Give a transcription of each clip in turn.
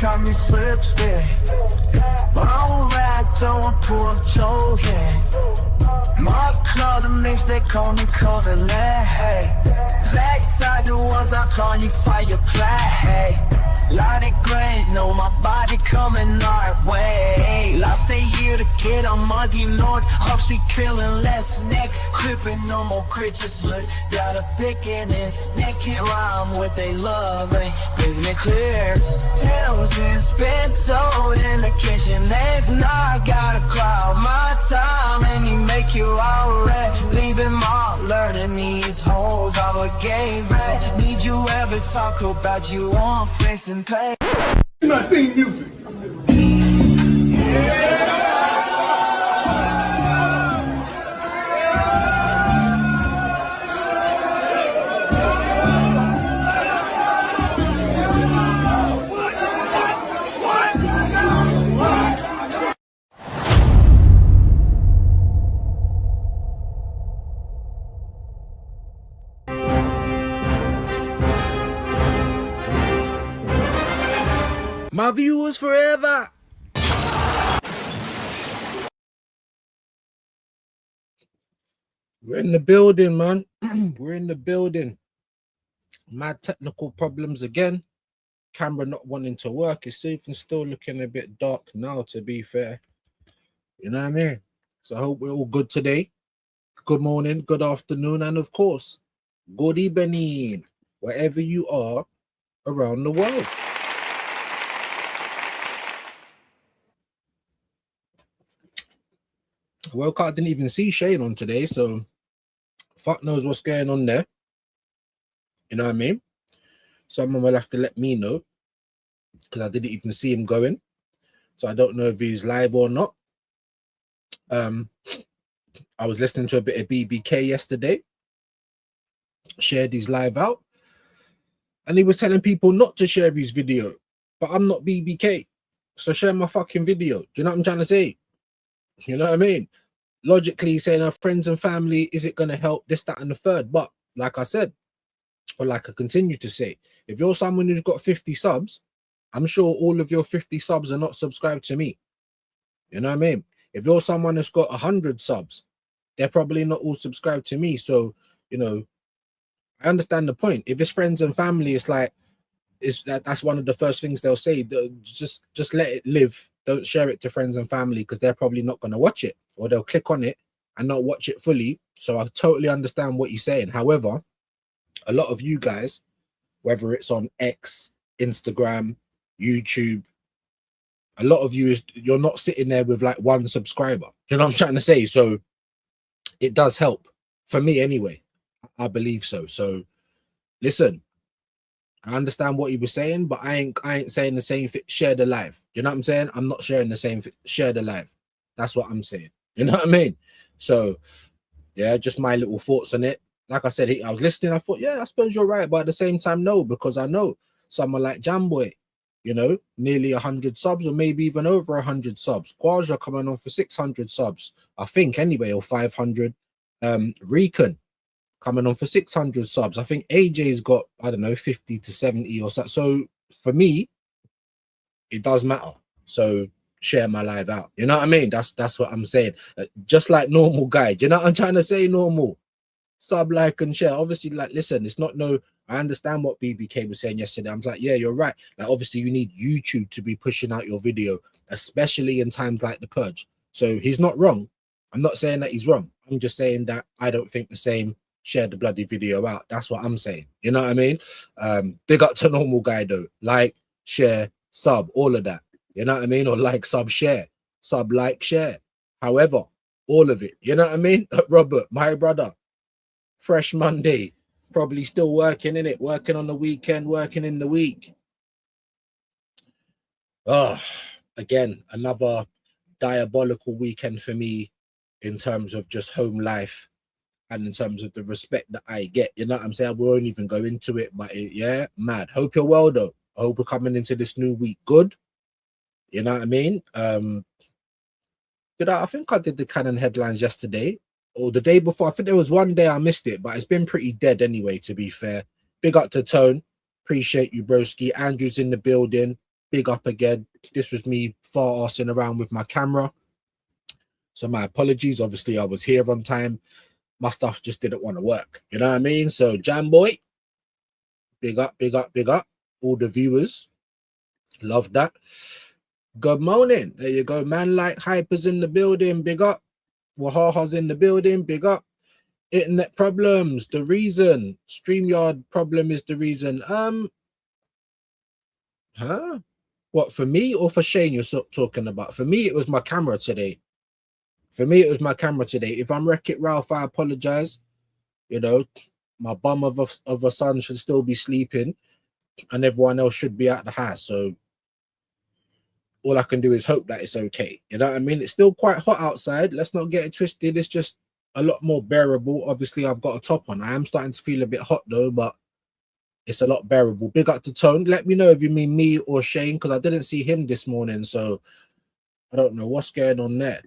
got me slipstick. I'm wrapped on poor Joe, yeah. My club, the mix, they call me Covenant, hey. Backside the walls, I call you fireplace. Light it gray, know my body coming our way. Last day here to get on Muddy North. Hope she killing less neck. Crippin' no more creatures, but got a pick in his neck. Can't rhyme with they love, ain't business clear. Tales been spent so in the kitchen. If not, I gotta crowd my time and you make you alright. Leaving my learning these holes of a game, right? Need you ever talk about you on face and pay? My theme music. My viewers forever. We're in the building, man. We're in the building. Mad technical problems again. Camera not wanting to work. It's even still looking a bit dark now, to be fair. You know what I mean? So I hope we're all good today. Good morning, good afternoon, and of course, good evening, wherever you are around the world. Woke up, didn't even see Shane on today, so fuck knows what's going on there. You know what I mean? Someone will have to let me know because I didn't even see him going, so I don't know if he's live or not. I was listening to a bit of BBK yesterday, shared his live out, and he was telling people not to share his video, but I'm not BBK, so share my fucking video. Do you know what I'm trying to say? You know what I mean? Logically saying our friends and family, is it going to help this, that, and the third? But like I said, or like I continue to say, if you're someone who's got 50 subs, I'm sure all of your 50 subs are not subscribed to me. You know what I mean? If you're someone that's got 100 subs, they're probably not all subscribed to me. So, you know, I understand the point. If it's friends and family, it's like, that's one of the first things they'll say. Just let it live. Don't share it to friends and family because they're probably not going to watch it, or they'll click on it and not watch it fully. So I totally understand what you're saying. However, a lot of you guys, whether it's on X, Instagram, YouTube, a lot of you, you're not sitting there with like one subscriber. Do you know what I'm trying to say? So it does help for me anyway. I believe so. So listen, I understand what he was saying, but I ain't saying the same thing. Share the live. You know what I'm saying? I'm not sharing the same thing. Share the live. That's what I'm saying. You know what I mean? So yeah, just my little thoughts on it. Like I said, I was listening. I thought, yeah, I suppose you're right, but at the same time, no, because I know someone like Jamboy, you know, nearly 100 subs, or maybe even over 100 subs. Quaja coming on for 600 subs, I think, anyway, or 500. Recon coming on for 600 subs. I think AJ's got, I don't know, 50 to 70 or so. So for me, it does matter. So share my live out. You know what I mean? That's what I'm saying. Just like normal guy. You know what I'm trying to say? Normal. Sub, like, and share. Obviously, like, listen, it's not no, I understand what BBK was saying yesterday. I was like, yeah, you're right. Like, obviously, you need YouTube to be pushing out your video, especially in times like the purge. So he's not wrong. I'm not saying that he's wrong. I'm just saying that I don't think the same. Share the bloody video out. That's what I'm saying. You know what I mean? Big up to normal guy though. Like, share, sub, all of that. You know what I mean? Or like, sub, share, sub, like, share. However, all of it. You know what I mean? Robert, my brother, fresh Monday, probably still working in it, working on the weekend, working in the week. Oh, again, another diabolical weekend for me in terms of just home life. And in terms of the respect that I get, you know what I'm saying? We won't even go into it, but yeah, mad. Hope you're well, though. I hope we're coming into this new week good. You know what I mean? I think I did the Canon headlines yesterday or the day before. I think there was one day I missed it, but it's been pretty dead anyway, to be fair. Big up to Tone. Appreciate you, broski. Andrew's in the building. big up again. This was me far-arsing around with my camera. So my apologies. Obviously, I was here on time. My stuff just didn't want to work. You know what I mean? So Jam Boy, big up, big up, big up. All the viewers. Love that. Good morning. There you go. Man like Hyper's in the building. Big up. Wahaha's in the building. Big up. Internet problems. The reason. StreamYard problem is the reason. What, for me or for Shane you're talking about? For me, it was my camera today. If I'm Wreck-It Ralph, I apologize. You know, my bum of a son should still be sleeping and everyone else should be at the house. So all I can do is hope that it's okay. You know what I mean? It's still quite hot outside. Let's not get it twisted. It's just a lot more bearable. Obviously, I've got a top on. I am starting to feel a bit hot though, but it's a lot bearable. Big up to Tone. Let me know if you mean me or Shane, because I didn't see him this morning. So I don't know what's going on there.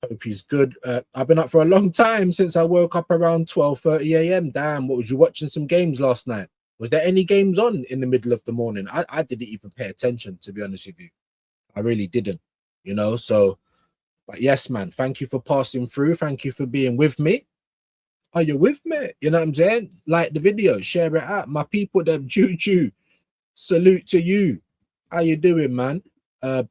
Hope he's good. I've been up for a long time since I woke up around 12:30 a.m. Damn, what was you watching some games last night? Was there any games on in the middle of the morning? I didn't even pay attention, to be honest with you. I really didn't, you know. So, but yes, man, thank you for passing through. Thank you for being with me. Are you with me? You know what I'm saying? Like the video, share it out. My people, them Juju, salute to you. How you doing, man?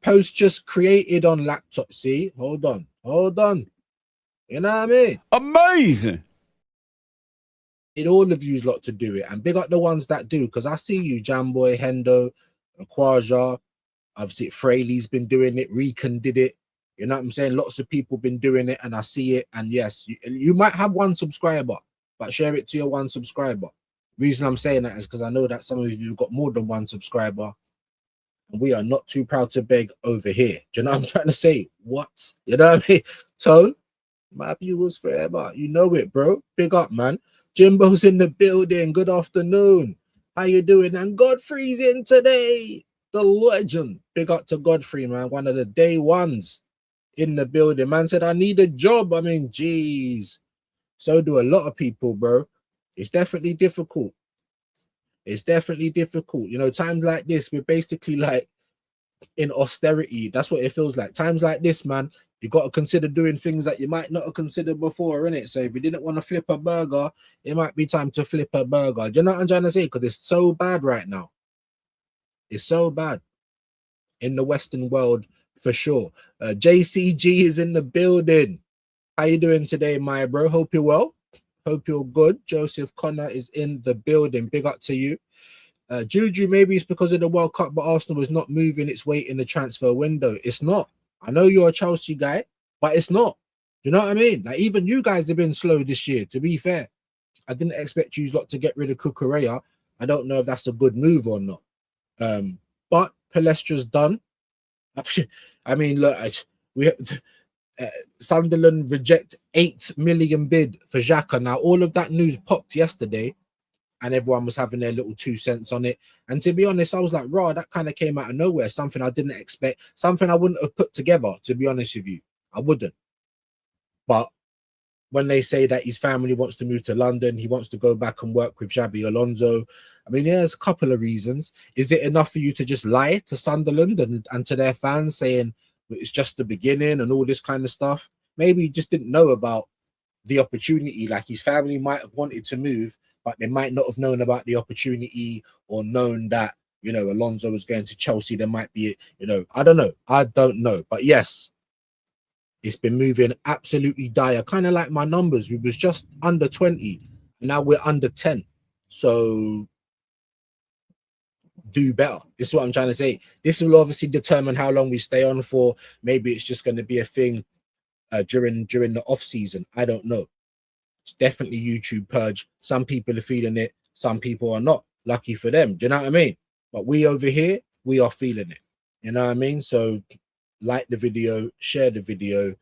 Post just created on laptop. See, hold on. You know what I mean? Amazing. Need all of you's lot to do it, and big up the ones that do, because I see you, Jamboy, Hendo, Aquaja. Obviously, Fraley's been doing it. Recon did it. You know what I'm saying? Lots of people been doing it, and I see it. And yes, you might have one subscriber, but share it to your one subscriber. Reason I'm saying that is because I know that some of you have got more than one subscriber, and we are not too proud to beg over here. Do you know what I'm trying to say? What? You know what I mean? Tone, my viewers forever. You know it, bro. Big up, man. Jimbo's in the building. Good afternoon. How you doing? And Godfrey's in today. The legend. Big up to Godfrey, man. One of the day ones in the building. Man said, I need a job. I mean, geez. So do a lot of people, bro. It's definitely difficult. It's definitely difficult. You know, times like this, we're basically like in austerity. That's what it feels like. Times like this, man, you got to consider doing things that you might not have considered before, innit? So if you didn't want to flip a burger, it might be time to flip a burger. Do you know what I'm trying to say? Because it's so bad right now. It's so bad in the Western world for sure. JCG is in the building. How you doing today, my bro? Hope you're well. Hope you're good. Joseph Connor is in the building. Big up to you. Juju, maybe it's because of the World Cup, but Arsenal is not moving its weight in the transfer window. It's not. I know you're a Chelsea guy, but it's not. Do you know what I mean? Like, even you guys have been slow this year, to be fair. I didn't expect you lot to get rid of Cucurella. I don't know if that's a good move or not. But Palestra's done. I mean, look, Sunderland reject 8 million bid for Xhaka. Now, all of that news popped yesterday, and everyone was having their little 2 cents on it. And to be honest, I was like, raw, that kind of came out of nowhere. Something I didn't expect, something I wouldn't have put together, to be honest with you. I wouldn't. But when they say that his family wants to move to London, he wants to go back and work with Xabi Alonso. I mean, there's a couple of reasons. Is it enough for you to just lie to Sunderland and to their fans saying it's just the beginning and all this kind of stuff? Maybe he just didn't know about the opportunity. Like, his family might have wanted to move, but they might not have known about the opportunity or known that, you know, Alonso was going to Chelsea. There might be, you know, I don't know. I don't know. But yes, it's been moving absolutely dire. Kind of like my numbers. We was just under 20. And now we're under 10. So do better. This is what I'm trying to say. This will obviously determine how long we stay on for. Maybe it's just going to be a thing during the off season. I don't know. It's definitely YouTube purge. Some people are feeling it. Some people are not. Lucky for them. Do you know what I mean? But we over here, we are feeling it. You know what I mean? So like the video, share the video.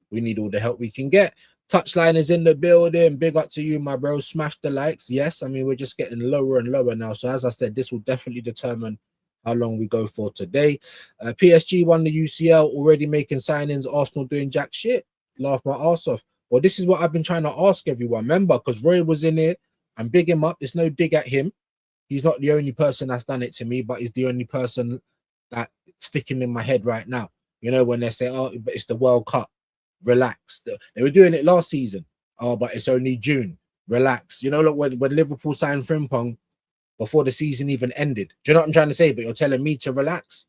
We need all the help we can get. Touchline is in the building. Big up to you, my bro. Smash the likes. Yes, I mean, we're just getting lower and lower now. So as I said, this will definitely determine how long we go for today. PSG won the UCL, already making signings. Arsenal doing jack shit. Laugh my ass off. Well, this is what I've been trying to ask everyone. Remember, because Roy was in here and big him up. There's no dig at him. He's not the only person that's done it to me, but he's the only person that sticking in my head right now. You know, when they say, "Oh, but it's the World Cup, relax." They were doing it last season. Oh, but it's only June. Relax. You know, look, when Liverpool signed Frimpong before the season even ended. Do you know what I'm trying to say? But you're telling me to relax.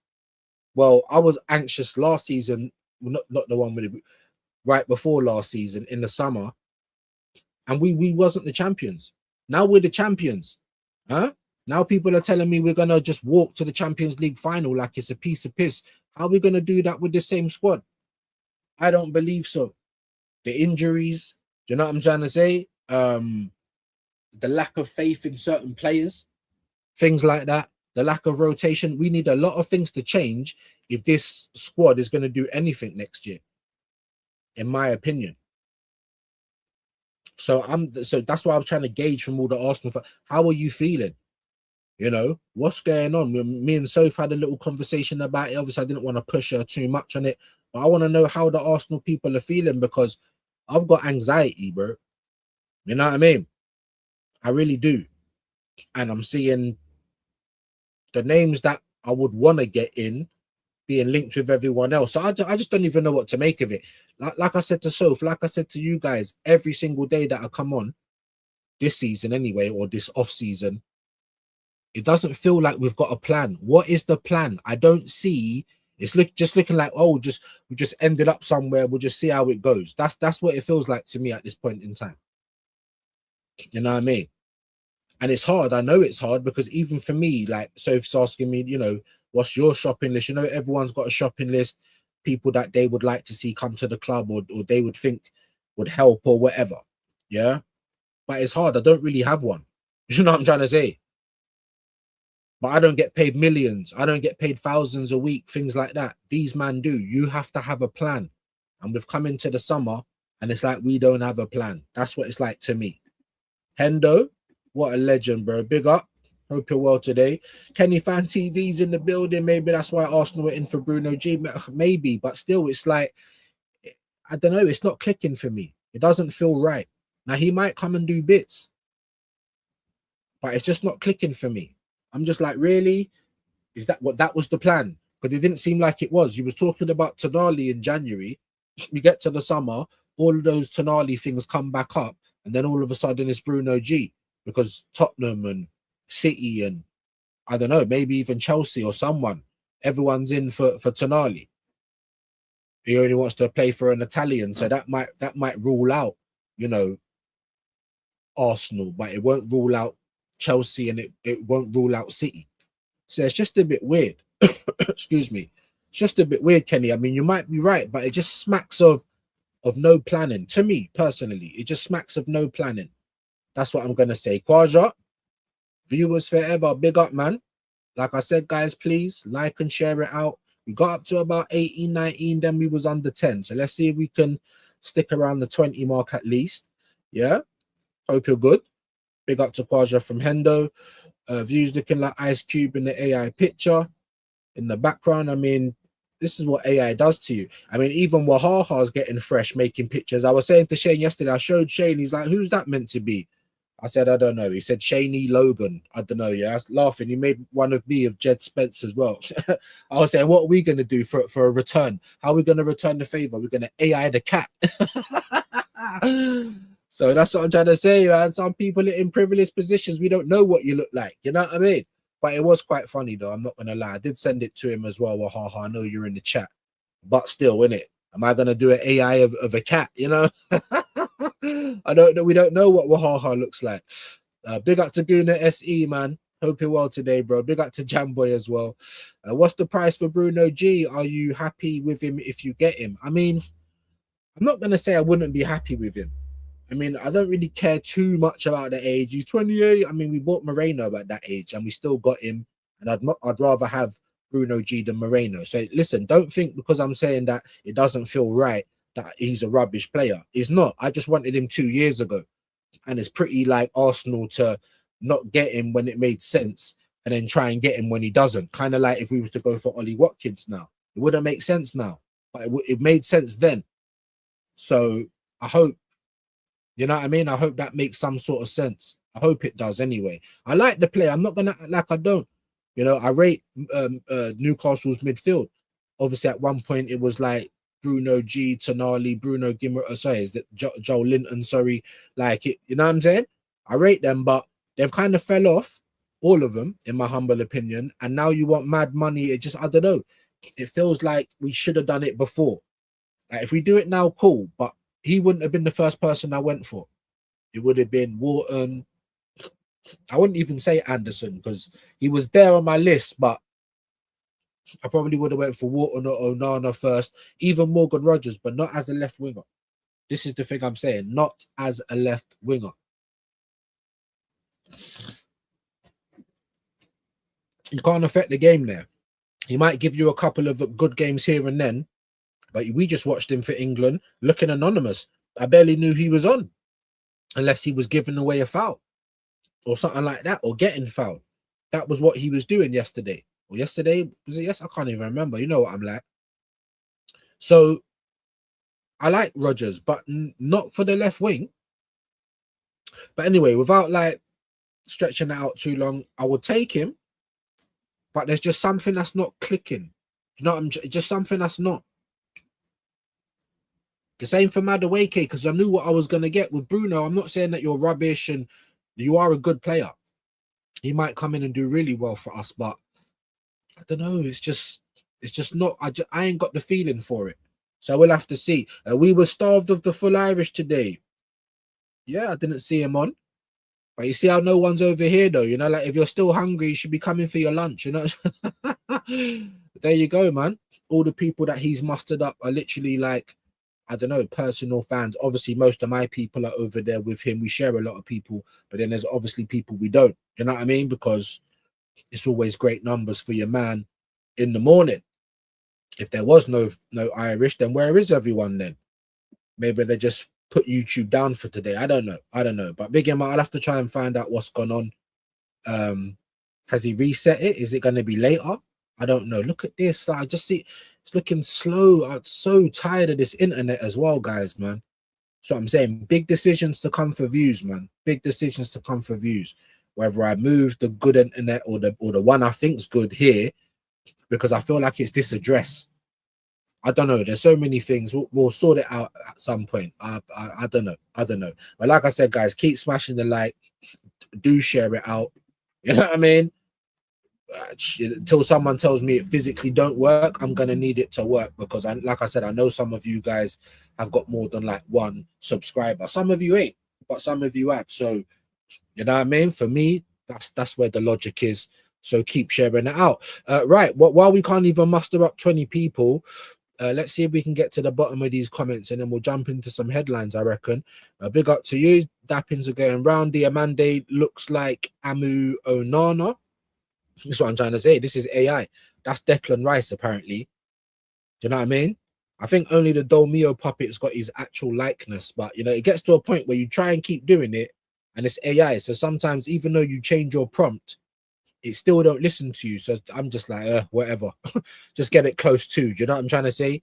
Well, I was anxious last season, not the one with it, right before last season in the summer, and we wasn't the champions. Now we're the champions, huh? Now people are telling me we're gonna just walk to the Champions League final like it's a piece of piss. How are we gonna do that with the same squad? I don't believe so. The injuries, do you know what I'm trying to say? The lack of faith in certain players, things like that, the lack of rotation. We need a lot of things to change if this squad is going to do anything next year, in my opinion. So that's why I was trying to gauge from all the Arsenal. How are you feeling? You know, what's going on? Me and Soph had a little conversation about it. Obviously, I didn't want to push her too much on it, but I want to know how the Arsenal people are feeling, because I've got anxiety, bro. You know what I mean? I really do. And I'm seeing the names that I would want to get in being linked with everyone else. So I just don't even know what to make of it. Like I said to Soph, like I said to you guys, every single day that I come on this season anyway, or this off season, it doesn't feel like we've got a plan. What is the plan? I don't see. It's just looking like, oh, we just ended up somewhere. We'll just see how it goes. That's what it feels like to me at this point in time. You know what I mean? And it's hard. I know it's hard, because even for me, like Soph's asking me, you know, what's your shopping list? You know, everyone's got a shopping list, people that they would like to see come to the club, or they would think would help or whatever. Yeah. But it's hard. I don't really have one. You know what I'm trying to say? But I don't get paid millions. I don't get paid thousands a week, things like that. These men do. You have to have a plan. And we've come into the summer and it's like we don't have a plan. That's what it's like to me. Hendo, what a legend, bro. Big up. Hope you're well today. Kenny Fan TV's in the building. Maybe that's why Arsenal were in for Bruno G. Maybe, but still, it's like, I don't know. It's not clicking for me. It doesn't feel right. Now, he might come and do bits, but it's just not clicking for me. I'm just like, really? Is that what that was the plan? Because it didn't seem like it was. You was talking about Tonali in January. We get to the summer, all of those Tonali things come back up, and then all of a sudden it's Bruno G, because Tottenham and City and I don't know, maybe even Chelsea or someone, everyone's in for Tonali. He only wants to play for an Italian, so that might rule out, you know, Arsenal, but it won't rule out Chelsea, and it won't rule out City. So it's just a bit weird. Excuse me. It's just a bit weird, Kenny. I mean, you might be right, but it just smacks of no planning. To me, personally, it just smacks of no planning. That's what I'm going to say. Kwaja, viewers forever, big up, man. Like I said, guys, please like and share it out. We got up to about 18, 19, then we was under 10. So let's see if we can stick around the 20 mark at least. Yeah. Hope you're good. Big up to Kwaja from Hendo. Views looking like Ice Cube in the AI picture. In the background, I mean, this is what AI does to you. I mean, even Wahaha's getting fresh, making pictures. I was saying to Shane yesterday, I showed Shane, he's like, who's that meant to be? I said, I don't know. He said, Shaney Logan. I don't know. Yeah, I was laughing. He made one of me of Jed Spence as well. I was saying, what are we going to do for a return? How are we going to return the favor? We're going to AI the cat. So that's what I'm trying to say, man. Some people in privileged positions, we don't know what you look like. You know what I mean? But it was quite funny, though. I'm not going to lie. I did send it to him as well. Wahaha, I know you're in the chat. But still, innit? Am I going to do an AI of a cat, you know? I don't know. We don't know what Wahaha looks like. Big up to Guna SE, man. Hope you're well today, bro. Big up to Jamboy as well. What's the price for Bruno G? Are you happy with him if you get him? I mean, I'm not going to say I wouldn't be happy with him. I mean, I don't really care too much about the age. He's 28. I mean, we bought Moreno at that age and we still got him. And I'd rather have Bruno G than Moreno. So listen, don't think because I'm saying that it doesn't feel right that he's a rubbish player. He's not. I just wanted him 2 years ago. And it's pretty like Arsenal to not get him when it made sense and then try and get him when he doesn't. Kind of like if we was to go for Ollie Watkins now. It wouldn't make sense now. But it made sense then. So I hope, you know what I mean? I hope that makes some sort of sense. I hope it does anyway. I like the play. I'm not going to act like I don't. You know, I rate Newcastle's midfield. Obviously, at one point it was like Bruno G, Tonali, Bruno Gimmer. Sorry, is that Joel Linton? Sorry, like it. You know what I'm saying? I rate them, but they've kind of fell off, all of them, in my humble opinion. And now you want mad money. It just, I don't know. It feels like we should have done it before. Like if we do it now, cool. But he wouldn't have been the first person I went for. It would have been Wharton. I wouldn't even say Anderson because he was there on my list, but I probably would have went for Wharton or Onana first, even Morgan Rogers, but not as a left winger. This is the thing I'm saying, not as a left winger. You can't affect the game there. He might give you a couple of good games here and then, but we just watched him for England looking anonymous. I barely knew he was on unless he was giving away a foul or something like that, or getting fouled. That was what he was doing yesterday. Or yesterday, was it? Yes, I can't even remember. You know what I'm like. So I like Rodgers, but not for the left wing. But anyway, without like stretching it out too long, I would take him. But there's just something that's not clicking. You know what I'm just something that's not. The same for Madueke, because I knew what I was gonna get with Bruno. I'm not saying that you're rubbish and you are a good player. He might come in and do really well for us, but I don't know. It's just not. I ain't got the feeling for it. So we'll have to see. We were starved of the full Irish today. Yeah, I didn't see him on. But you see how no one's over here, though. You know, like if you're still hungry, you should be coming for your lunch, you know. There you go, man. All the people that he's mustered up are literally like, I don't know, personal fans. Obviously, most of my people are over there with him. We share a lot of people, but then there's obviously people we don't. You know what I mean? Because it's always great numbers for your man in the morning. If there was no Irish, then where is everyone then? Maybe they just put YouTube down for today. I don't know. But Big M, I'll have to try and find out what's gone on. Has he reset it? Is it going to be later? I don't know. Look at this. I just see it's looking slow. I'm so tired of this internet as well, guys, man. So I'm saying big decisions to come for views, man. Big decisions to come for views. Whether I move the good internet or the one I think's good here, because I feel like it's this address. I don't know. There's so many things. We'll sort it out at some point. I don't know. But like I said, guys, keep smashing the like. Do share it out. You know what I mean? Until someone tells me it physically don't work, I'm gonna need it to work, because like I said, I know some of you guys have got more than like one subscriber. Some of you ain't, but some of you have. So you know what I mean? For me, that's where the logic is. So keep sharing it out. Right. While we can't even muster up 20 people, let's see if we can get to the bottom of these comments, and then we'll jump into some headlines, I reckon. Big up to you. Dappings are going round. Diamande looks like Amu Onana. That's what I'm trying to say. This is AI. That's Declan Rice, apparently. Do you know what I mean? I think only the Dolmio puppet's got his actual likeness, but you know, it gets to a point where you try and keep doing it, and it's AI. So sometimes, even though you change your prompt, it still don't listen to you. So I'm just like, whatever. Just get it close to. You know what I'm trying to say?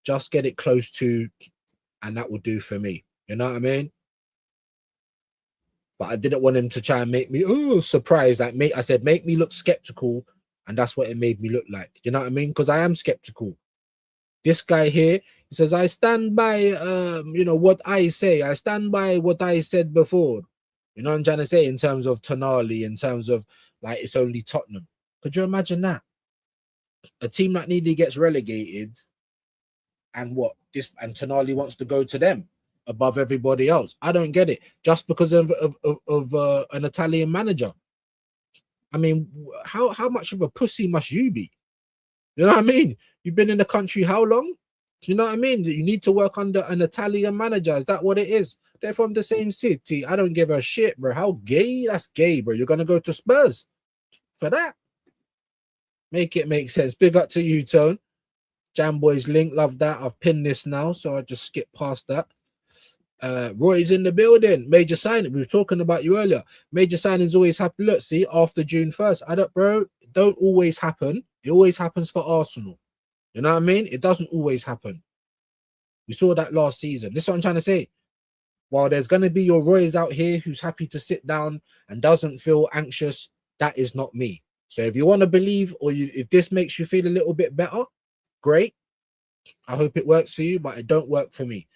Just get it close to, and that will do for me. You know what I mean? But I didn't want him to try and make me surprised. Like, I said, make me look skeptical, and that's what it made me look like. You know what I mean? Because I am skeptical. This guy here, he says, I stand by what I say. I stand by what I said before. You know what I'm trying to say? In terms of Tonali, in terms of like it's only Tottenham. Could you imagine that? A team that nearly gets relegated, and Tonali wants to go to them above everybody else. I don't get it. Just because of an Italian manager. I mean, how much of a pussy must you be? You know what I mean? You've been in the country how long? You know what I mean? You need to work under an Italian manager. Is that what it is? They're from the same city. I don't give a shit, bro. How gay? That's gay, bro. You're gonna go to Spurs for that? Make it make sense. Big up to you, Tone. Jam Boys link, love that. I've pinned this now, so I just skip past that. Roy's in the building. Major signing. We were talking about you earlier. Major signings always happen. Look, see, after June 1st. It don't always happen. It always happens for Arsenal. You know what I mean? It doesn't always happen. We saw that last season. This is what I'm trying to say. While there's going to be your Roy's out here who's happy to sit down and doesn't feel anxious, that is not me. So if you want to believe, or if this makes you feel a little bit better, great. I hope it works for you, but it don't work for me.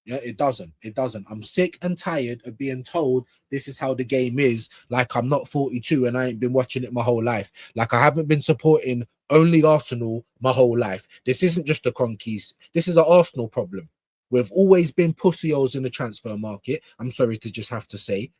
Yeah, it doesn't. It doesn't. I'm sick and tired of being told this is how the game is. Like I'm not 42 and I ain't been watching it my whole life. Like I haven't been supporting only Arsenal my whole life. This isn't just the Cronkies. This is an Arsenal problem. We've always been pussyos in the transfer market. I'm sorry to just have to say.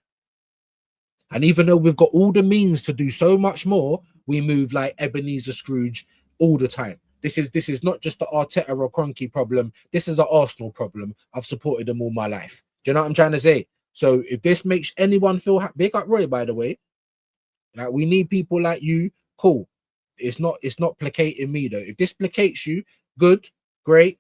And even though we've got all the means to do so much more, we move like Ebenezer Scrooge all the time. This is not just the Arteta or Kroenke problem. This is an Arsenal problem. I've supported them all my life. Do you know what I'm trying to say? So if this makes anyone feel happy, big up Roy, by the way. Like we need people like you. Cool. It's not placating me though. If this placates you, good, great.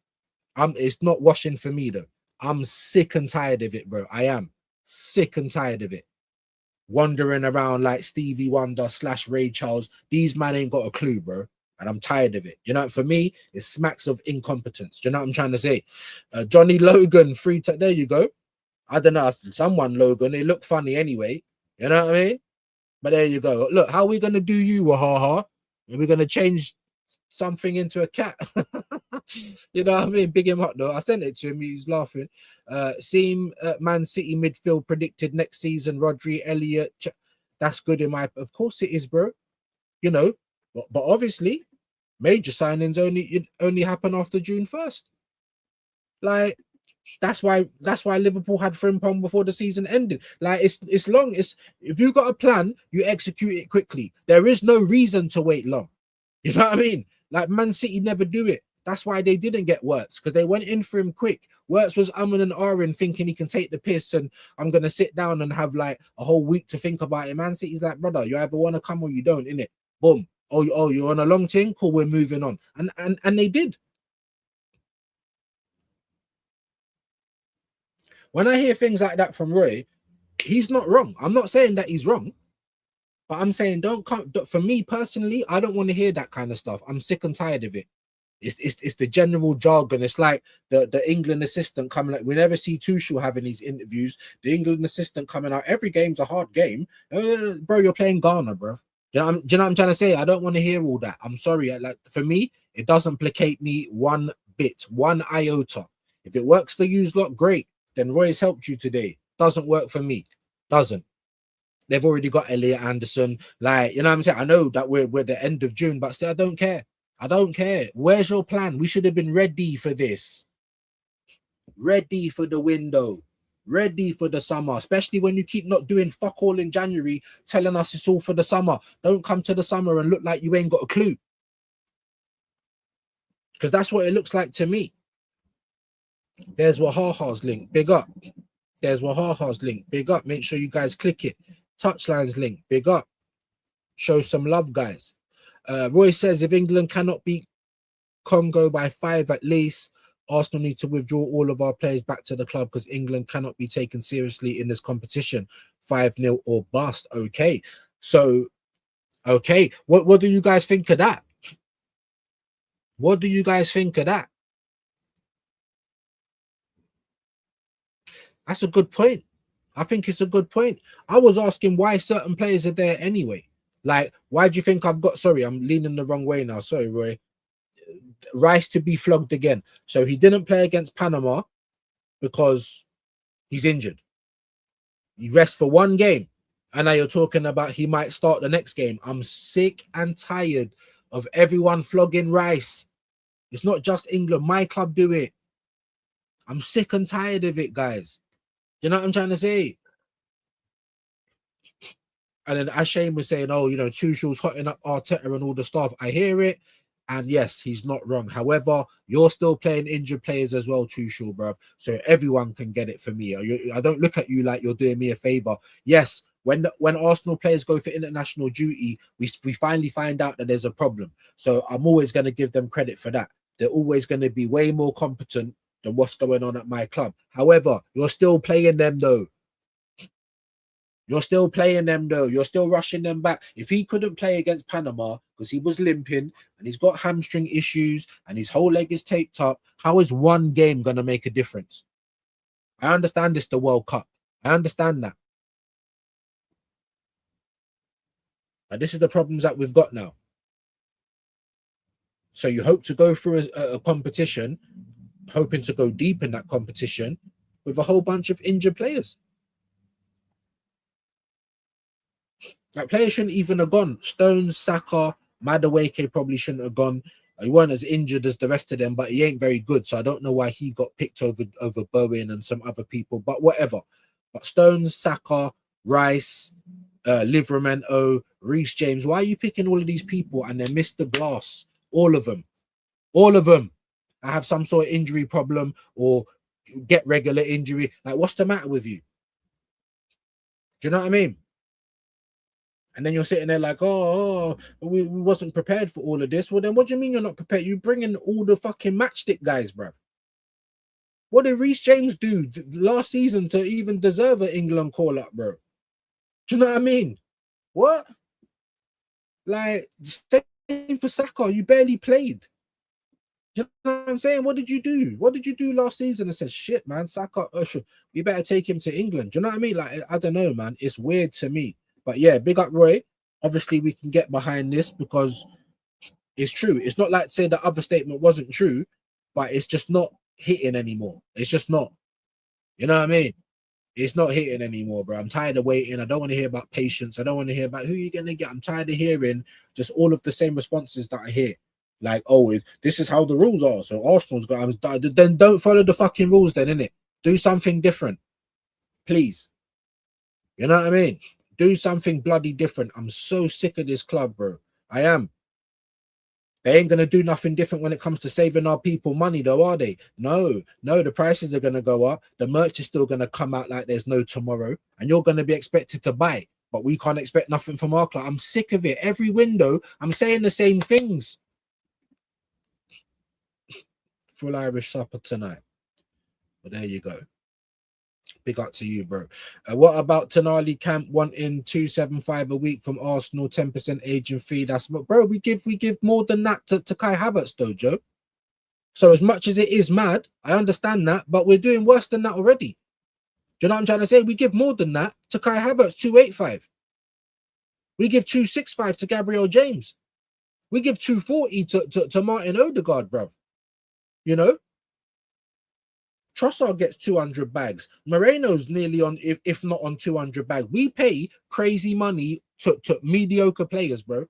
It's not washing for me though. I'm sick and tired of it, bro. I am sick and tired of it. Wandering around like Stevie Wonder / Ray Charles. These man ain't got a clue, bro. And I'm tired of it. You know, for me, it smacks of incompetence. Do you know what I'm trying to say? Johnny Logan, there you go. I don't know, someone Logan. It looked funny anyway. You know what I mean? But there you go. Look, how are we going to do you, Wahaha? Are we going to change something into a cat? You know what I mean? Big him up, though. I sent it to him. He's laughing. Man City midfield predicted next season. Rodri, Elliott. That's good in my... Of course it is, bro. You know, but obviously... Major signings only happen after June 1st. Like that's why Liverpool had Frimpong before the season ended. Like it's long. It's if you got a plan, you execute it quickly. There is no reason to wait long. You know what I mean? Like Man City never do it. That's why they didn't get Wirtz, because they went in for him quick. Wirtz was and ahhing, thinking he can take the piss and I'm gonna sit down and have like a whole week to think about it. Man City's like, brother, you either want to come or you don't, innit? Boom. Oh, you're on a long thing? Cool, we're moving on. And they did. When I hear things like that from Roy, he's not wrong. I'm not saying that he's wrong, but I'm saying don't come. For me personally, I don't want to hear that kind of stuff. I'm sick and tired of it. It's the general jargon. It's like the England assistant coming out. We never see Tuchel having these interviews. The England assistant coming out. Every game's a hard game. Bro, you're playing Ghana, bro. Do you know what I'm trying to say? I don't want to hear all that. I'm sorry. Like for me, it doesn't placate me one bit, one iota. If it works for you, lot, great. Then Roy's helped you today. Doesn't work for me. Doesn't. They've already got Elliot Anderson. Like, you know what I'm saying? I know that we're the end of June, but still, I don't care. I don't care. Where's your plan? We should have been ready for this. Ready for the window. Ready for the summer, especially when you keep not doing fuck all in January, telling us it's all for the summer. Don't come to the summer and look like you ain't got a clue. Because that's what it looks like to me. There's Wahaha's link. Big up. There's Wahaha's link. Big up. Make sure you guys click it. Touchline's link. Big up. Show some love, guys. Roy says if England cannot beat Congo by 5 at least, Arsenal need to withdraw all of our players back to the club because England cannot be taken seriously in this competition. 5-0 or bust. Okay. So, okay. What do you guys think of that? What do you guys think of that? That's a good point. I think it's a good point. I was asking why certain players are there anyway. Like, why do you think I've got... Sorry, I'm leaning the wrong way now. Sorry, Roy. Rice to be flogged again. So he didn't play against Panama because he's injured. He rests for one game. And now you're talking about he might start the next game. I'm sick and tired of everyone flogging Rice. It's not just England. My club do it. I'm sick and tired of it, guys. You know what I'm trying to say? And then Ashane was saying, oh, you know, Tuchel's hotting up Arteta and all the stuff. I hear it. And yes, he's not wrong. However, you're still playing injured players as well, Tuchel, bruv. So everyone can get it for me. I don't look at you like you're doing me a favor. Yes, when Arsenal players go for international duty, we finally find out that there's a problem. So I'm always going to give them credit for that. They're always going to be way more competent than what's going on at my club. However, you're still playing them, though. You're still playing them, though. You're still rushing them back. If he couldn't play against Panama because he was limping and he's got hamstring issues and his whole leg is taped up, how is one game going to make a difference? I understand it's the World Cup. I understand that. This is the problems that we've got now. So you hope to go through a competition, hoping to go deep in that competition with a whole bunch of injured players. Like, players shouldn't even have gone. Stones, Saka, Madueke probably shouldn't have gone. He weren't as injured as the rest of them, but he ain't very good. So I don't know why he got picked over Bowen and some other people, but whatever. But Stones, Saka, Rice, Livramento, Reece James, why are you picking all of these people and then Mr. Glass? All of them. All of them. I have some sort of injury problem or get regular injury. Like, what's the matter with you? Do you know what I mean? And then you're sitting there like, we wasn't prepared for all of this. Well, then what do you mean you're not prepared? You bring in all the fucking matchstick guys, bruv. What did Reece James do last season to even deserve an England call-up, bro? Do you know what I mean? What? Like, same for Saka. You barely played. Do you know what I'm saying? What did you do? What did you do last season? And said, shit, man, Saka, we better take him to England. Do you know what I mean? Like, I don't know, man. It's weird to me. But yeah, big up Roy. Obviously, we can get behind this because it's true. It's not like say the other statement wasn't true, but it's just not hitting anymore. It's just not. You know what I mean? It's not hitting anymore, bro. I'm tired of waiting. I don't want to hear about patience. I don't want to hear about who you're going to get. I'm tired of hearing just all of the same responses that I hear. Like, oh, this is how the rules are. So Arsenal's got... Then don't follow the fucking rules then, innit? Do something different. Please. You know what I mean? Do something bloody different. I'm so sick of this club, bro. I am. They ain't going to do nothing different when it comes to saving our people money, though, are they? No, the prices are going to go up. The merch is still going to come out like there's no tomorrow. And you're going to be expected to buy. But we can't expect nothing from our club. I'm sick of it. Every window, I'm saying the same things. Full Irish supper tonight. But there you go. Big up to you, bro. What about Tonali Camp wanting 275 a week from Arsenal, 10% agent fee? That's, bro, we give more than that to Kai Havertz, though, Joe. So as much as it is mad, I understand that, but we're doing worse than that already. Do you know what I'm trying to say? We give more than that to Kai Havertz, 285. We give 265 to Gabriel James. We give 240 to Martin Odegaard, bro. You know? Trossard gets 200 bags. Moreno's nearly on, if not on 200 bags. We pay crazy money to mediocre players, bro.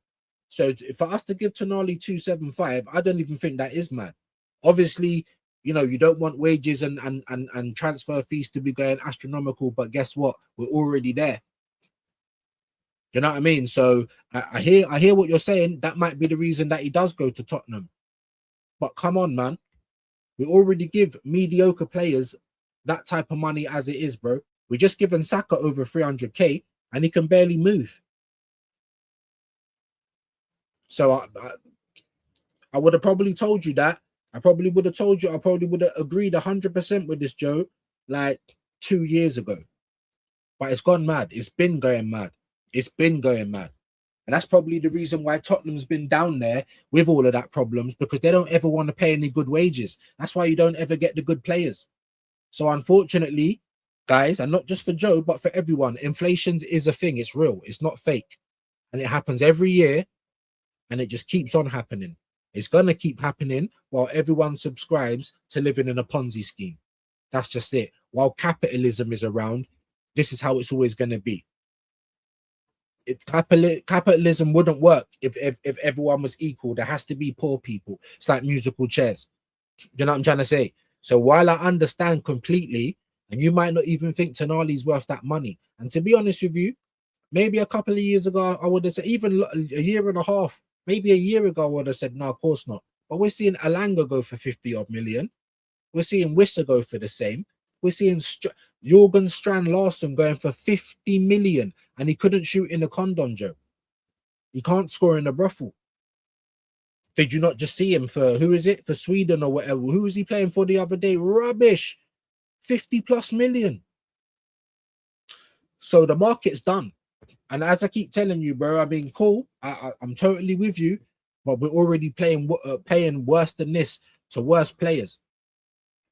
So for us to give Tonali 275, I don't even think that is mad. Obviously, you know, you don't want wages and transfer fees to be going astronomical, but guess what? We're already there. You know what I mean? So I hear what you're saying. That might be the reason that he does go to Tottenham. But come on, man. We already give mediocre players that type of money as it is, bro. We just given Saka over 300k and he can barely move. So I would have probably told you that. I probably would have told you. I probably would have agreed 100% with this, Joe, like 2 years ago. But it's gone mad. It's been going mad. It's been going mad. And that's probably the reason why Tottenham's been down there with all of that problems, because they don't ever want to pay any good wages. That's why you don't ever get the good players. So unfortunately, guys, and not just for Joe, but for everyone, inflation is a thing. It's real. It's not fake. And it happens every year, and it just keeps on happening. It's going to keep happening while everyone subscribes to living in a Ponzi scheme. That's just it. While capitalism is around, this is how it's always going to be. Capitalism wouldn't work if everyone was equal. There has to be poor people. It's like musical chairs. You know what I'm trying to say? So while I understand completely, and you might not even think Tonali's worth that money, and to be honest with you, maybe a couple of years ago I would have said, even a year and a half, maybe a year ago I would have said, no, of course not. But we're seeing Alanga go for 50 odd million. We're seeing Wissa go for the same. We're seeing Jorgen Strand Larsen going for 50 million, and he couldn't shoot in the condom, Joe. He can't score in the brothel. Did you not just see him for, who is it, for Sweden or whatever? Who was he playing for the other day? Rubbish. 50 plus million. So the market's done. And as I keep telling you, bro, I mean, cool. I'm totally with you, but we're already paying worse than this to worse players.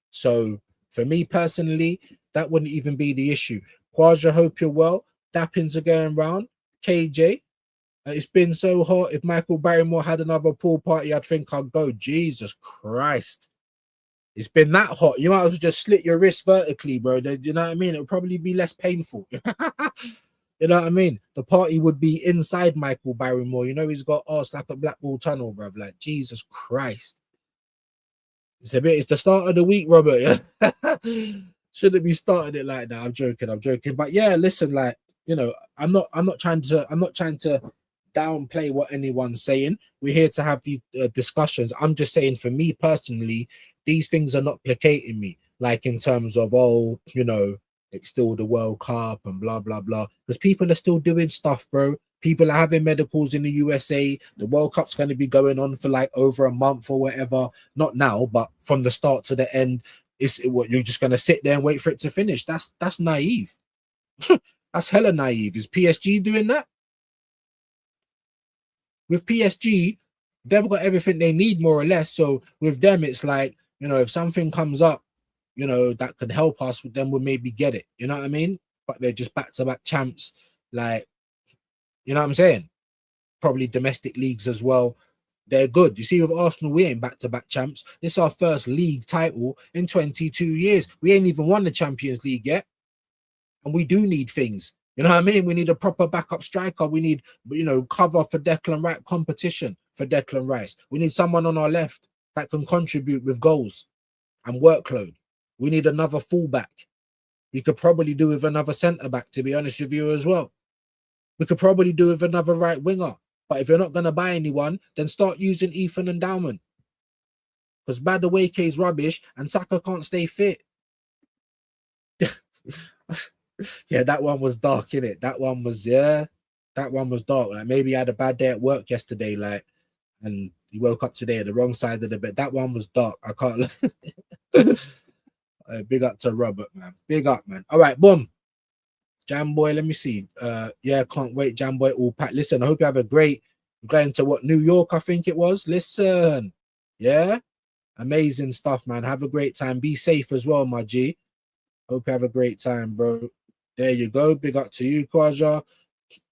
So for me personally, that wouldn't even be the issue. Quaja, hope you're well. Dappins are going round. KJ, It's been so hot. If Michael Barrymore had another pool party, I'd think I'd go. Jesus Christ. It's been that hot. You might as well just slit your wrist vertically, bro. You know what I mean? It would probably be less painful. You know what I mean? The party would be inside Michael Barrymore. You know, he's got arse like a Blackpool tunnel, bruv. Like, Jesus Christ. It's the start of the week, Robert. Yeah. Shouldn't be starting it like that. I'm joking. But yeah, listen, like, you know, I'm not trying to downplay what anyone's saying. We're here to have these discussions. I'm just saying, for me personally, these things are not placating me, like in terms of, oh, you know, it's still the World Cup and blah blah blah, because people are still doing stuff, bro. People are having medicals in the USA. The World Cup's going to be going on for like over a month or whatever. Not now, but from the start to the end. Is what you're just going to sit there and wait for it to finish? That's naive. That's hella naive. Is PSG doing that? With PSG, they've got everything they need, more or less. So with them, it's like, you know, if something comes up, you know, that could help us, then we'll maybe get it. You know what I mean? But they're just back-to-back champs. Like, you know what I'm saying? Probably domestic leagues as well. They're good. You see, with Arsenal, we ain't back-to-back champs. This is our first league title in 22 years. We ain't even won the Champions League yet. And we do need things. You know what I mean? We need a proper backup striker. We need, you know, cover for Declan Rice, competition for Declan Rice. We need someone on our left that can contribute with goals and workload. We need another fullback. We could probably do with another centre-back, to be honest with you as well. We could probably do with another right winger. But if you're not going to buy anyone, then start using Ethan Endowment. Because Madueke is rubbish and Saka can't stay fit. Yeah, that one was dark, innit? That one was dark. Like, maybe he had a bad day at work yesterday, like, and he woke up today at the wrong side of the bed. That one was dark. I can't. Big up to Robert, man. Big up, man. All right, boom. Jam boy, let me see. Yeah, can't wait. Jam boy, all packed. Listen, I hope you have a great, going to what, New York, I think it was. Listen, yeah, amazing stuff, man. Have a great time. Be safe as well, my G. Hope you have a great time, bro. There you go. Big up to you, Kwaja.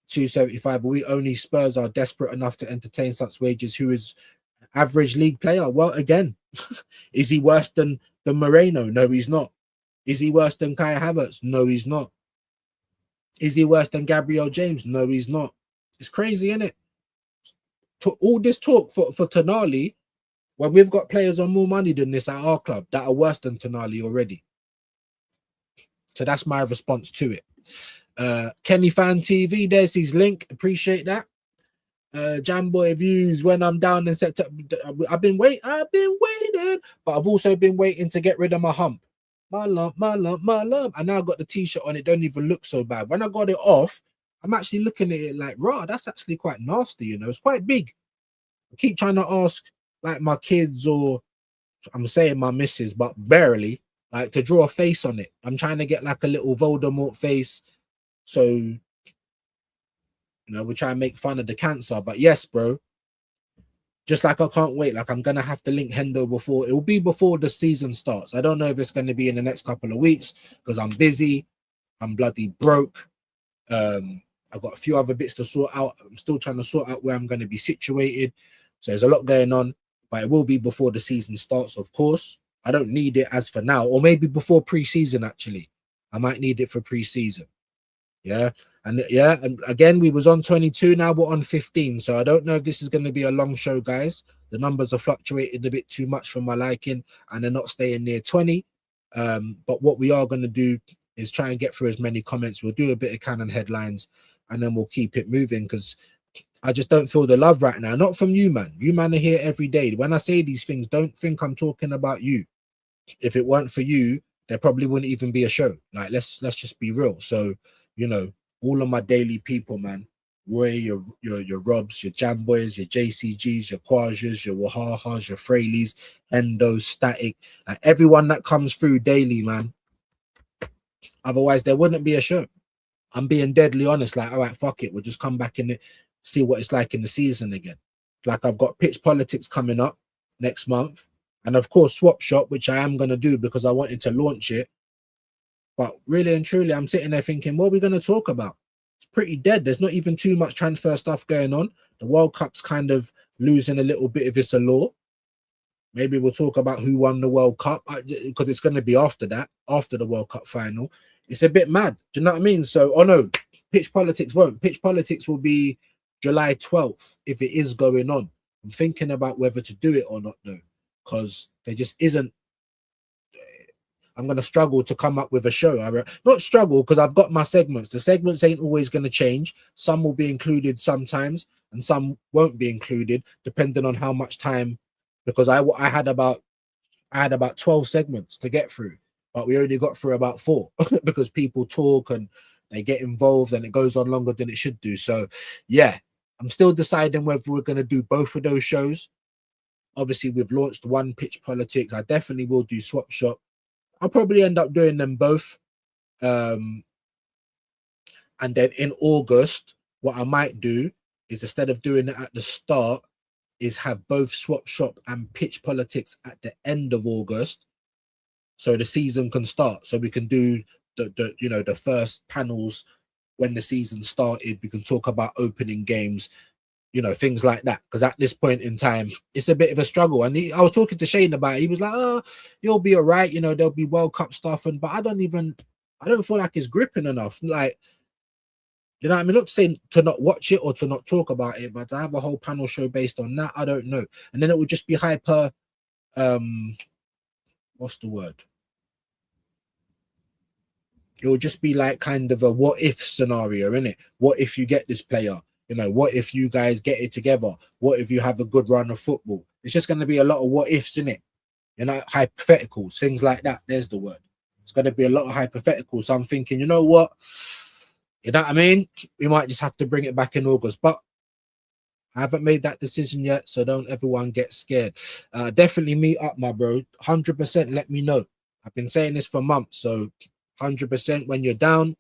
275 a week. Only Spurs are desperate enough to entertain such wages. Who is average league player? Well, again, is he worse than Moreno? No, he's not. Is he worse than Kai Havertz? No, he's not. Is he worse than Gabriel James? No, he's not. It's crazy, isn't it? All this talk for Tonali, when we've got players on more money than this at our club that are worse than Tonali already. So that's my response to it. Kenny Fan TV, there's his link. Appreciate that. Jamboy views when I'm down in September. I've been waiting, but I've also been waiting to get rid of my hump. My lump. And now I got the t-shirt on. It don't even look so bad. When I got it off, I'm actually looking at it like, raw, that's actually quite nasty, you know. It's quite big. I keep trying to ask like my kids, or I'm saying my missus, but barely, like, to draw a face on it. I'm trying to get like a little Voldemort face. So, you know, we try and make fun of the cancer. But yes, bro, just like I can't wait. Like, I'm going to have to link Hendo before. It will be before the season starts. I don't know if it's going to be in the next couple of weeks because I'm busy. I'm bloody broke. I've got a few other bits to sort out. I'm still trying to sort out where I'm going to be situated. So there's a lot going on, but it will be before the season starts, of course. I don't need it as for now, or maybe before pre-season, actually. I might need it for pre-season. Yeah. And yeah, and again, we was on 22, now we're on 15. So I don't know if this is going to be a long show, guys. The numbers are fluctuating a bit too much for my liking, and they're not staying near 20. But what we are going to do is try and get through as many comments. We'll do a bit of canon headlines, and then we'll keep it moving, because I just don't feel the love right now. Not from you, man. You man are here every day. When I say these things, don't think I'm talking about you. If it weren't for you, there probably wouldn't even be a show. Like, let's just be real. So, you know, all of my daily people, man. Roy, your Robs, your Jam Boys, your JCGs, your Quajas, your Wahahas, your Fraleys, Endo, Static, like everyone that comes through daily, man. Otherwise, there wouldn't be a show. I'm being deadly honest. Like, all right, fuck it. We'll just come back and see what it's like in the season again. Like, I've got Pitch Politics coming up next month. And of course, Swap Shop, which I am going to do because I wanted to launch it. But really and truly, I'm sitting there thinking, what are we going to talk about? It's pretty dead. There's not even too much transfer stuff going on. The World Cup's kind of losing a little bit of its allure. Maybe we'll talk about who won the World Cup, because it's going to be after that, after the World Cup final. It's a bit mad. Do you know what I mean? So, oh no, pitch politics won't. Pitch politics will be July 12th if it is going on. I'm thinking about whether to do it or not, though, because there just isn't. I'm going to struggle to come up with a show. Not struggle, because I've got my segments. The segments ain't always going to change. Some will be included sometimes, and some won't be included, depending on how much time. Because I had about 12 segments to get through, but we only got through about 4 because people talk and they get involved, and it goes on longer than it should do. So, yeah, I'm still deciding whether we're going to do both of those shows. Obviously, we've launched one pitch politics. I definitely will do swap shop. I'll probably end up doing them both. And then in August, what I might do is, instead of doing it at the start, is have both swap shop and pitch politics at the end of August, so the season can start. So we can do the first panels when the season started. We can talk about opening games, things like that. Because at this point in time, it's a bit of a struggle. And I was talking to Shane about it. He was like, "Oh, you'll be all right. There'll be World Cup stuff." But I don't feel like it's gripping enough. Like, you know what I mean? Not saying to not watch it or to not talk about it, but to have a whole panel show based on that, I don't know. And then it would just be hyper, what's the word? It would just be like kind of a what if scenario, innit? What if you get this player? What if you guys get it together? What if you have a good run of football? It's just going to be a lot of what ifs, innit? Hypotheticals, things like that. There's the word. It's going to be a lot of hypotheticals. So I'm thinking, you know what? You know what I mean? We might just have to bring it back in August, but I haven't made that decision yet, so don't everyone get scared. Definitely meet up, my bro. 100% let me know. I've been saying this for months, so 100% when you're down,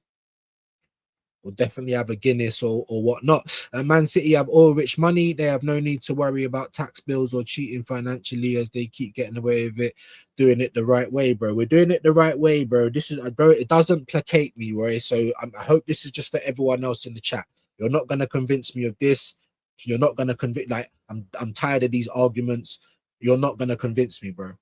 we'll definitely have a Guinness or whatnot. Man City have all rich money. They have no need to worry about tax bills or cheating financially, as they keep getting away with it, doing it the right way, bro. We're doing it the right way, bro. This is, bro, it doesn't placate me, Roy. So I hope this is just for everyone else in the chat. You're not going to convince me of this. You're not going to convince, like, I'm tired of these arguments. You're not going to convince me, bro.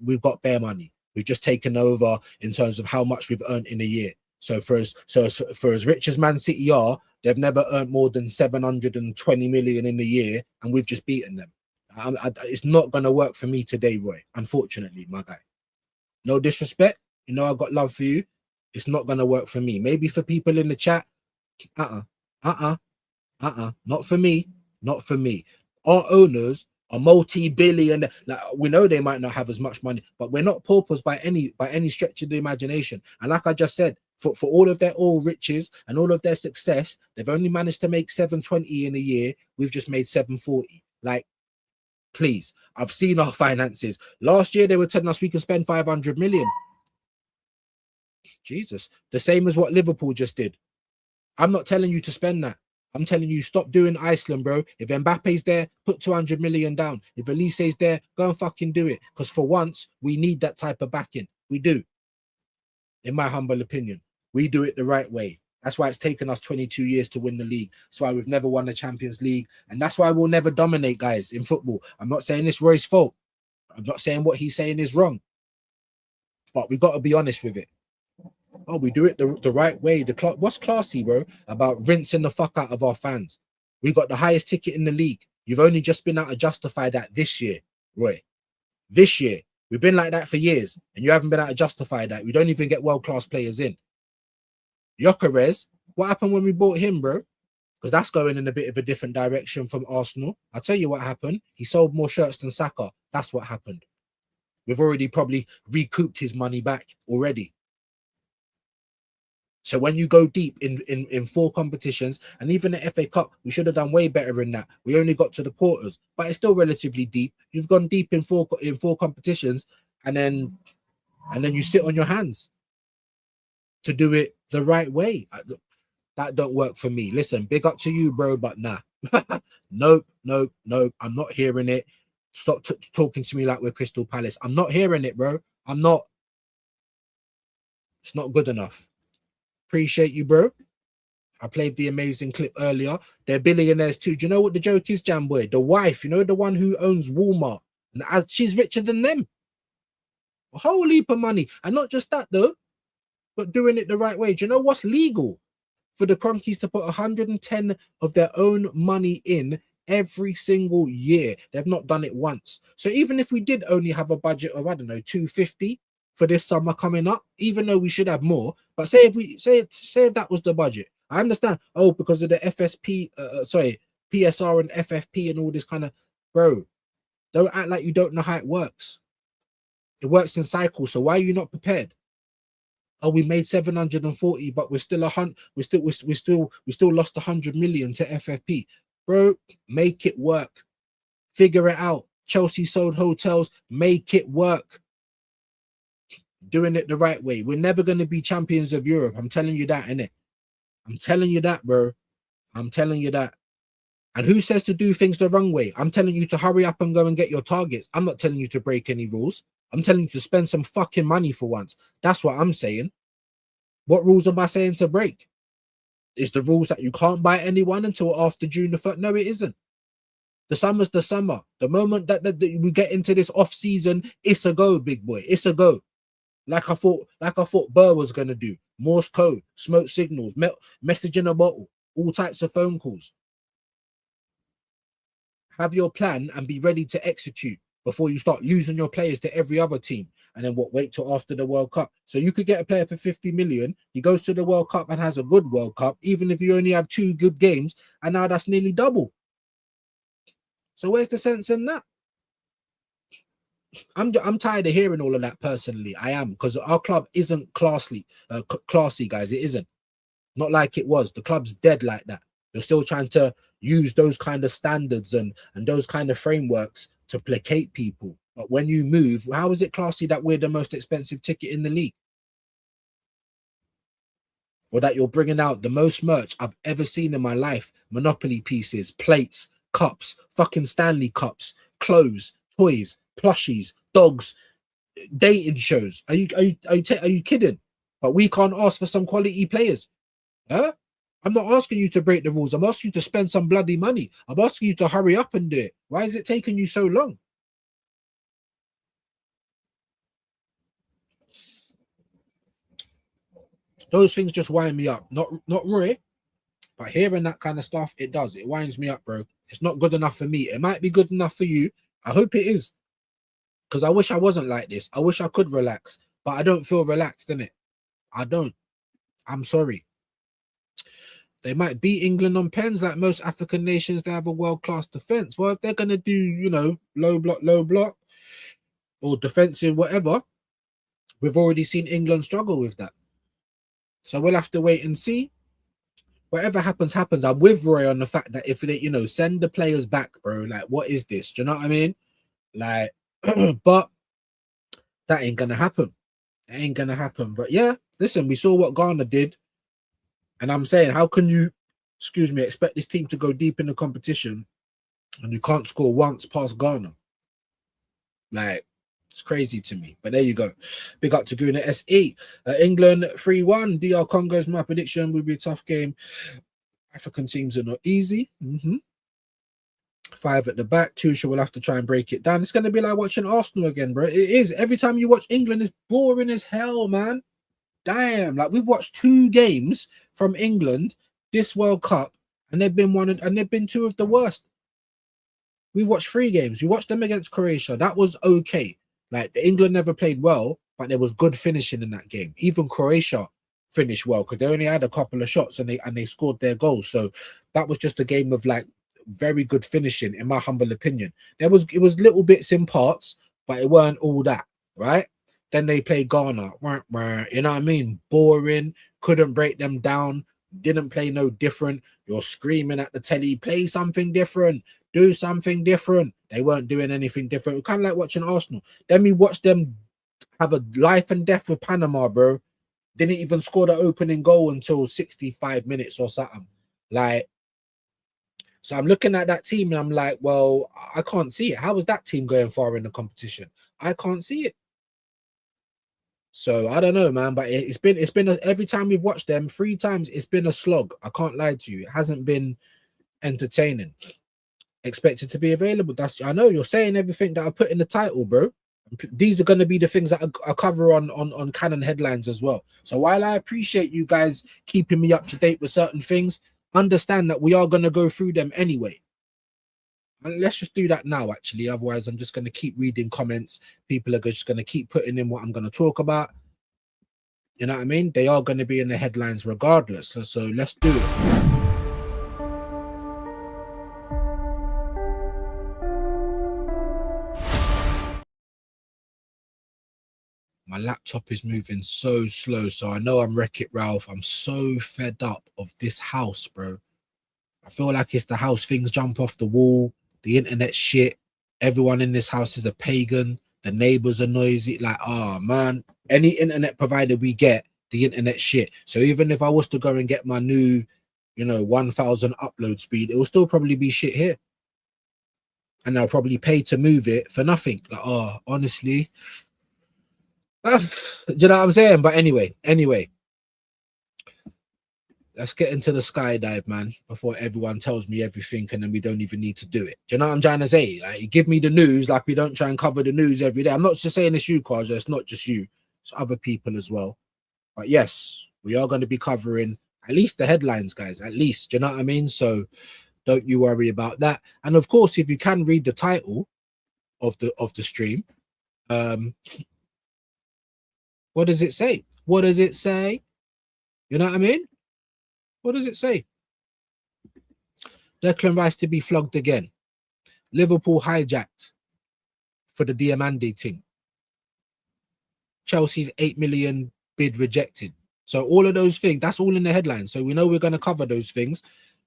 We've got bare money. We've just taken over in terms of how much we've earned in a year. So for as rich as Man City are, they've never earned more than 720 million in a year, and we've just beaten them. It's not going to work for me today, Roy, unfortunately, my guy. No disrespect. I've got love for you. It's not going to work for me. Maybe for people in the chat. Not for me. Not for me. Our owners are multi-billion. Like, we know they might not have as much money, but we're not paupers by any stretch of the imagination. And like I just said, for all of their all riches and all of their success, they've only managed to make 720 in a year. We've just made 740. Like, please, I've seen our finances. Last year, they were telling us we could spend 500 million. Jesus. The same as what Liverpool just did. I'm not telling you to spend that. I'm telling you, stop doing Iceland, bro. If Mbappe's there, put 200 million down. If Elise's there, go and fucking do it. Because for once, we need that type of backing. We do. In my humble opinion. We do it the right way. That's why it's taken us 22 years to win the league. That's why we've never won the Champions League. And that's why we'll never dominate, guys, in football. I'm not saying it's Roy's fault. I'm not saying what he's saying is wrong. But we got to be honest with it. Oh, we do it the right way. What's classy, bro, about rinsing the fuck out of our fans? We got the highest ticket in the league. You've only just been able to justify that this year, Roy. This year. We've been like that for years, and you haven't been able to justify that. We don't even get world-class players in. Gyökeres, what happened when we bought him, bro? Because that's going in a bit of a different direction from Arsenal. I'll tell you what happened. He sold more shirts than Saka. That's what happened. We've already probably recouped his money back already. So when you go deep in 4 competitions, and even the FA Cup, we should have done way better in that. We only got to the quarters, but it's still relatively deep. You've gone deep in four competitions, and then you sit on your hands to do it the right way. That don't work for me. Listen, big up to you, bro, but nah. Nope. I'm not hearing it. Stop talking to me like we're Crystal Palace. I'm not hearing it, bro. I'm not. It's not good enough. Appreciate you, bro. I played the amazing clip earlier. They're billionaires too. Do you know what the joke is, Jam Boy? The wife, you know, the one who owns Walmart, and as she's richer than them. A whole heap of money. And not just that though, but doing it the right way. Do you know what's legal? For the Cronkies to put 110 of their own money in every single year. They've not done it once. So even if we did only have a budget of, I don't know, 250 for this summer coming up, even though we should have more, but say if that was the budget. I understand. Oh, because of the FSP, PSR and FFP and all this kind of, bro, don't act like you don't know how it works. It works in cycles. So why are you not prepared? Oh, we made 740, but we're still we still lost 100 million to FFP. Bro, make it work. Figure it out. Chelsea sold hotels, make it work. Doing it the right way. We're never going to be champions of Europe. I'm telling you that, innit? I'm telling you that, bro. I'm telling you that. And who says to do things the wrong way? I'm telling you to hurry up and go and get your targets. I'm not telling you to break any rules. I'm telling you to spend some fucking money for once. That's what I'm saying. What rules am I saying to break? Is the rules that you can't buy anyone until after June the 1st? No, it isn't. The summer's the summer. The moment that we get into this off season, it's a go, big boy. It's a go. Like I thought Burr was gonna do. Morse code, smoke signals, message in a bottle, all types of phone calls. Have your plan and be ready to execute before you start losing your players to every other team. And then wait till after the World Cup. So you could get a player for 50 million. He goes to the World Cup and has a good World Cup, even if you only have 2 good games. And now that's nearly double. So where's the sense in that? I'm tired of hearing all of that personally. I am, because our club isn't classy, guys. It isn't. Not like it was. The club's dead like that. You're still trying to use those kind of standards and those kind of frameworks to placate people. But when you move, how is it classy that we're the most expensive ticket in the league? Or that you're bringing out the most merch I've ever seen in my life? Monopoly pieces, plates, cups, fucking Stanley cups, clothes, toys, plushies, dogs, dating shows. Are you kidding? But we can't ask for some quality players. Huh? I'm not asking you to break the rules. I'm asking you to spend some bloody money. I'm asking you to hurry up and do it. Why is it taking you so long? Those things just wind me up. Not Roy, but hearing that kind of stuff, it does. It winds me up, bro. It's not good enough for me. It might be good enough for you. I hope it is. Because I wish I wasn't like this. I wish I could relax. But I don't feel relaxed, innit? I don't. I'm sorry. They might beat England on pens like most African nations. They have a world-class defense. Well, if they're going to do, you know, low block, or defensive, whatever, we've already seen England struggle with that. So we'll have to wait and see. Whatever happens, happens. I'm with Roy on the fact that if they, you know, send the players back, bro, like, what is this? Do you know what I mean? Like, but that ain't going to happen. It ain't going to happen. But yeah, listen, we saw what Ghana did. And I'm saying, how can you, expect this team to go deep in the competition and you can't score once past Ghana? Like, it's crazy to me. But there you go. Big up to Guna SE. England 3-1. DR Congo's my prediction will be a tough game. African teams are not easy. 5 at the back. Tuchel will have to try and break it down. It's going to be like watching Arsenal again, bro. It is. Every time you watch England, it's boring as hell, man. Damn, like we've watched 2 games from England this World Cup, and they've been 2 of the worst. We watched 3 games. We watched them against Croatia. That was okay. Like England never played well, but there was good finishing in that game. Even Croatia finished well because they only had a couple of shots and they scored their goals. So that was just a game of like very good finishing, in my humble opinion. It was little bits in parts, but it weren't all that, right? Then they played Ghana. You know what I mean? Boring. Couldn't break them down. Didn't play no different. You're screaming at the telly, play something different. Do something different. They weren't doing anything different. Kind of like watching Arsenal. Then we watched them have a life and death with Panama, bro. Didn't even score the opening goal until 65 minutes or something. Like, so I'm looking at that team and I'm like, well, I can't see it. How is that team going far in the competition? I can't see it. So I don't know, man. But every time we've watched them 3 times, it's been a slog. I can't lie to you. It hasn't been entertaining. Expected to be available. I know you're saying everything that I put in the title, bro. These are going to be the things that I cover on Canon headlines as well. So while I appreciate you guys keeping me up to date with certain things, understand that we are going to go through them anyway. And let's just do that now, actually. Otherwise, I'm just going to keep reading comments. People are just going to keep putting in what I'm going to talk about. You know what I mean? They are going to be in the headlines regardless. So let's do it. My laptop is moving so slow, so I know I'm Wreck-It Ralph. I'm so fed up of this house, bro. I feel like it's the house. Things jump off the wall. The internet shit. Everyone in this house is a pagan. The neighbors are noisy. Like, oh, man. Any internet provider we get, the internet shit. So even if I was to go and get my new, 1,000 upload speed, it will still probably be shit here. And I'll probably pay to move it for nothing. Like, oh, honestly... do you know what I'm saying? But anyway, let's get into the skydive, man, before everyone tells me everything and then we don't even need to do it. Do you know what I'm trying to say? Like, you give me the news, like we don't try and cover the news every day. I'm not just saying it's you, Kaja. It's not just you. It's other people as well. But yes, we are going to be covering at least the headlines, guys. At least, do you know what I mean? So don't you worry about that. And of course, if you can read the title of the stream, what does it say? What does it say? You know what I mean? What does it say? Declan Rice to be flogged again. Liverpool hijacked for the Diamande thing. Chelsea's 8 million bid rejected. So all of those things, that's all in the headlines. So we know we're going to cover those things.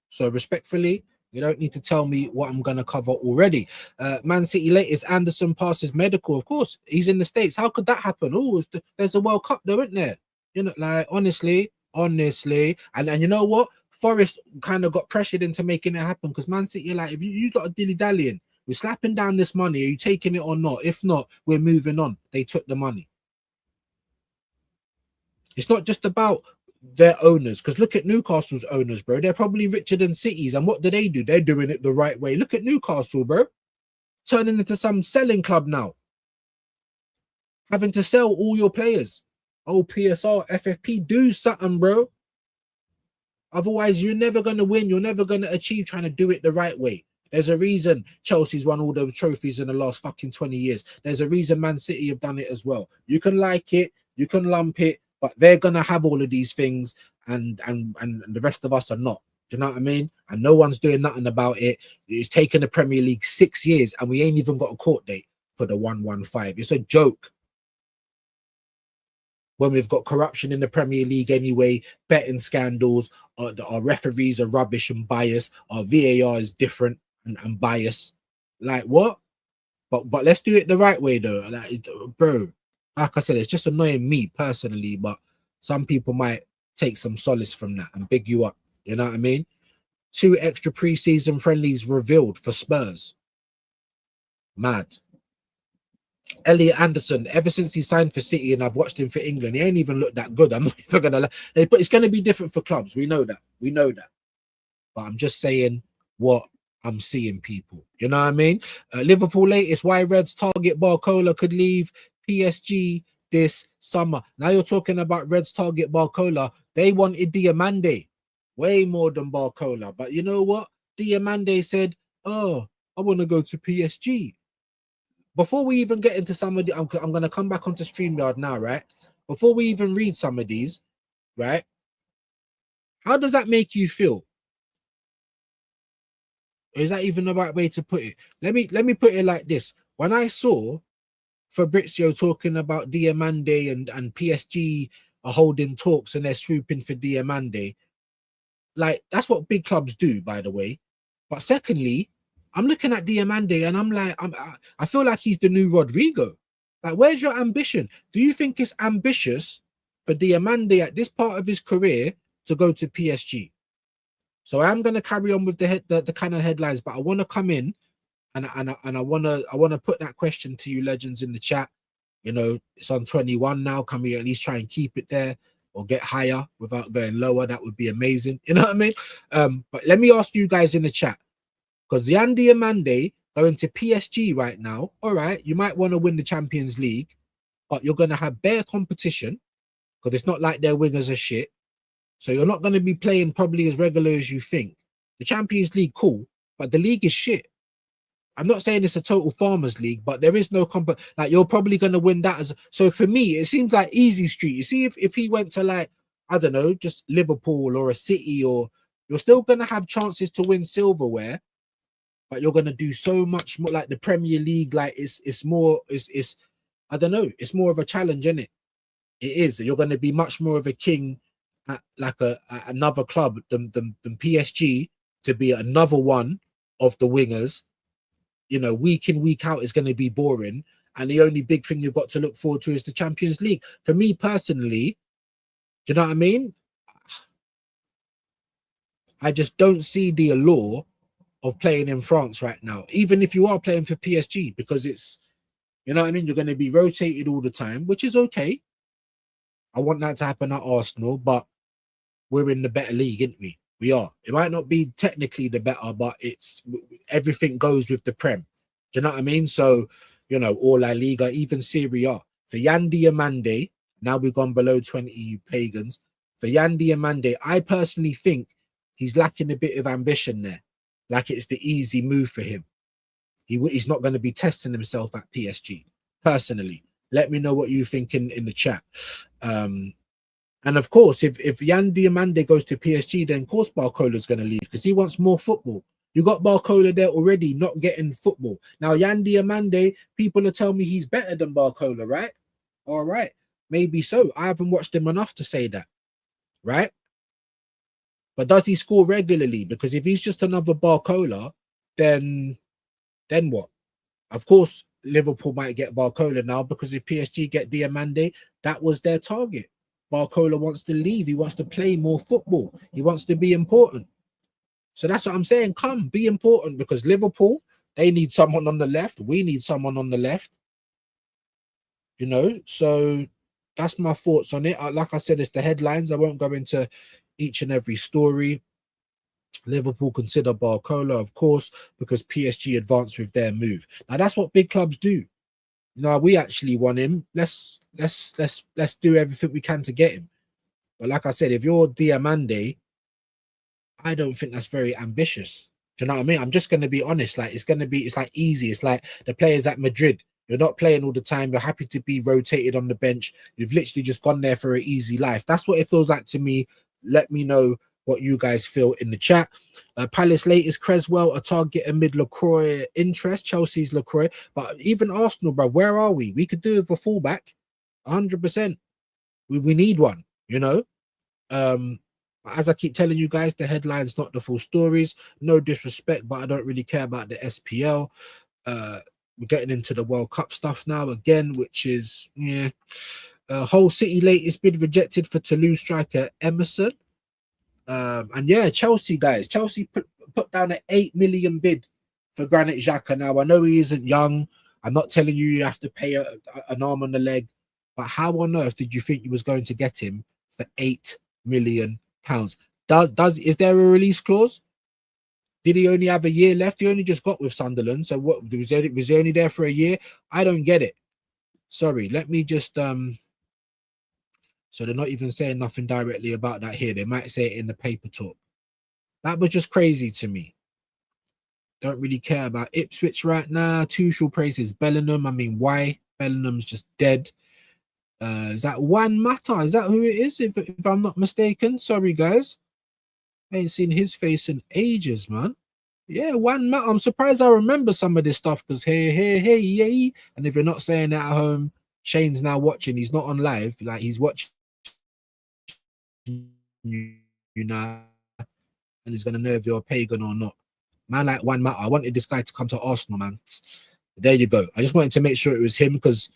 So respectfully, you don't need to tell me what I'm going to cover already. Man City latest, Anderson passes medical. Of course, he's in the States. How could that happen? Oh, there's a World Cup though, isn't there? Like, honestly. And you know what? Forest kind of got pressured into making it happen because Man City, like, if you got a dilly-dallying, we're slapping down this money. Are you taking it or not? If not, we're moving on. They took the money. It's not just about their owners, because look at Newcastle's owners, bro. They're probably richer than City's, and what do? They're doing it the right way. Look at Newcastle, bro, turning into some selling club now, having to sell all your players. Oh, PSR, FFP, do something, bro. Otherwise, you're never going to win. You're never going to achieve trying to do it the right way. There's a reason Chelsea's won all those trophies in the last fucking 20 years. There's a reason Man City have done it as well. You can like it, you can lump it, but they're going to have all of these things and the rest of us are not. Do you know what I mean? And no one's doing nothing about it. It's taken the Premier League 6 years and we ain't even got a court date for the 115. It's a joke. When we've got corruption in the Premier League anyway, betting scandals, our referees are rubbish and biased, our VAR is different and biased. Like, what? But let's do it the right way, though. Like, bro, like I said, it's just annoying me personally, but some people might take some solace from that and big you up. You know what I mean? 2 extra preseason friendlies revealed for Spurs. Mad. Elliot Anderson, ever since he signed for City and I've watched him for England, he ain't even looked that good. I'm not even gonna lie. But it's gonna be different for clubs. We know that. But I'm just saying what I'm seeing, people. You know what I mean? Liverpool latest, why Reds target Barcola could leave PSG this summer. Now you're talking about Reds target Barcola. They wanted Diamande way more than Barcola. But you know what? Diamande said, oh, I want to go to PSG. Before we even get into some of the, I'm going to come back onto StreamYard now, right? Before we even read some of these, right? How does that make you feel? Is that even the right way to put it? Let me put it like this. When I saw Fabrizio talking about Diamande and PSG are holding talks and they're swooping for Diamande, like, that's what big clubs do, by the way. But secondly, I'm looking at Diamande and I'm like, I feel like he's the new Rodrigo. Like, where's your ambition? Do you think it's ambitious for Diamande at this part of his career to go to PSG? So I'm going to carry on with the kind of headlines, but I want to come in and I want to put that question to you legends in the chat. You know, it's on 21 now. Can we at least try and keep it there or get higher without going lower? That would be amazing. You know what I mean? But let me ask you guys in the chat, because Yandy Amande going to PSG right now. All right, you might want to win the Champions League, but you're going to have bare competition because it's not like their wingers are shit. So you're not going to be playing probably as regular as you think. The Champions League, cool, but the league is shit. I'm not saying it's a total farmers league, but there is no like you're probably going to win that as. So for me, it seems like easy street. You see, if he went to like, I don't know, just Liverpool or a City, or you're still going to have chances to win silverware, but you're going to do so much more. Like the Premier League, like it's more, it's I don't know, it's more of a challenge, isn't it? It is. You're going to be much more of a king at like another club than PSG, to be another one of the wingers. You know, week in, week out is going to be boring. And the only big thing you've got to look forward to is the Champions League. For me personally, do you know what I mean? I just don't see the allure of playing in France right now, even if you are playing for PSG, because it's, you know what I mean? You're going to be rotated all the time, which is okay. I want that to happen at Arsenal, but we're in the better league, aren't we? We are. It might not be technically the better, but it's everything goes with the Prem. Do you know what I mean? So, you know, all La Liga, even Serie A. For Yandy Amande, now we've gone below 20, you pagans. For Yandy Amande, I personally think he's lacking a bit of ambition there. Like it's the easy move for him. He's not going to be testing himself at PSG, personally. Let me know what you think in the chat. And of course, if Yandy Amande goes to PSG, then of course Barcola's going to leave because he wants more football. You got Barcola there already, not getting football. Now, Yandy Amande, people are telling me he's better than Barcola, right? All right. Maybe so. I haven't watched him enough to say that, right? But does he score regularly? Because if he's just another Barcola, then what? Of course, Liverpool might get Barcola now, because if PSG get Diamande, that was their target. Barcola wants to leave. He wants to play more football. He wants to be important. So that's what I'm saying. Come, be important, because Liverpool, they need someone on the left. We need someone on the left. You know, so that's my thoughts on it. Like I said, it's the headlines. I won't go into each and every story. Liverpool consider Barcola, of course, because PSG advanced with their move. Now that's what big clubs do. No, we actually want him. Let's do everything we can to get him. But like I said, if you're Diamande, I don't think that's very ambitious. Do you know what I mean? I'm just going to be honest. Like it's like easy. It's like the players at Madrid. You're not playing all the time. You're happy to be rotated on the bench. You've literally just gone there for an easy life. That's what it feels like to me. Let me know what you guys feel in the chat. Palace latest Creswell, a target amid LaCroix interest. Chelsea's LaCroix. But even Arsenal, bro, where are we? We could do with a fullback. 100%. We need one, you know? As I keep telling you guys, the headlines, not the full stories. No disrespect, but I don't really care about the SPL. We're getting into the World Cup stuff now again, which is, yeah. Hull City latest bid rejected for Toulouse striker Emerson. And yeah, Chelsea guys, Chelsea put down an 8 million bid for Granit Xhaka. Now I know he isn't young. I'm not telling you have to pay an arm and a leg, but how on earth did you think you was going to get him for £8 million? Is there a release clause? Did he only have a year left? He only just got with Sunderland. So what was he only there for a year? I don't get it. Sorry, let me just so they're not even saying nothing directly about that here. They might say it in the paper talk. That was just crazy to me. Don't really care about Ipswich right now. Tuchel praises Bellingham. I mean, why? Bellingham's just dead. Is that Juan Mata? Is that who it is? If I'm not mistaken. Sorry, guys. I ain't seen his face in ages, man. Yeah, Juan Mata. I'm surprised I remember some of this stuff because hey. And if you're not saying that at home, Shane's now watching. He's not on live. Like, he's watching you know, and he's gonna know if you're a pagan or not. Man, like Juan Mata, I wanted this guy to come to Arsenal, man. There you go. I just wanted to make sure it was him because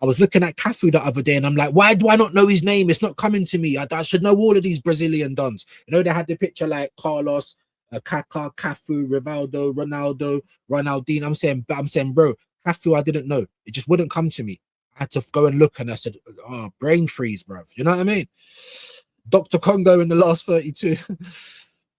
I was looking at Cafu the other day and I'm like, why do I not know his name? It's not coming to me. I should know all of these Brazilian dons. You know, they had the picture like Carlos, Kaká, Cafu, Rivaldo, Ronaldo, Ronaldinho. I'm saying, bro, Cafu, I didn't know. It just wouldn't come to me. I had to go and look, and I said, "Oh, brain freeze, bruv." You know what I mean? Dr. Congo in the last 32.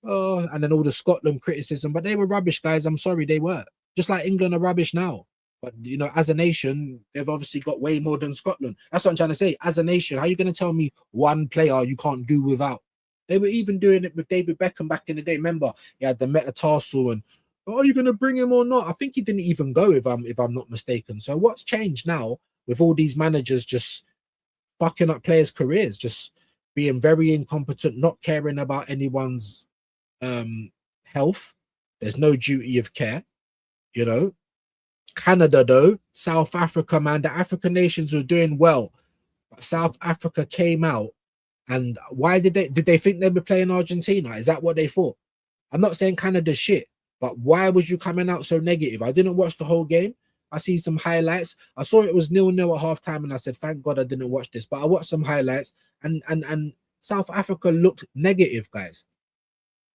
Oh, and then all the Scotland criticism, but they were rubbish, guys. I'm sorry, they were. Just like England are rubbish now. But you know, as a nation, they've obviously got way more than Scotland. That's what I'm trying to say. As a nation, how are you going to tell me one player you can't do without? They were even doing it with David Beckham back in the day. Remember, he had the metatarsal, and are you going to bring him or not? I think he didn't even go, if I'm not mistaken. So what's changed now with all these managers just fucking up players' careers, just being very incompetent, not caring about anyone's health? There's no duty of care, you know. Canada, though, South Africa, man, the African nations were doing well, but South Africa came out, and why did they think they were playing Argentina? Is that what they thought? I'm not saying Canada's shit, but why was you coming out so negative? I didn't watch the whole game. I see some highlights. I saw it was 0-0 at halftime, and I said, thank God I didn't watch this. But I watched some highlights, and South Africa looked negative, guys.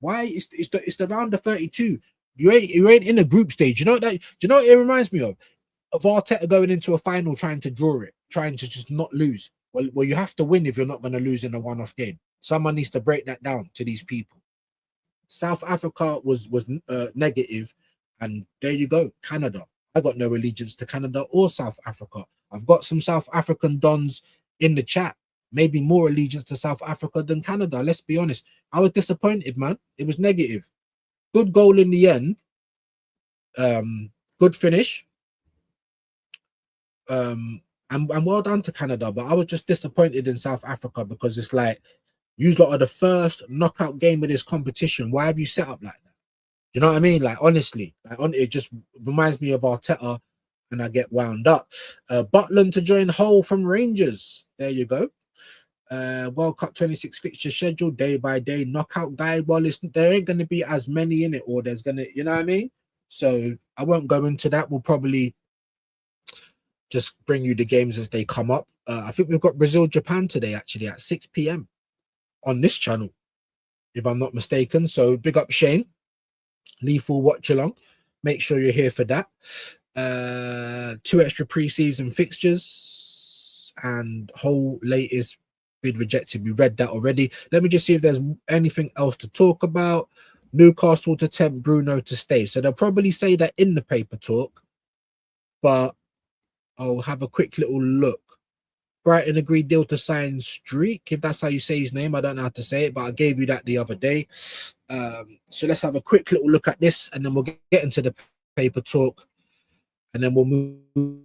Why? It's the round of 32. You ain't in a group stage. You know that. Do you know what it reminds me of? Of Arteta going into a final trying to draw it, trying to just not lose. Well, you have to win if you're not going to lose in a one-off game. Someone needs to break that down to these people. South Africa was negative, and there you go, Canada. I got no allegiance to Canada or South Africa. I've got some South African dons in the chat. Maybe more allegiance to South Africa than Canada. Let's be honest. I was disappointed, man. It was negative. Good goal in the end. Good finish. And well done to Canada. But I was just disappointed in South Africa because it's like, you lot are the first knockout game of this competition. Why have you set up like that? You know what I mean? Like, honestly, it just reminds me of Arteta, and I get wound up. Butland to join Hull from Rangers. There you go. World Cup 26 fixture schedule day by day, knockout guide. Well, there ain't going to be as many in it, or there's going to, you know what I mean? So I won't go into that. We'll probably just bring you the games as they come up. I think we've got Brazil-Japan today, actually, at 6 p.m. on this channel, if I'm not mistaken. So big up Shane. Lethal watch along. Make sure you're here for that. 2 extra preseason fixtures and whole latest bid rejected. We read that already. Let me just see if there's anything else to talk about. Newcastle to tempt Bruno to stay. So they'll probably say that in the paper talk, but I'll have a quick little look. Brighton agreed deal to sign Streak, if that's how you say his name. I don't know how to say it, but I gave you that the other day. So let's have a quick little look at this, and then we'll get into the paper talk, and then we'll move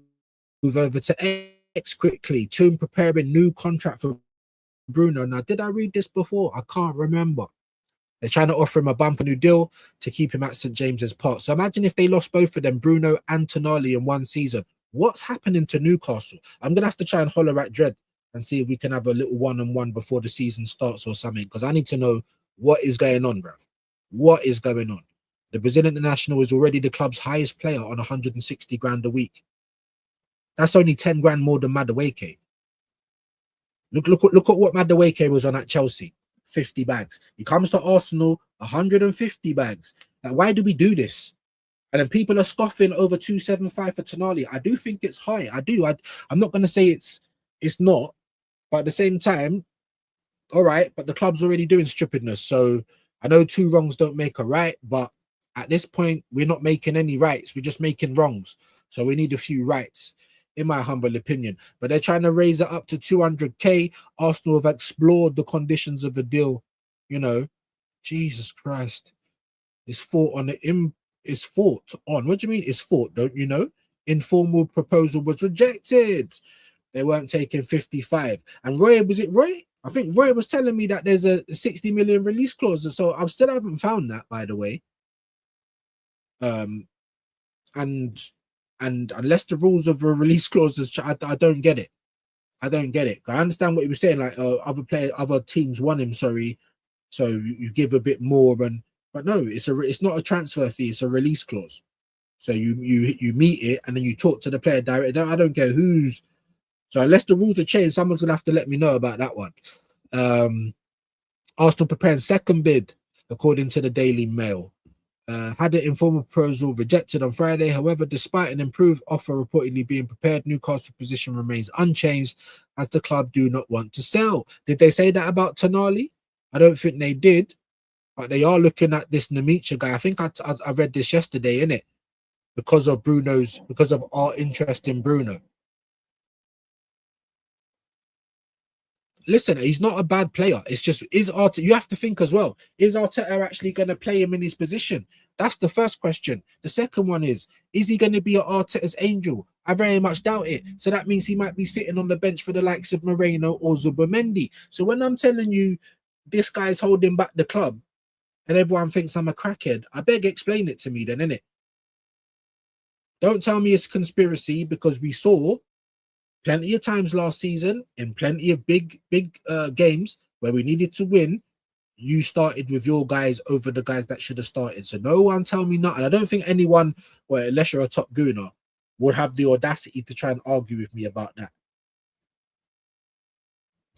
over to X quickly. Toon preparing new contract for Bruno. Now, did I read this before? I can't remember. They're trying to offer him a bumper new deal to keep him at St. James's Park. So imagine if they lost both of them, Bruno and Tonali, in one season. What's happening to Newcastle? I'm going to have to try and holler at Dredd and see if we can have a little one-on-one before the season starts or something, because I need to know what is going on, bruv. What is going on? The Brazilian international is already the club's highest player on 160 grand a week. That's only 10 grand more than Madueke. Look at what Madueke was on at Chelsea. 50 bags. He comes to Arsenal, 150 bags. Like, why do we do this? And then people are scoffing over 275 for Tonali. I do think it's high. I do. I'm not going to say it's not, but at the same time, all right, but the club's already doing stupidness. So I know 2 wrongs don't make a right, but at this point, we're not making any rights. We're just making wrongs. So we need a few rights, in my humble opinion. But they're trying to raise it up to 200k. Arsenal have explored the conditions of the deal. You know, Jesus Christ. It's fought on what do you mean it's fought? Don't you know? Informal proposal was rejected. They weren't taking 55. And Roy, was it Roy? I think Roy was telling me that there's a 60 million release clause. So I still haven't found that, by the way. And unless the rules of a release clauses, I don't get it. I don't get it. I understand what he was saying, like other teams want him, sorry, so you give a bit more, but no, it's not a transfer fee, it's a release clause. So you meet it and then you talk to the player directly. I don't care who's. So unless the rules are changed, someone's gonna have to let me know about that one. Arsenal preparing second bid, according to the Daily Mail. Had an informal proposal rejected on Friday. However, despite an improved offer reportedly being prepared, Newcastle's position remains unchanged as the club do not want to sell. Did they say that about Tonali? I don't think they did, but they are looking at this Namicha guy. I think I read this yesterday, innit? Because of our interest in Bruno. Listen, he's not a bad player. It's just, is Arteta, you have to think as well, is Arteta actually going to play him in his position? That's the first question. The second one is he going to be Arteta's angel? I very much doubt it. So that means he might be sitting on the bench for the likes of Moreno or Zubimendi. So when I'm telling you this guy's holding back the club and everyone thinks I'm a crackhead, I beg explain it to me then, innit? Don't tell me it's conspiracy, because we saw plenty of times last season in plenty of big games where we needed to win, you started with your guys over the guys that should have started. So no one tell me nothing. I don't think anyone, well, unless you're a top gooner, would have the audacity to try and argue with me about that.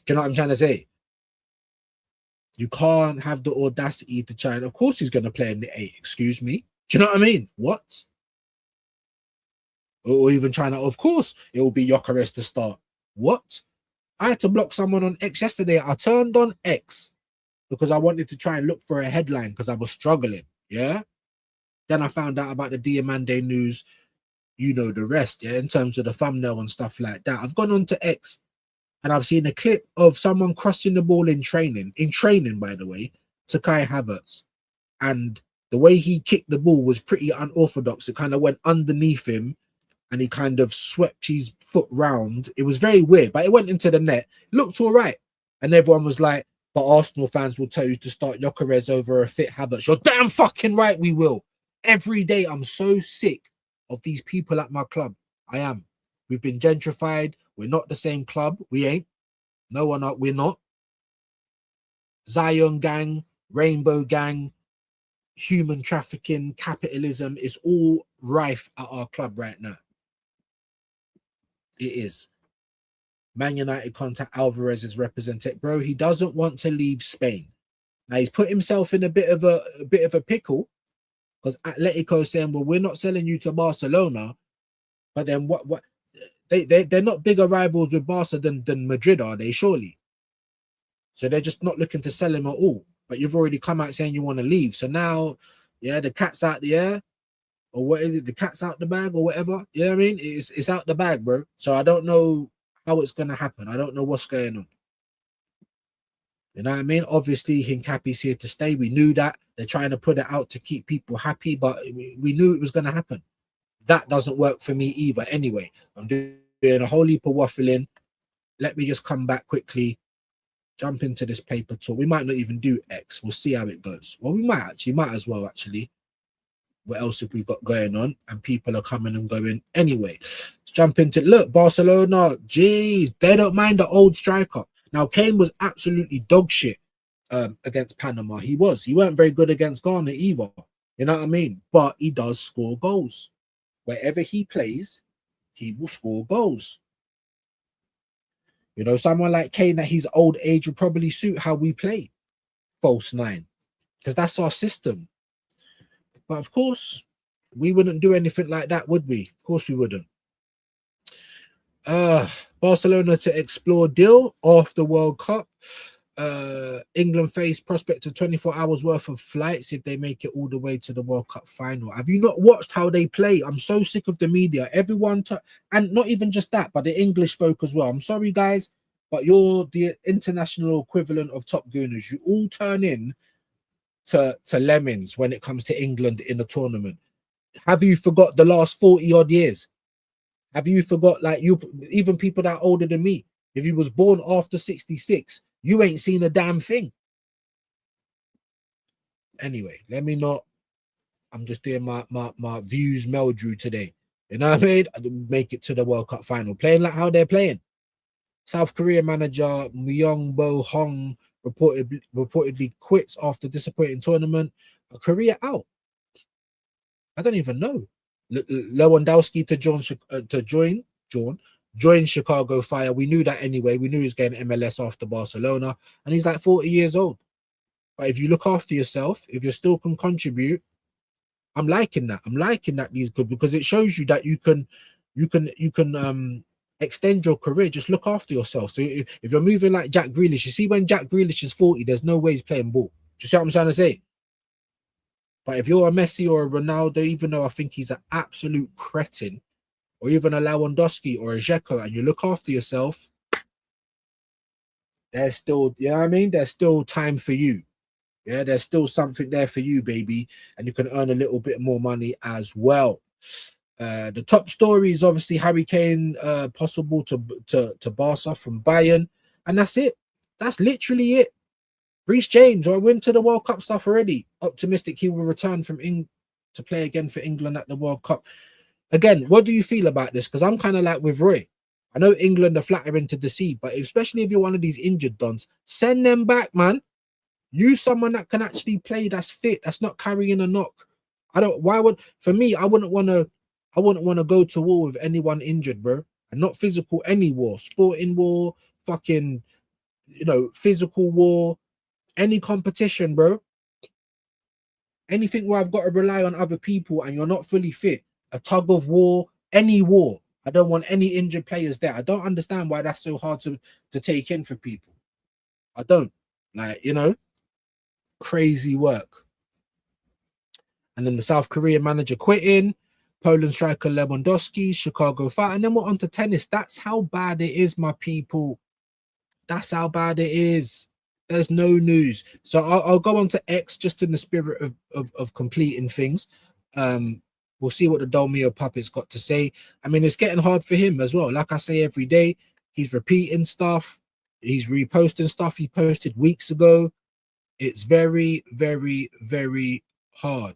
Do you know what I'm trying to say? You can't have the audacity to try and, of course he's going to play in the 8, excuse me. Do you know what I mean? What? Or even trying to, of course, it will be Gyökeres to start. What? I had to block someone on X yesterday. I turned on X because I wanted to try and look for a headline because I was struggling. Yeah. Then I found out about the Diamande news. You know the rest, yeah, in terms of the thumbnail and stuff like that. I've gone on to X and I've seen a clip of someone crossing the ball in training, by the way, to Kai Havertz. And the way he kicked the ball was pretty unorthodox. It kind of went underneath him and he kind of swept his foot round. It was very weird, but it went into the net. It looked all right. And everyone was like, but Arsenal fans will tell you to start Gyökeres over a fit Havertz. You're damn fucking right, we will. Every day, I'm so sick of these people at my club. I am. We've been gentrified. We're not the same club. We ain't. No, we're not. We're not. Zion gang, Rainbow gang, human trafficking, capitalism is all rife at our club right now. It is. Man United contact Alvarez's representative. Bro, he doesn't want to leave Spain. Now he's put himself in a bit of a pickle because Atletico saying, well, we're not selling you to Barcelona. But then what they're not bigger rivals with Barca than Madrid, are they? Surely. So they're just not looking to sell him at all. But you've already come out saying you want to leave. So now, yeah, the cat's out the air. Or what is it? The cat's out the bag or whatever. You know what I mean? It's out the bag, bro. So I don't know how it's going to happen. I don't know what's going on. You know what I mean? Obviously, Hincapie's here to stay. We knew that. They're trying to put it out to keep people happy, but we knew it was going to happen. That doesn't work for me either. Anyway, I'm doing a whole heap of waffling. Let me just come back quickly. Jump into this paper talk. We might not even do X. We'll see how it goes. Well, we might as well, actually. What else have we got going on? And people are coming and going. Anyway, let's jump into, look, Barcelona, geez, they don't mind the old striker. Now, Kane was absolutely dog shit against Panama. He weren't very good against Ghana either. You know what I mean? But he does score goals. Wherever he plays, he will score goals. You know, someone like Kane at his old age would probably suit how we play. False 9. Because that's our system. But of course, we wouldn't do anything like that, would we? Of course we wouldn't. Barcelona to explore deal after World Cup. England face prospect of 24 hours worth of flights if they make it all the way to the World Cup final. Have you not watched how they play? I'm so sick of the media. Everyone, and not even just that, but the English folk as well. I'm sorry, guys, but you're the international equivalent of Top Gooners. You all turn in to lemons when it comes to England in a tournament. Have you forgot the last 40 odd years? Have you forgot, like, you, even people that are older than me, if you was born after 66, you ain't seen a damn thing. Anyway, let me not, I'm just doing my views Meldrew today. You know what I mean? Make it to the World Cup final. Playing like how they're playing. South Korea manager Myung-Bo Hong reportedly quits after disappointing tournament. Korea out. I don't even know. Lewandowski to join Chicago Fire. We knew that anyway. We knew he was getting MLS after Barcelona, and he's like 40 years old. But if you look after yourself, if you still can contribute, I'm liking that. I'm liking that he's good because it shows you that you can extend your career. Just look after yourself. So if you're moving like Jack Grealish, you see when Jack Grealish is 40, there's no way he's playing ball. Do you see what I'm trying to say? But if you're a Messi or a Ronaldo, even though I think he's an absolute cretin, or even a Lewandowski or a Dzeko, and you look after yourself, there's still, you know what I mean? There's still time for you. Yeah, there's still something there for you, baby. And you can earn a little bit more money as well. The top story is obviously Harry Kane possible to Barca from Bayern. And that's it. That's literally it. Reece James, I went to the World Cup stuff already. Optimistic he will return from to play again for England at the World Cup. Again, what do you feel about this? Because I'm kind of like with Roy. I know England are flattering to the sea, but especially if you're one of these injured dons, send them back, man. Use someone that can actually play, that's fit, that's not carrying a knock. I wouldn't want to go to war with anyone injured, bro. And not physical, any war, sporting war, fucking, physical war, any competition, bro. Anything where I've got to rely on other people and you're not fully fit, a tug of war, any war. I don't want any injured players there. I don't understand why that's so hard to take in for people. I don't. Crazy work. And then the South Korean manager quitting, Poland striker Lewandowski, Chicago Fire, and then we're on to tennis. That's how bad it is, my people. That's how bad it is. There's no news. So I'll go on to X just in the spirit of completing things. We'll see what the Dolmio puppet's got to say. I mean, it's getting hard for him as well. Like I say every day, he's repeating stuff. He's reposting stuff he posted weeks ago. It's very, very, very hard.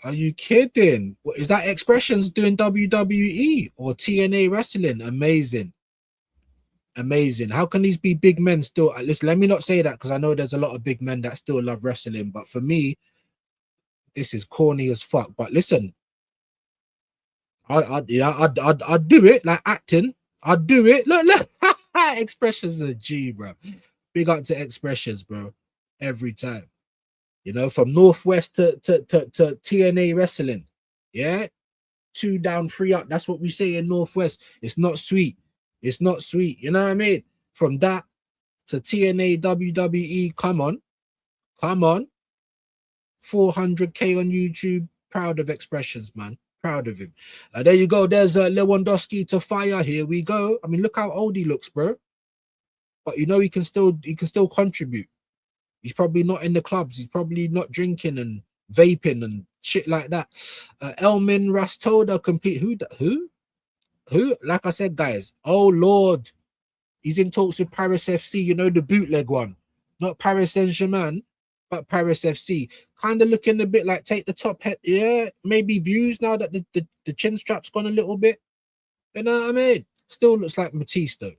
Are you kidding? What, is that Expressions doing WWE or TNA wrestling? Amazing. Amazing. How can these be big men still? Listen, let me not say that because I know there's a lot of big men that still love wrestling. But for me, this is corny as fuck. But listen, I'd do it like acting. I'd do it. Look. Expressions are G, bro. Big up to Expressions, bro. Every time. From Northwest to TNA wrestling. Yeah. 2 down, 3 up. That's what we say in Northwest. It's not sweet. It's not sweet. You know what I mean? From that to TNA, WWE. Come on. 400K on YouTube. Proud of Expressions, man. Proud of him. There you go. There's Lewandowski to Fire. Here we go. I mean, look how old he looks, bro. But he can still contribute. He's probably not in the clubs. He's probably not drinking and vaping and shit like that. Elmin Rastoda complete. Who? Like I said, guys. Oh Lord, he's in talks with Paris FC. The bootleg one, not Paris Saint-Germain, but Paris FC. Kind of looking a bit like take the top head. Yeah, maybe views now that the chin strap's gone a little bit. You know what I mean? Still looks like Matisse though.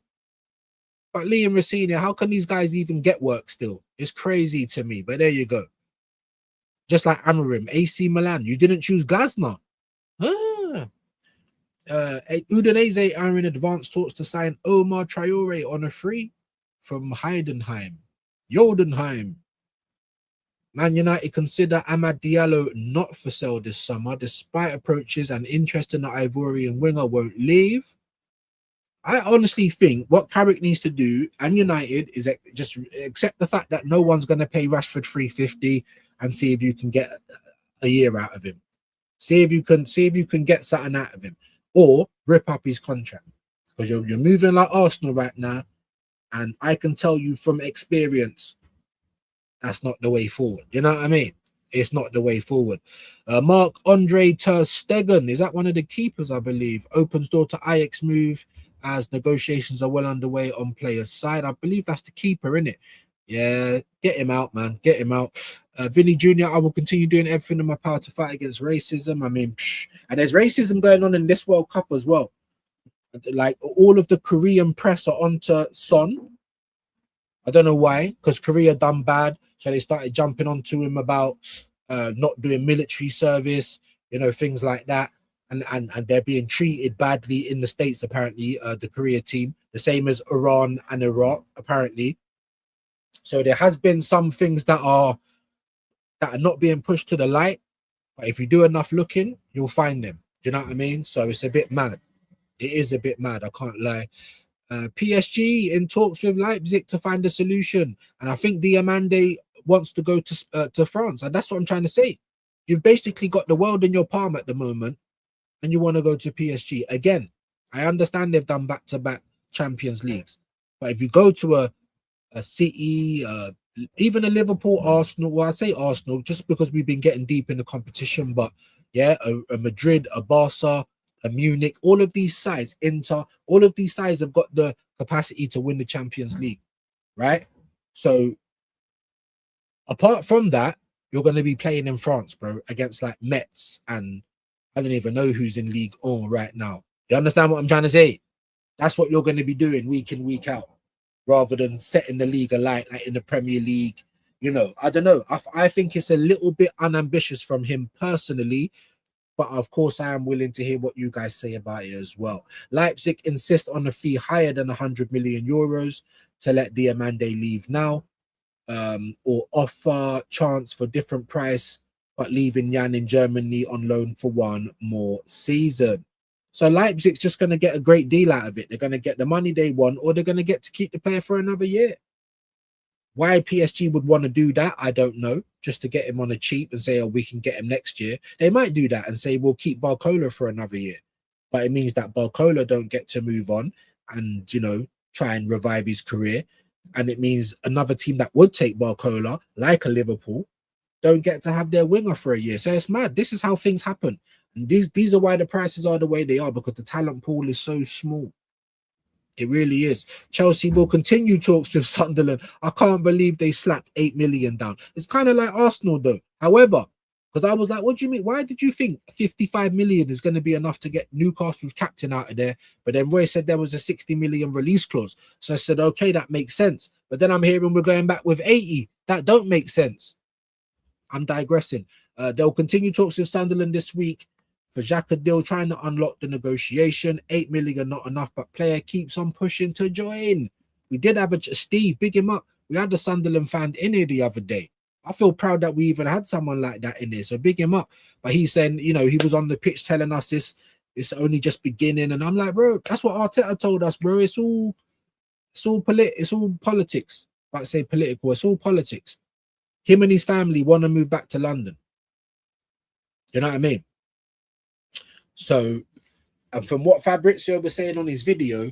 But Lee and Rossini, how can these guys even get work still? It's crazy to me. But there you go. Just like Amorim, AC Milan. You didn't choose Glasner. Udinese are in advanced talks to sign Omar Traore on a free from Heidenheim. Man United consider Amad Diallo not for sale this summer, despite approaches and interest in the Ivorian winger won't leave. I honestly think what Carrick needs to do and United is just accept the fact that no one's going to pay Rashford 350 and see if you can get a year out of him. See if you can get something out of him, or rip up his contract because you're moving like Arsenal right now, and I can tell you from experience that's not the way forward. You know what I mean? It's not the way forward. Marc-Andre ter Stegen, is that one of the keepers? I believe opens door to Ajax move as negotiations are well underway on players' side. I believe that's the keeper, innit? Yeah, get him out, man. Get him out. Vinny Jr., I will continue doing everything in my power to fight against racism. I mean, and there's racism going on in this World Cup as well. Like, all of the Korean press are onto Son. I don't know why, because Korea done bad. So they started jumping onto him about not doing military service, things like that. And they're being treated badly in the States, apparently, the Korea team, the same as Iran and Iraq, apparently. So there has been some things that that are not being pushed to the light. But if you do enough looking, you'll find them. Do you know what I mean? So it's a bit mad. It is a bit mad. I can't lie. PSG in talks with Leipzig to find a solution, and I think Diamande wants to go to France, and that's what I'm trying to say. You've basically got the world in your palm at the moment, and you want to go to PSG again. I understand they've done back-to-back Champions Leagues, but if you go to a City, even a Liverpool, Arsenal, well, I say Arsenal just because we've been getting deep in the competition, but yeah, a Madrid, a Barca, a Munich, all of these sides, Inter, all of these sides have got the capacity to win the Champions League, right? So apart from that, you're going to be playing in France, bro, against like Metz, and I don't even know who's in League 1 right now. You understand what I'm trying to say? That's what you're going to be doing week in, week out, rather than setting the league alight like in the Premier League. You know, I don't know. I think it's a little bit unambitious from him personally, but of course I am willing to hear what you guys say about it as well. Leipzig insist on a fee higher than 100 million euros to let Diamande leave now, or offer chance for different price, but leaving Jan in Germany on loan for one more season. So Leipzig's just going to get a great deal out of it. They're going to get the money they want, or they're going to get to keep the player for another year. Why PSG would want to do that, I don't know. Just to get him on a cheap and say, oh, we can get him next year. They might do that and say, we'll keep Barcola for another year. But it means that Barcola don't get to move on and, you know, try and revive his career. And it means another team that would take Barcola, like a Liverpool, don't get to have their winger for a year. So it's mad. This is how things happen. And these are why the prices are the way they are, because the talent pool is so small. It really is. Chelsea will continue talks with Sunderland. I can't believe they slapped 8 million down. It's kind of like Arsenal, though. However, because I was like, what do you mean? Why did you think 55 million is going to be enough to get Newcastle's captain out of there? But then Roy said there was a 60 million release clause. So I said, okay, that makes sense. But then I'm hearing we're going back with 80. That don't make sense. I'm digressing. They'll continue talks with Sunderland this week for Xhaka deal, trying to unlock the negotiation. 8 million not enough, but player keeps on pushing to join. We did have a Steve, big him up. We had the Sunderland fan in here the other day. I feel proud that we even had someone like that in there, so big him up. But he's saying, you know, he was on the pitch telling us it's only just beginning, and I'm like, bro, that's what Arteta told us, bro. It's all politics. I say political, it's all politics. Him and his family want to move back to London. You know what I mean? So, and from what Fabrizio was saying on his video,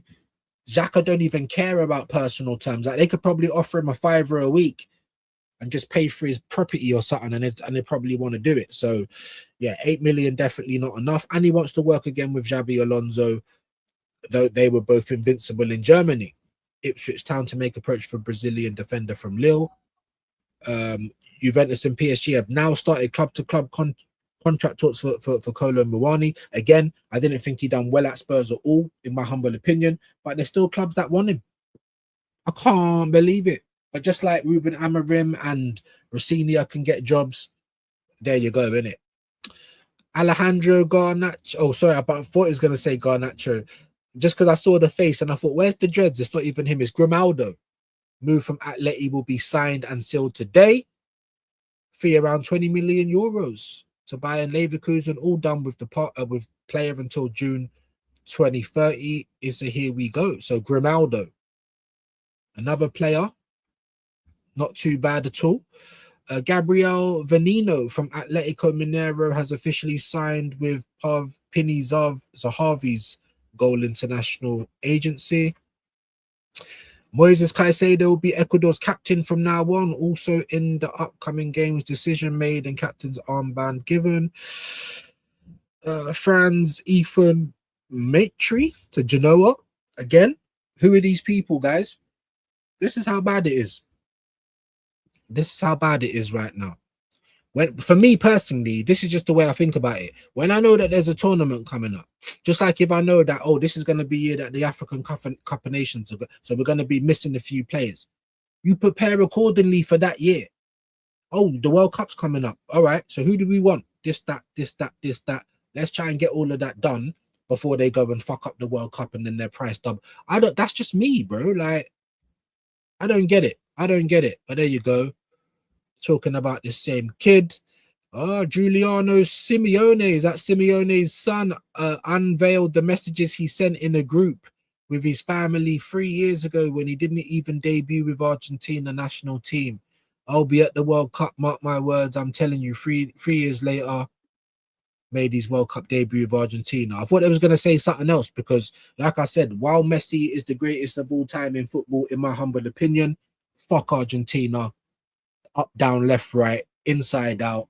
Xhaka don't even care about personal terms. Like, they could probably offer him a €5 a week and just pay for his property or something, and they probably want to do it. So, yeah, 8 million definitely not enough. And he wants to work again with Xabi Alonso, though they were both invincible in Germany. Ipswich Town to make approach for Brazilian defender from Lille. Juventus and PSG have now started club-to-club contract talks for Kolo Muani. Again, I didn't think he done well at Spurs at all, in my humble opinion, but there's still clubs that want him. I can't believe it. But just like Ruben Amorim and Rossignol can get jobs, there you go, innit? Alejandro Garnacho. Oh, sorry, I thought he was going to say Garnacho. Just because I saw the face and I thought, where's the dreads? It's not even him, it's Grimaldo. Move from Atleti will be signed and sealed today. Fee around 20 million euros. To Bayern Leverkusen, all done with with player until June 2030. Is a here we go. So Grimaldo, another player, not too bad at all. Gabriel Venino from Atletico Mineiro has officially signed with Pini Zahavi's goal international agency. Moises Caicedo will be Ecuador's captain from now on. Also in the upcoming games, decision made and captain's armband given. Franz Ethan Matry to Genoa. Again, who are these people, guys? This is how bad it is. This is how bad it is right now. For me personally, this is just the way I think about it. When I know that there's a tournament coming up, just like if I know that, oh, this is going to be year that the African Cup of Nations, so we're going to be missing a few players, you prepare accordingly for that year. Oh, the World Cup's coming up. All right, so who do we want? This, that. Let's try and get all of that done before they go and fuck up the World Cup and then they're priced up. That's just me, bro. Like, I don't get it. But there you go. talking about this same kid. Giuliano Simeone, is that Simeone's son, unveiled the messages he sent in a group with his family 3 years ago when he didn't even debut with Argentina national team. I'll be at the World Cup, mark my words. I'm telling you, three years later, made his World Cup debut with Argentina. I thought they was going to say something else because, like I said, while Messi is the greatest of all time in football, in my humble opinion, fuck Argentina. Up, down, left, right, inside out.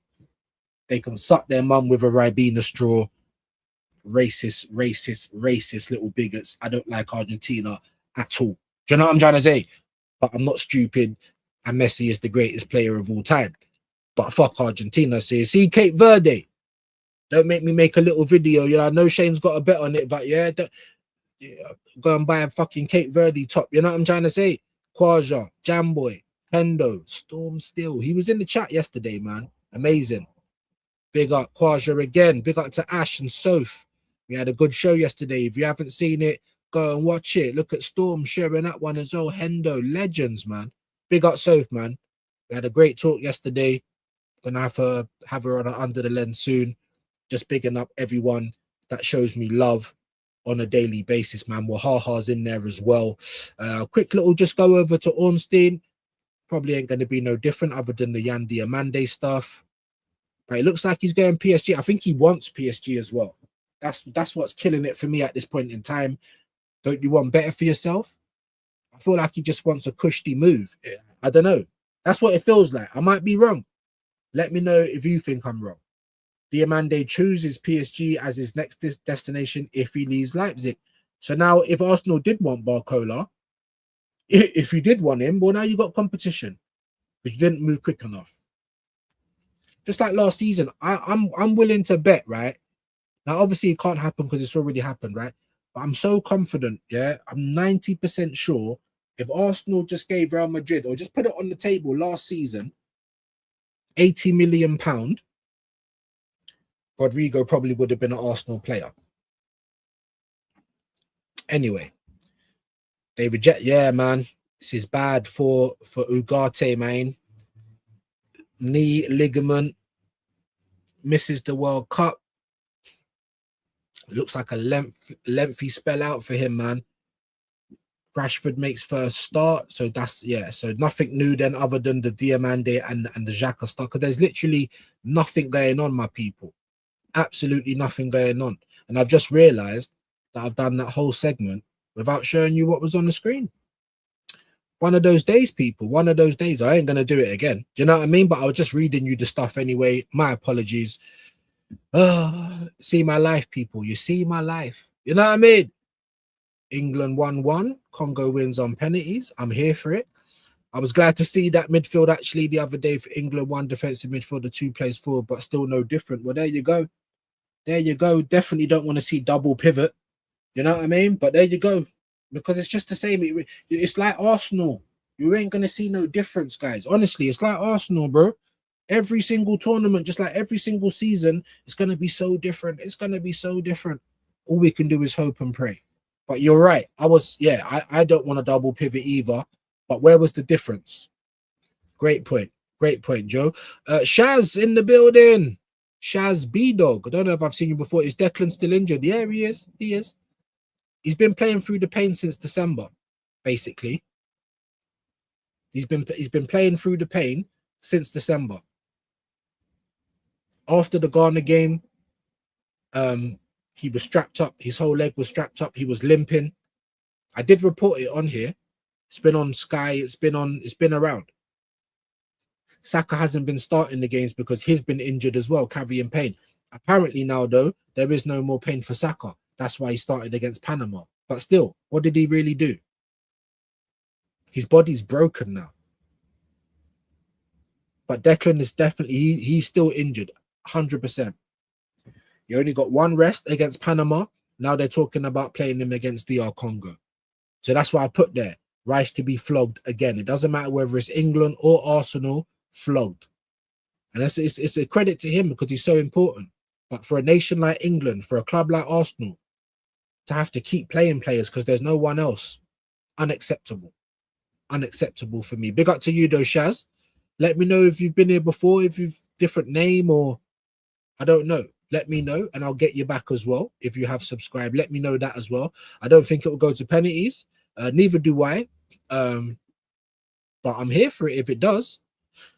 They can suck their mum with a Ribena straw. Racist little bigots. I don't like Argentina at all. Do you know what I'm trying to say? But I'm not stupid, and Messi is the greatest player of all time. But fuck Argentina. So you see Cape Verde. Don't make me make a little video. You know, I know Shane's got a bet on it, but yeah, go and buy a fucking Cape Verde top. You know what I'm trying to say? Quaja, Jamboy, Pendo, Storm Steel. He was in the chat yesterday, man. Amazing. Big up Quaja again. Big up to Ash and Soph. We had a good show yesterday. If you haven't seen it, go and watch it. Look at Storm sharing that one as well. Hendo, legends, man. Big up Soph, man. We had a great talk yesterday. Gonna have her on Under the Lens soon. Just bigging up everyone that shows me love on a daily basis, man. Wahaha's in there as well. Quick little just go over to Ornstein. Probably ain't going to be no different other than the Yandy Amande stuff. But it looks like he's going PSG. I think he wants PSG as well. That's what's killing it for me at this point in time. Don't you want better for yourself? I feel like he just wants a cushy move. I don't know. That's what it feels like. I might be wrong. Let me know if you think I'm wrong. Diamande chooses PSG as his next destination if he leaves Leipzig. So now if Arsenal did want Barcola, if you did want him, well, now you got competition because you didn't move quick enough. Just like last season, I'm willing to bet, right? Now, obviously, it can't happen because it's already happened, right? But I'm so confident, yeah? I'm 90% sure if Arsenal just gave Real Madrid or just put it on the table last season, £80 million, Rodrigo probably would have been an Arsenal player. Anyway, they reject. Yeah, man, this is bad for Ugarte, man. Knee ligament, misses the World Cup. Looks like a lengthy spell out for him, man. Rashford makes first start, so that's so nothing new then other than the Diamande and the Xhaka stuff. Because there's literally nothing going on, my people. Absolutely nothing going on. And I've just realized that I've done that whole segment without showing you what was on the screen. One of those days, people. One of those days. I ain't gonna do it again. Do you know what I mean? But I was just reading you the stuff anyway. My apologies. See my life, people. You see my life. You know what I mean? England 1-1. Congo wins on penalties. I'm here for it. I was glad to see that midfield actually the other day for England. One defensive midfielder, two plays forward, but still no different. Well, there you go. There you go. Definitely don't want to see double pivot. You know what I mean? But there you go. Because it's just the same. It's like Arsenal. You ain't going to see no difference, guys. Honestly, it's like Arsenal, bro. Every single tournament, just like every single season, it's going to be so different. It's going to be so different. All we can do is hope and pray. But you're right. I don't want a double pivot either. But where was the difference? Great point. Great point, Joe. Shaz in the building. Shaz B-Dog. I don't know if I've seen you before. Is Declan still injured? Yeah, he is. He is. He's been playing through the pain since December, basically. He's been playing through the pain since December. After the Ghana game, he was strapped up. His whole leg was strapped up. He was limping. I did report it on here. It's been on Sky. It's been around. Saka hasn't been starting the games because he's been injured as well, carrying pain. Apparently now, though, there is no more pain for Saka. That's why he started against Panama. But still, what did he really do? His body's broken now. But Declan is definitely, he's still injured, 100%. He only got one rest against Panama. Now they're talking about playing him against DR Congo. So that's why I put there, Rice to be flogged again. It doesn't matter whether it's England or Arsenal, flogged. And it's a credit to him because he's so important. But for a nation like England, for a club like Arsenal, to have to keep playing players because there's no one else, unacceptable. Unacceptable for me. Big up to you though, Shaz. Let me know if you've been here before, if you've different name or I don't know. Let me know and I'll get you back as well. If you have subscribed, let me know that as well. I don't think it will go to penalties. Neither do I. But I'm here for it if it does.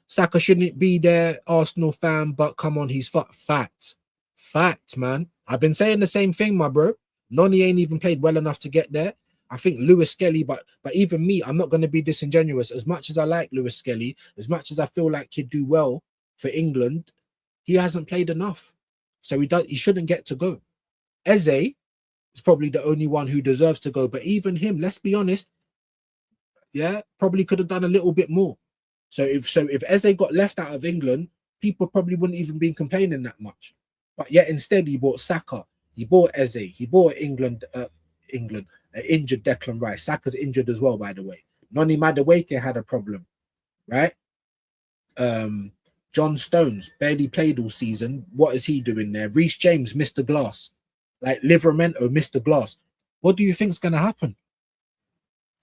Saka shouldn't be there, Arsenal fan, but come on, he's fact. Fact, man. I've been saying the same thing, my bro. Noni ain't even played well enough to get there. I think Lewis Skelly, but even me, I'm not going to be disingenuous. As much as I like Lewis Skelly, as much as I feel like he'd do well for England, he hasn't played enough. So he shouldn't get to go. Eze is probably the only one who deserves to go. But even him, let's be honest, yeah, probably could have done a little bit more. So if Eze got left out of England, people probably wouldn't even be complaining that much. But yet instead he bought Saka, he bought Eze, he bought England, injured Declan Rice. Saka's injured as well, by the way. Noni Madueke had a problem, right? John Stones barely played all season. What is he doing there? Reece James missed the glass. Like Livramento missed the glass. What do you think's going to happen?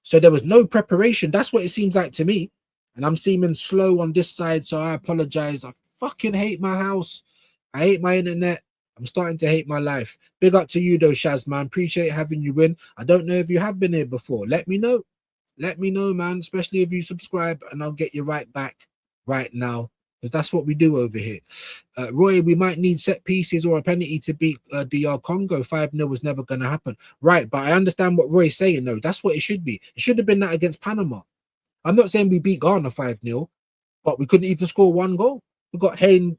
So there was no preparation. That's what it seems like to me. And I'm seeming slow on this side, so I apologize. I fucking hate my house. I hate my internet. I'm starting to hate my life. Big up to you though, Shaz, man. Appreciate having you in. I don't know if you have been here before. Let me know. Let me know, man. Especially if you subscribe, and I'll get you right back right now. Because that's what we do over here. Roy, we might need set pieces or a penalty to beat DR Congo. 5-0 was never going to happen. Right, but I understand what Roy's saying, though. That's what it should be. It should have been that against Panama. I'm not saying we beat Ghana 5-0, but we couldn't even score one goal. We got Harry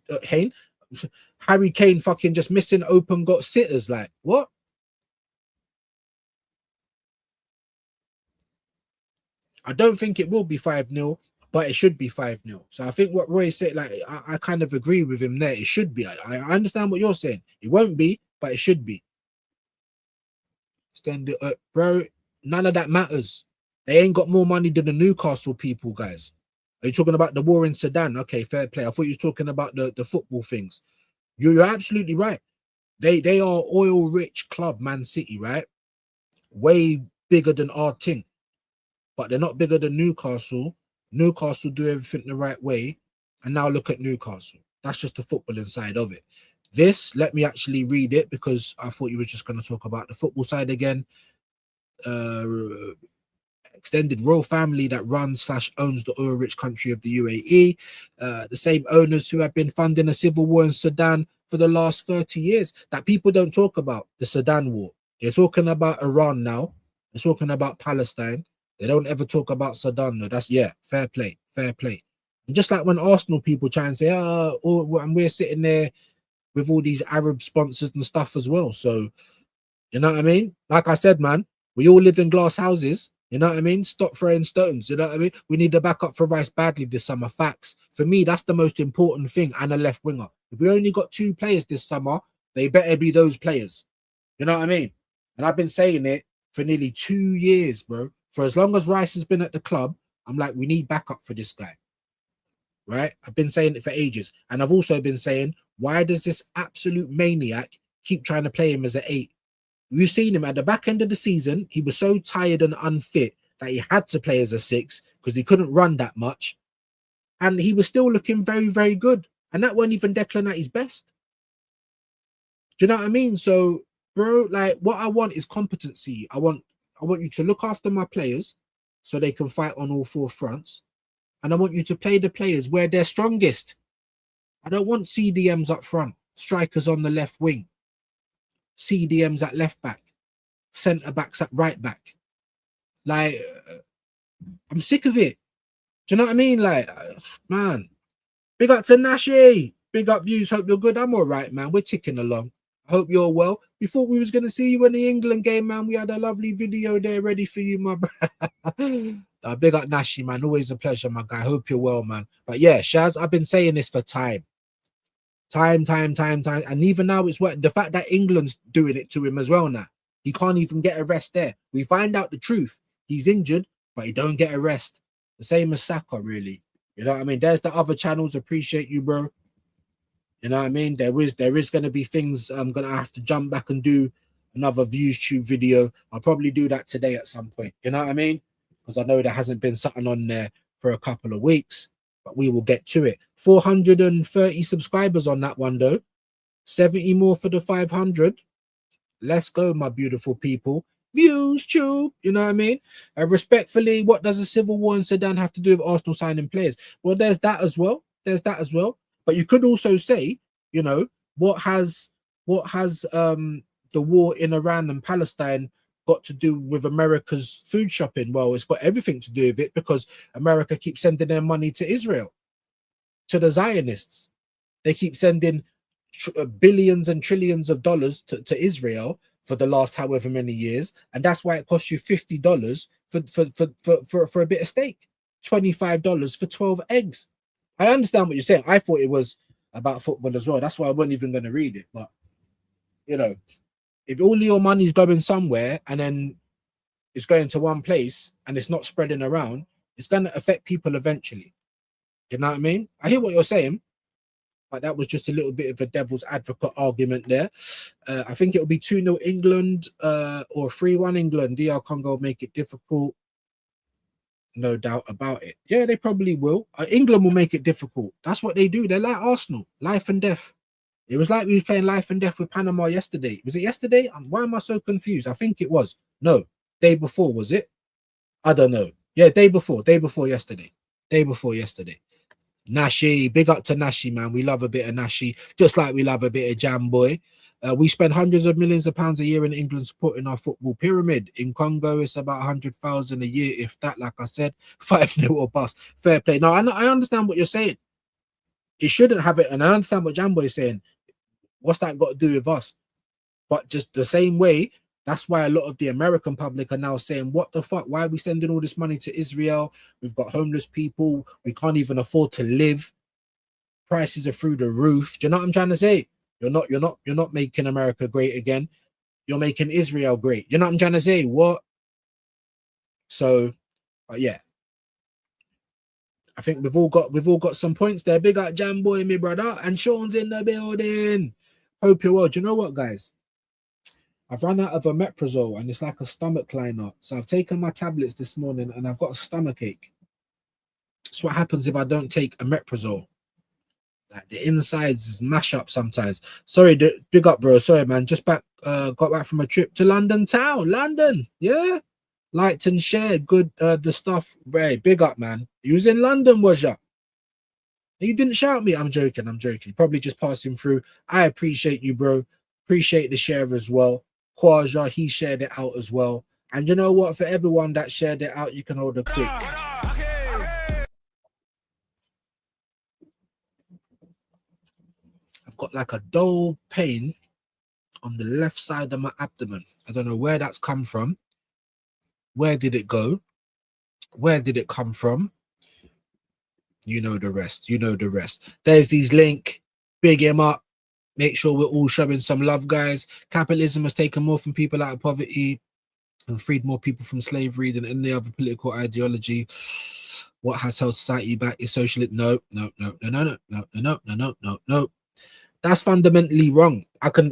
Kane fucking just missing open goal sitters. Like, what? I don't think it will be 5-0. But it should be 5-0. So I think what Roy said, like, I kind of agree with him there. It should be. I understand what you're saying. It won't be, but it should be. Stand it up, bro. None of that matters. They ain't got more money than the Newcastle people, guys. Are you talking about the war in Sudan? Okay, fair play. I thought you were talking about the football things. You're absolutely right. They are oil-rich club, Man City, right? Way bigger than our team. But they're not bigger than Newcastle. Newcastle do everything the right way, and now look at Newcastle. That's just the footballing side of it. This, let me actually read it because I thought you were just going to talk about the football side again. Extended royal family that runs/owns the oil-rich country of the UAE. The same owners who have been funding a civil war in Sudan for the last 30 years that people don't talk about, the Sudan war. They're talking about Iran now. They're talking about Palestine. They don't ever talk about Sudan. No, that's, yeah, fair play, fair play. And just like when Arsenal people try and say, and we're sitting there with all these Arab sponsors and stuff as well. So, you know what I mean? Like I said, man, we all live in glass houses. You know what I mean? Stop throwing stones. You know what I mean? We need a backup for Rice badly this summer. Facts. For me, that's the most important thing, and a left winger. If we only got 2 players this summer, they better be those players. You know what I mean? And I've been saying it for nearly 2 years, bro. For as long as Rice has been at the club, I'm like, we need backup for this guy. Right? I've been saying it for ages. And I've also been saying, why does this absolute maniac keep trying to play him as an 8? We've seen him at the back end of the season. He was so tired and unfit that he had to play as a 6 because he couldn't run that much. And he was still looking very, very good. And that wasn't even Declan at his best. Do you know what I mean? So, bro, like, what I want is competency. I want you to look after my players so they can fight on all 4 fronts. And I want you to play the players where they're strongest. I don't want CDMs up front, strikers on the left wing, CDMs at left back, centre backs at right back. Like, I'm sick of it. Do you know what I mean? Like, man, big up to Nashi. Big up views. Hope you're good. I'm all right, man. We're ticking along. I hope you're well. We thought we was going to see you in the England game, man. We had a lovely video there ready for you, my bro. Big up Nashi, man. Always a pleasure, my guy. Hope you're well, man. But yeah, Shaz, I've been saying this for time. Time. And even now, it's what the fact that England's doing it to him as well now. He can't even get a rest there. We find out the truth. He's injured, but he don't get a rest. The same as Saka, really. You know what I mean? There's the other channels. Appreciate you, bro. You know what I mean? There is going to be things I'm going to have to jump back and do another ViewsTube video. I'll probably do that today at some point. You know what I mean? Because I know there hasn't been something on there for a couple of weeks. but we will get to it. 430 subscribers on that one though. 70 more for the 500. Let's go, my beautiful people. Views, tube, you know what I mean? Respectfully, what does a civil war in Sudan have to do with Arsenal signing players? Well, there's that as well. There's that as well. But you could also say, you know, what has the war in Iran and Palestine got to do with America's food shopping? Well, it's got everything to do with it, because America keeps sending their money to Israel, to the Zionists. They keep sending billions and trillions of dollars to Israel for the last however many years, and that's why it costs you $50 for a bit of steak, $25 for 12 eggs. I understand what you're saying. I thought it was about football as well. That's why I wasn't even going to read it. But you know, if all your money's going somewhere and then it's going to one place and it's not spreading around, it's going to affect people eventually. You know what I mean? I hear what you're saying, but that was just a little bit of a devil's advocate argument there. I think it'll be 2-0 England or 3-1 England. DR Congo make it difficult. No doubt about it. Yeah, they probably will. England will make it difficult. That's what they do. They're like Arsenal, life and death. It was like we were playing life and death with Panama yesterday. Was it yesterday? Why am I so confused? I think it was. No, day before, was it? I don't know. Yeah, day before yesterday. Day before yesterday. Nashi, big up to Nashi, man. We love a bit of Nashi, just like we love a bit of Jam Boy. We spend hundreds of millions of pounds a year in England supporting our football pyramid. In Congo, it's about 100,000 a year, if that. Like I said, 5-0 or bust. Fair play. Now, I understand what you're saying. It shouldn't have it, and I understand what Jambo is saying. What's that got to do with us? But just the same way, that's why a lot of the American public are now saying, what the fuck? Why are we sending all this money to Israel? We've got homeless people. We can't even afford to live. Prices are through the roof. Do you know what I'm trying to say? You're not making America great again. You're making Israel great. You know what I'm trying to say? What? So, yeah. I think we've all got some points there. Big up Jam Boy, me brother, and Sean's in the building. Hope you're well. Do you know what, guys? I've run out of a Metrazole and it's like a stomach liner. So I've taken my tablets this morning and I've got a stomach ache. That's what happens if I don't take a Metrazole. Like the insides is mash up sometimes. Sorry, big up, bro. Sorry, man. Just got back from a trip to London town. London, yeah. Liked and shared good the stuff. Ray, big up, man. You was in London, was ya? You didn't shout me. I'm joking. Probably just passing through. I appreciate you, bro. Appreciate the share as well. Quaja, he shared it out as well. And you know what? For everyone that shared it out, you can hold a quick. I've got like a dull pain on the left side of my abdomen. I don't know where that's come from. Where did it go? Where did it come from? You know the rest. You know the rest. There's his link. Big him up. Make sure we're all showing some love, guys. Capitalism has taken more from people out of poverty and freed more people from slavery than any other political ideology. What has held society back is socialism. No. That's fundamentally wrong. I can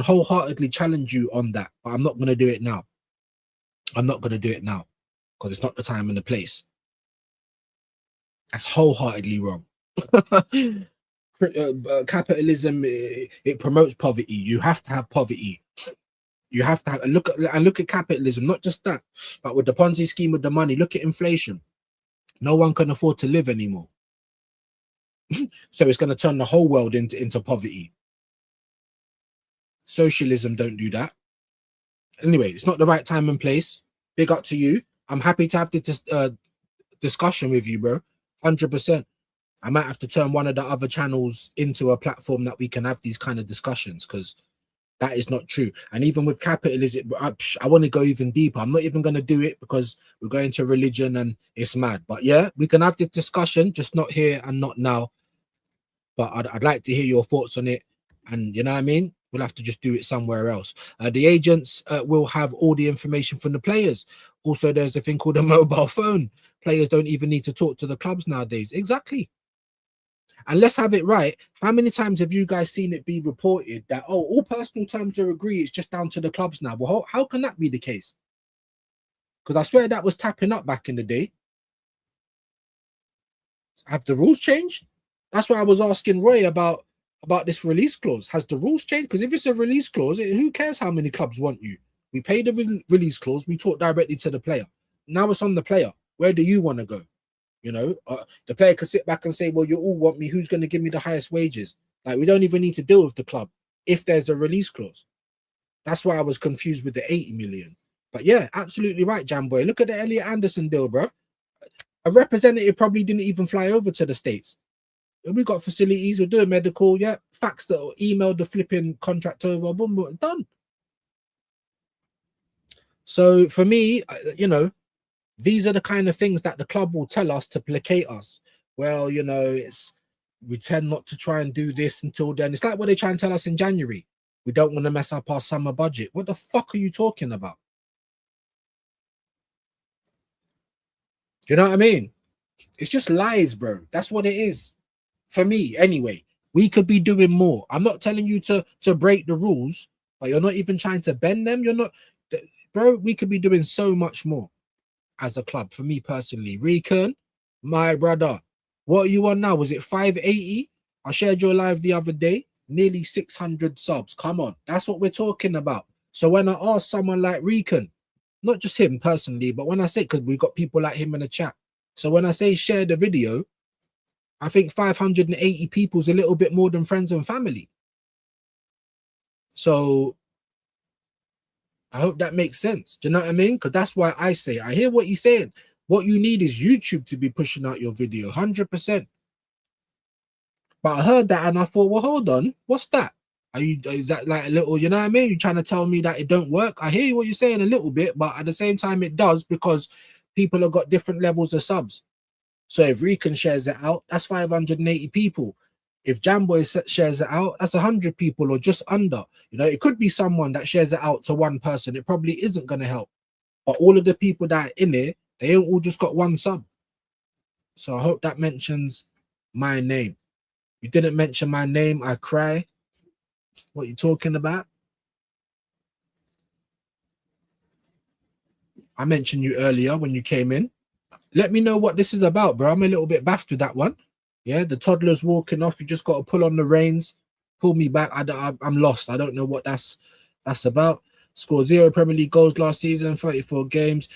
wholeheartedly challenge you on that, but I'm not going to do it now. I'm not going to do it now because it's not the time and the place. That's wholeheartedly wrong. Capitalism, it promotes poverty. You have to have poverty. You have to have look at capitalism, not just that, but with the Ponzi scheme with the money. Look at inflation. No one can afford to live anymore. So it's going to turn the whole world into poverty. Socialism don't do that. Anyway, it's not the right time and place. Big up to you. I'm happy to have this discussion with you, bro. 100%. I might have to turn one of the other channels into a platform that we can have these kind of discussions, because that is not true. And even with capitalism, I want to go even deeper. I'm not even going to do it because we're going to religion and it's mad. But yeah, we can have this discussion, just not here and not now. But I'd like to hear your thoughts on it. And you know what I mean? We'll have to just do it somewhere else. The agents will have all the information from the players. Also, there's a thing called a mobile phone. Players don't even need to talk to the clubs nowadays. Exactly. And let's have it right. How many times have you guys seen it be reported that, oh, all personal terms are agreed, it's just down to the clubs now? Well, how can that be the case? Because I swear that was tapping up back in the day. Have the rules changed? That's why I was asking Roy about this release clause. Has the rules changed? Because if it's a release clause, who cares how many clubs want you? We pay the release clause. We talk directly to the player. Now it's on the player. Where do you want to go? You know, the player can sit back and say, well, you all want me. Who's going to give me the highest wages? Like, we don't even need to deal with the club if there's a release clause. That's why I was confused with the 80 million. But yeah, absolutely right, Jamboy. Look at the Elliot Anderson deal, bro. A representative probably didn't even fly over to the States. We got facilities, we're doing medical, yeah. Faxed it or emailed the flipping contract over, boom, boom, done. So for me, you know, these are the kind of things that the club will tell us to placate us. Well, you know, we tend not to try and do this until then. It's like what they try and tell us in January. We don't want to mess up our summer budget. What the fuck are you talking about? Do you know what I mean? It's just lies, bro. That's what it is. For me, anyway. We could be doing more. I'm not telling you to break the rules, but you're not even trying to bend them. You're not, bro. We could be doing so much more as a club. For me personally, Recon, my brother, what are you on now? Was it 580? I shared your live the other day. Nearly 600 subs. Come on, that's what we're talking about. So when I ask someone like Recon, not just him personally, but when I say, because we've got people like him in the chat. So when I say share the video, I think 580 people is a little bit more than friends and family. So I hope that makes sense. Do you know what I mean? Because that's why I say, I hear what you're saying. What you need is YouTube to be pushing out your video, 100%. But I heard that and I thought, well, hold on, what's that? Is that like a little, you know what I mean? You're trying to tell me that it don't work? I hear what you're saying a little bit, but at the same time, it does, because people have got different levels of subs. So if Recon shares it out, that's 580 people. If Jamboy shares it out, that's 100 people or just under. You know, it could be someone that shares it out to one person. It probably isn't going to help. But all of the people that are in it, they all just got one sub. So I hope that mentions my name. You didn't mention my name, I cry. What you talking about? I mentioned you earlier when you came in. Let me know what this is about, bro. I'm a little bit baffed with that one. Yeah, the toddler's walking off. You just got to pull on the reins, pull me back. I'm lost. I don't know what that's about. Scored 0 Premier League goals last season, 34 games.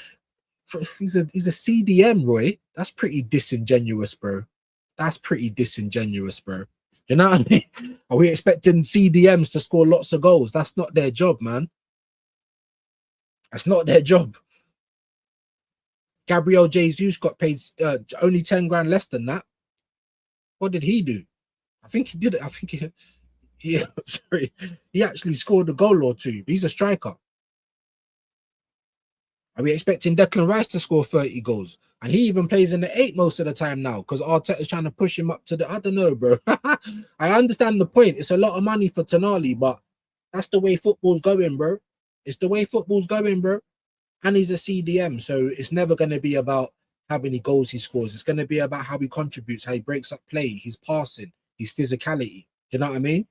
He's a CDM, Roy. That's pretty disingenuous, bro. That's pretty disingenuous, bro. You know what I mean? Are we expecting CDMs to score lots of goals? That's not their job, man. That's not their job. Gabriel Jesus got paid only 10 grand less than that. What did he do? I think he did it. I think sorry. He actually scored a goal or two. He's a striker. Are we expecting Declan Rice to score 30 goals? And he even plays in the 8 most of the time now, because Arteta's trying to push him up to the, I don't know, bro. I understand the point. It's a lot of money for Tonali, but that's the way football's going, bro. It's the way football's going, bro. And he's a CDM, so it's never going to be about how many goals he scores. It's going to be about how he contributes, how he breaks up play, his passing, his physicality. Do you know what I mean?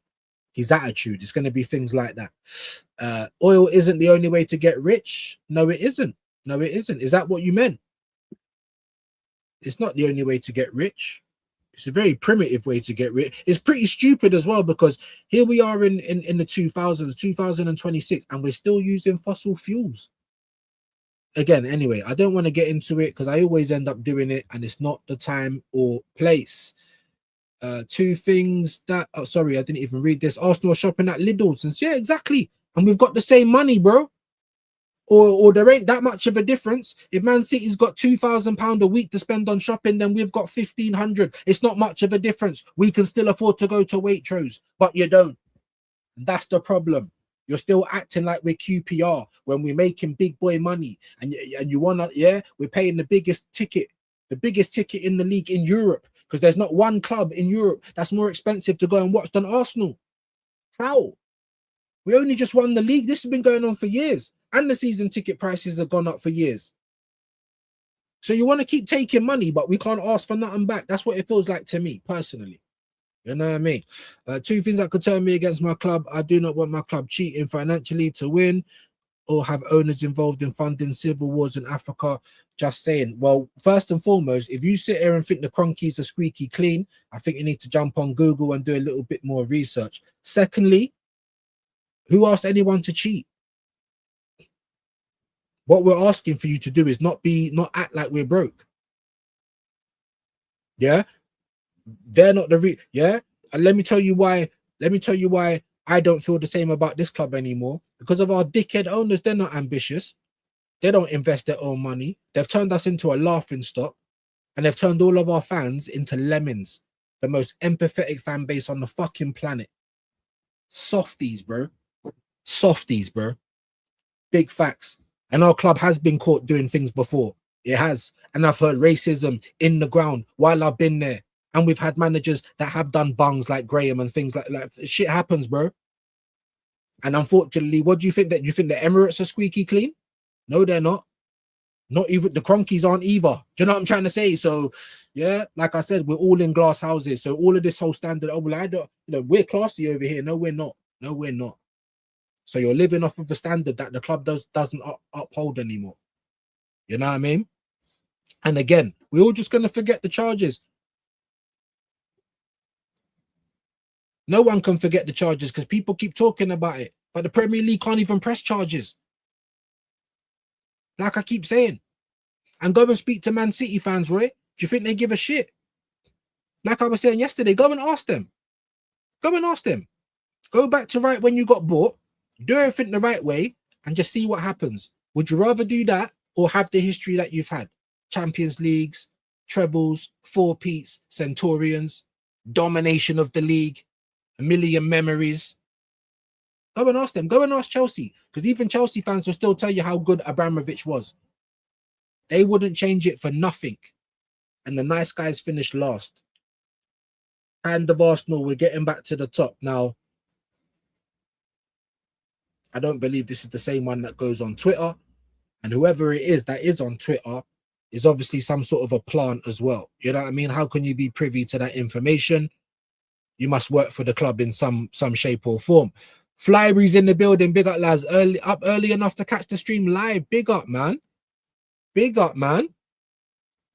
His attitude. It's going to be things like that. Oil isn't the only way to get rich. No, it isn't. No, it isn't. Is that what you meant? It's not the only way to get rich. It's a very primitive way to get rich. It's pretty stupid as well, because here we are in the 2000s, 2026, and we're still using fossil fuels. Again, anyway, I don't want to get into it because I always end up doing it and it's not the time or place. 2 things that, oh, sorry, I didn't even read this. Arsenal shopping at Lidl's. And yeah, exactly. And we've got the same money, bro. Or there ain't that much of a difference. If Man City's got £2,000 a week to spend on shopping, then we've got 1,500. It's not much of a difference. We can still afford to go to Waitrose, but you don't. That's the problem. You're still acting like we're QPR when we're making big boy money, and you wanna, yeah, we're paying the biggest ticket in the league in Europe, because there's not one club in Europe that's more expensive to go and watch than Arsenal. How? We only just won the league. This has been going on for years, and the season ticket prices have gone up for years. So you want to keep taking money, but we can't ask for nothing back. That's what it feels like to me personally. You know what I mean? 2 things that could turn me against my club. I do not want my club cheating financially to win. or have owners involved in funding civil wars in Africa? Just saying. Well, first and foremost, if you sit here and think the Cronkies are squeaky clean, I think you need to jump on Google and do a little bit more research. Secondly, who asked anyone to cheat? What we're asking for you to do is not act like we're broke. Yeah, they're not yeah. And let me tell you why. Let me tell you why I don't feel the same about this club anymore. Because of our dickhead owners, they're not ambitious. They don't invest their own money. They've turned us into a laughing stock, and they've turned all of our fans into lemons. The most empathetic fan base on the fucking planet. Softies, bro. Softies, bro. Big facts. And our club has been caught doing things before. It has. And I've heard racism in the ground while I've been there. And we've had managers that have done bungs like Graham and things like shit happens, bro. And unfortunately, what do you think? That you think the Emirates are squeaky clean? No, they're not. Not even the Cronkies aren't either. Do you know what I'm trying to say? So, yeah, like I said, we're all in glass houses. So all of this whole standard, oh, well, I don't, we're classy over here. No, we're not. No, we're not. So you're living off of the standard that the club doesn't uphold anymore. You know what I mean? And again, we're all just going to forget the charges. No one can forget the charges because people keep talking about it. But the Premier League can't even press charges. Like I keep saying. And go and speak to Man City fans, Roy. Do you think they give a shit? Like I was saying yesterday, go and ask them. Go and ask them. Go back to right when you got bought. Do everything the right way and just see what happens. Would you rather do that or have the history that you've had? Champions Leagues, trebles, four-peats, Centurions, domination of the league, a million memories. Go and ask them. Go and ask Chelsea. Because even Chelsea fans will still tell you how good Abramovich was. They wouldn't change it for nothing. And the nice guys finished last. Hand of Arsenal, we're getting back to the top. Now, I don't believe this is the same one that goes on Twitter. And whoever it is that is on Twitter is obviously some sort of a plant as well. You know what I mean? How can you be privy to that information? You must work for the club in some shape or form. Flybreeze in the building. Big up, lads. Early enough to catch the stream live. Big up, man. Big up, man.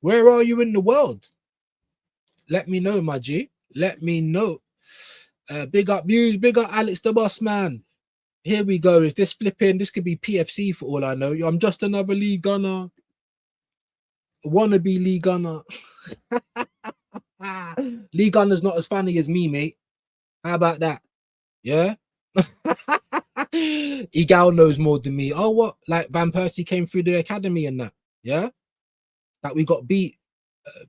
Where are you in the world? Let me know, my G. Let me know. Big up views. Big up Alex the Boss, man. Here we go. Is this flipping? This could be PFC for all I know. I'm just another league gunner. Wannabe league gunner. League gunner's not as funny as me, mate. How about that? Yeah? Egal knows more than me. Oh, what? Like Van Persie came through the academy and that. Yeah? That we got beat,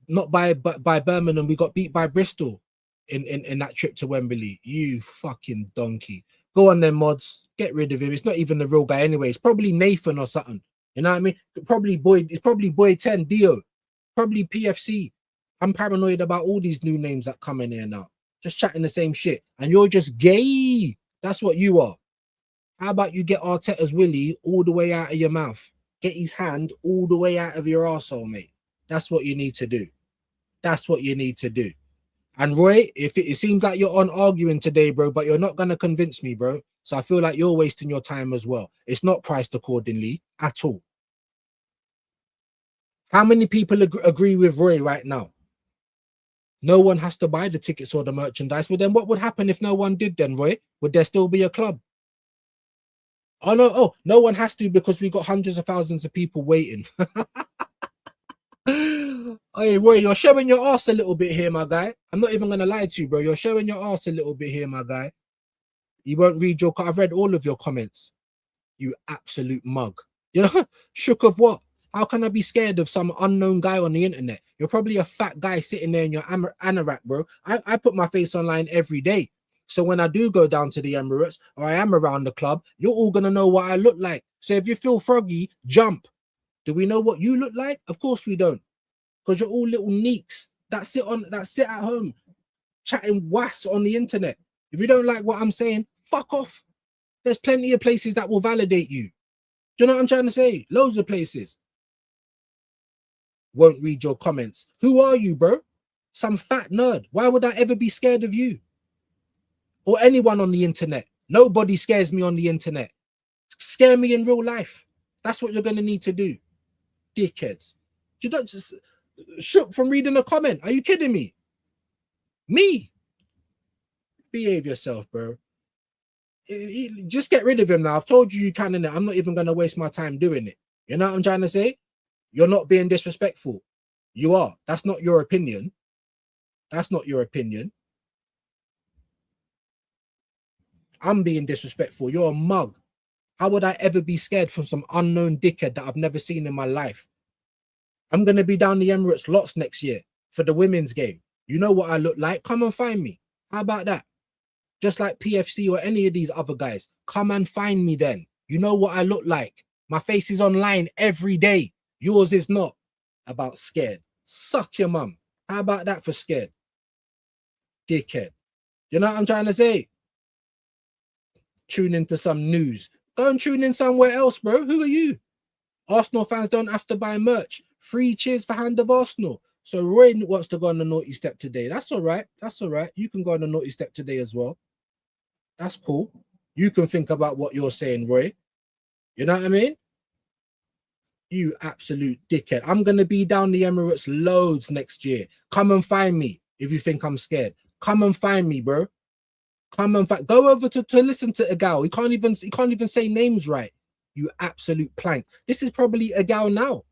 not by Birmingham, we got beat by Bristol in that trip to Wembley. You fucking donkey. Go on then, mods. Get rid of him. It's not even the real guy anyway. It's probably Nathan or something. You know what I mean? Probably Boy. It's probably Boy 10, Dio. Probably PFC. I'm paranoid about all these new names that come in here now. Just chatting the same shit. And you're just gay. That's what you are. How about you get Arteta's Willie all the way out of your mouth? Get his hand all the way out of your arsehole, mate. That's what you need to do. That's what you need to do. And Roy, if it seems like you're on arguing today, bro, but you're not going to convince me, bro. So I feel like you're wasting your time as well. It's not priced accordingly at all. How many people agree with Roy right now? No one has to buy the tickets or the merchandise. Well, then what would happen if no one did then, Roy? Would there still be a club? Oh, no. Oh, no one has to because we've got hundreds of thousands of people waiting. Hey, Roy, you're showing your ass a little bit here, my guy. I'm not even going to lie to you, bro. You're showing your ass a little bit here, my guy. You won't read your... I've read all of your comments. You absolute mug. You know, shook of what? How can I be scared of some unknown guy on the internet? You're probably a fat guy sitting there in your anorak, bro. I put my face online every day. So when I do go down to the Emirates or I am around the club, you're all going to know what I look like. So if you feel froggy, jump. Do we know what you look like? Of course we don't. Because you're all little neeks that sit at home chatting was on the internet. If you don't like what I'm saying, fuck off. There's plenty of places that will validate you. Do you know what I'm trying to say? Loads of places. Won't read your comments. Who are you, bro? Some fat nerd. Why would I ever be scared of you? Or anyone on the internet? Nobody scares me on the internet. Scare me in real life. That's what you're gonna need to do, dickheads. You don't just shook from reading a comment. Are you kidding me? Me? Behave yourself, bro. Just get rid of him now. I've told you can, innit? I'm not even gonna waste my time doing it. You know what I'm trying to say? You're not being disrespectful. You are. That's not your opinion. That's not your opinion. I'm being disrespectful. You're a mug. How would I ever be scared from some unknown dickhead that I've never seen in my life? I'm going to be down the Emirates lots next year for the women's game. You know what I look like? Come and find me. How about that? Just like PFC or any of these other guys. Come and find me then. You know what I look like. My face is online every day. Yours is not. About scared. Suck your mum. How about that for scared? Dickhead. You know what I'm trying to say? Tune into some news. Go and tune in somewhere else, bro. Who are you? Arsenal fans don't have to buy merch. Free cheers for Hand of Arsenal. So Roy wants to go on the naughty step today. That's all right. That's all right. You can go on the naughty step today as well. That's cool. You can think about what you're saying, Roy. You know what I mean? You absolute dickhead. I'm going to be down the Emirates loads next year. Come and find me if you think I'm scared. Come and find me, bro. Come and go over to listen to a gal. He can't even say names right. You absolute plank. This is probably a gal now.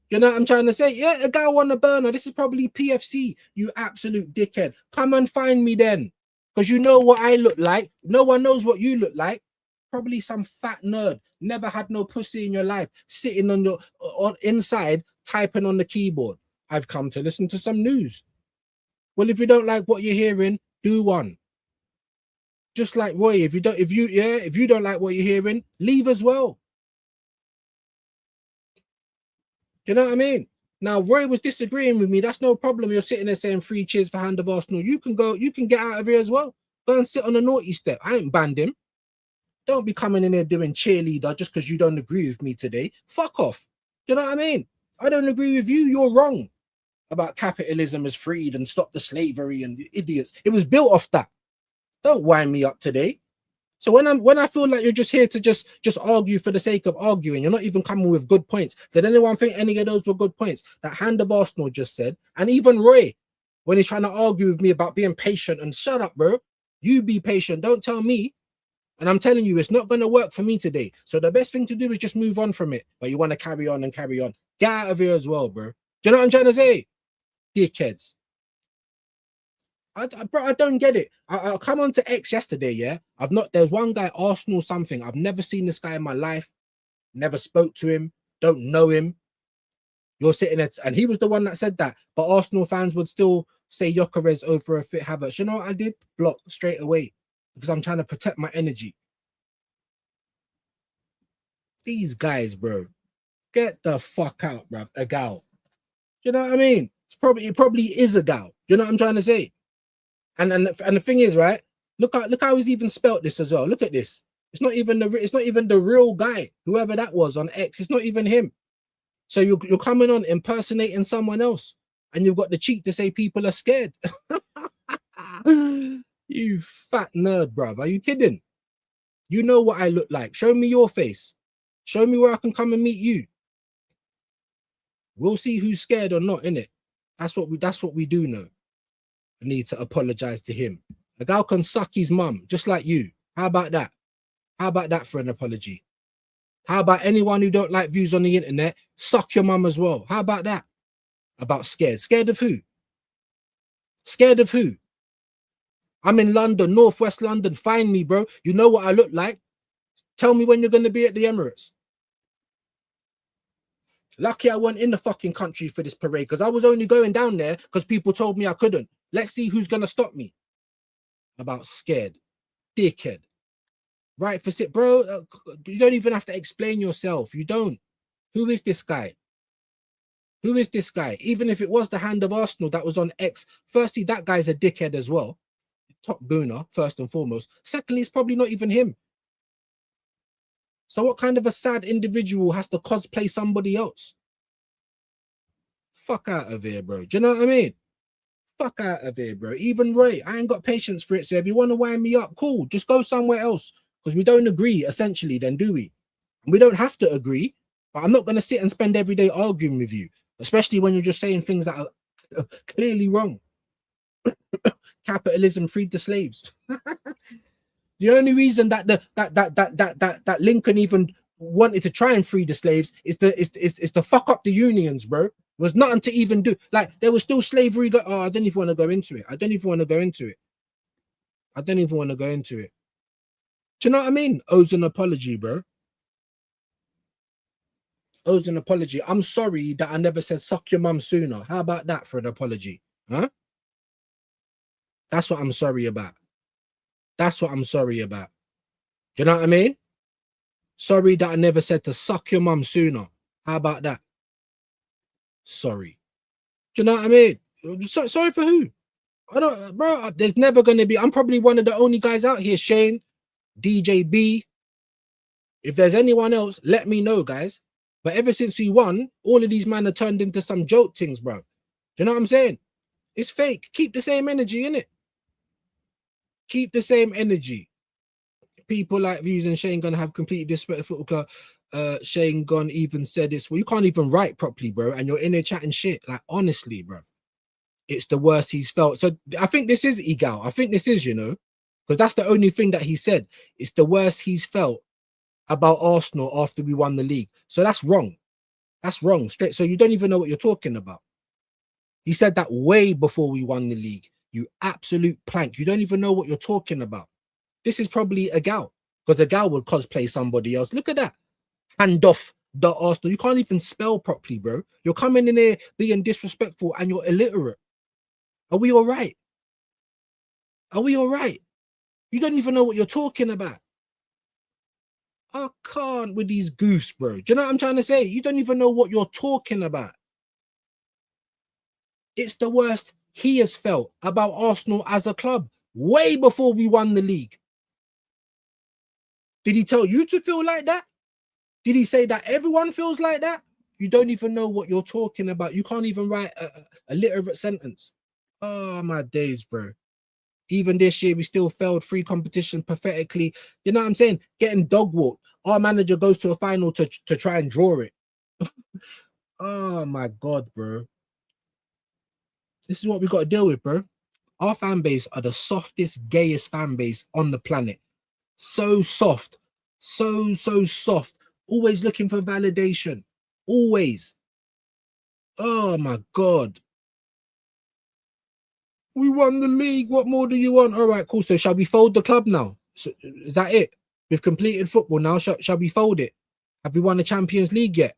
You know what I'm trying to say? Yeah, a gal on the burner. This is probably PFC. You absolute dickhead. Come and find me then. Because you know what I look like. No one knows what you look like. Probably some fat nerd. Never had no pussy in your life. Sitting on inside, typing on the keyboard. I've come to listen to some news. Well, if you don't like what you're hearing, do one. Just like Roy, if you don't like what you're hearing, leave as well. You know what I mean? Now, Roy was disagreeing with me. That's no problem. You're sitting there saying 3 cheers for Hand of Arsenal. You can get out of here as well. Go and sit on a naughty step. I ain't banned him. Don't be coming in here doing cheerleader just because you don't agree with me today. Fuck off. You know what I mean? I don't agree with you. You're wrong about capitalism as freed and stop the slavery and the idiots. It was built off that. Don't wind me up today. So when I feel like you're just here to just argue for the sake of arguing, you're not even coming with good points. Did anyone think any of those were good points that Hand of Arsenal just said? And even Roy, when he's trying to argue with me about being patient, and shut up, bro. You be patient. Don't tell me. And I'm telling you, it's not going to work for me today. So the best thing to do is just move on from it. But you want to carry on and carry on. Get out of here as well, bro. Do you know what I'm trying to say? Dickheads. Bro, I don't get it. I come on to X yesterday, yeah. There's one guy, Arsenal something. I've never seen this guy in my life. Never spoke to him. Don't know him. You're sitting there, and he was the one that said that. But Arsenal fans would still say Gyökeres over a fit Havertz. You know what I did? Block straight away. Because I'm trying to protect my energy. These guys, bro. Get the fuck out, bruv. A gal. You know what I mean? It probably is a gal. You know what I'm trying to say? And the thing is, right? Look how he's even spelt this as well. Look at this. It's not even the real guy, whoever that was on X. It's not even him. So you're coming on impersonating someone else, and you've got the cheek to say people are scared. You fat nerd, bruv. Are you kidding? You know what I look like. Show me your face. Show me where I can come and meet you. We'll see who's scared or not, innit? That's what we do know. I need to apologize to him. A gal can suck his mum, just like you. How about that? How about that for an apology? How about anyone who don't like views on the internet, suck your mum as well? How about that? About scared. Scared of who? Scared of who? I'm in London, Northwest London. Find me, bro. You know what I look like. Tell me when you're going to be at the Emirates. Lucky I wasn't in the fucking country for this parade, because I was only going down there because people told me I couldn't. Let's see who's going to stop me. About scared. Dickhead. Right for sit, bro. You don't even have to explain yourself. You don't. Who is this guy? Who is this guy? Even if it was the Hand of Arsenal that was on X, firstly, that guy's a dickhead as well. Top booner, first and foremost. Secondly, it's probably not even him. So what kind of a sad individual has to cosplay somebody else? Fuck out of here, bro. Do you know what I mean? Fuck out of here, bro. Even Ray, I ain't got patience for it. So if you want to wind me up, cool. Just go somewhere else. because we don't agree, essentially, then do we? We don't have to agree, but I'm not going to sit and spend every day arguing with you, especially when you're just saying things that are clearly wrong. Capitalism freed the slaves. The only reason that that Lincoln even wanted to try and free the slaves is to fuck up the unions, bro. It was nothing to even do. Like, there was still slavery. Oh, I don't even want to go into it. I don't even want to go into it. I don't even want to go into it. Do you know what I mean? Owes an apology, bro. Owes an apology. I'm sorry that I never said suck your mum sooner. How about that for an apology? Huh? That's what I'm sorry about. That's what I'm sorry about. You know what I mean? Sorry that I never said to suck your mum sooner. How about that? Sorry. Do you know what I mean? Sorry for who? I don't, bro. There's never going to be. I'm probably one of the only guys out here. Shane, DJ B. If there's anyone else, let me know, guys. But ever since we won, all of these men are turned into some joke things, bro. Do you know what I'm saying? It's fake. Keep the same energy, innit? Keep the same energy. People like Views and Shane gonna have completely disrespect the football club. Shane Gunn even said this. Well, you can't even write properly, bro, and you're in there chatting shit. Like, honestly, bro, it's the worst he's felt. So I think this is Egal. I think this is, you know, because that's the only thing that he said. It's the worst he's felt about Arsenal after we won the league. So that's wrong. That's wrong. Straight. So you don't even know what you're talking about. He said that way before we won the league. You absolute plank. You don't even know what you're talking about. This is probably a gal, because a gal would cosplay somebody else. Look at that. Hand off the Arsenal. You can't even spell properly, bro. You're coming in there being disrespectful and you're illiterate. Are we all right? Are we all right? You don't even know what you're talking about. I can't with these goofs, bro. Do you know what I'm trying to say? You don't even know what you're talking about. It's the worst he has felt about Arsenal as a club way before we won the league. Did he tell you to feel like that? Did he say that everyone feels like that? You don't even know what you're talking about. You can't even write a literate sentence. Oh, my days, bro. Even this year, we still failed free competition pathetically. You know what I'm saying? Getting dog walked. Our manager goes to a final to try and draw it. Oh, my God, bro. This is what we got to deal with, bro. Our fan base are the softest, gayest fan base on the planet. So soft. So soft. Always looking for validation. Always. Oh, my God. We won the league. What more do you want? All right, cool. So shall we fold the club now? So, is that it? We've completed football now. Shall we fold it? Have we won the Champions League yet?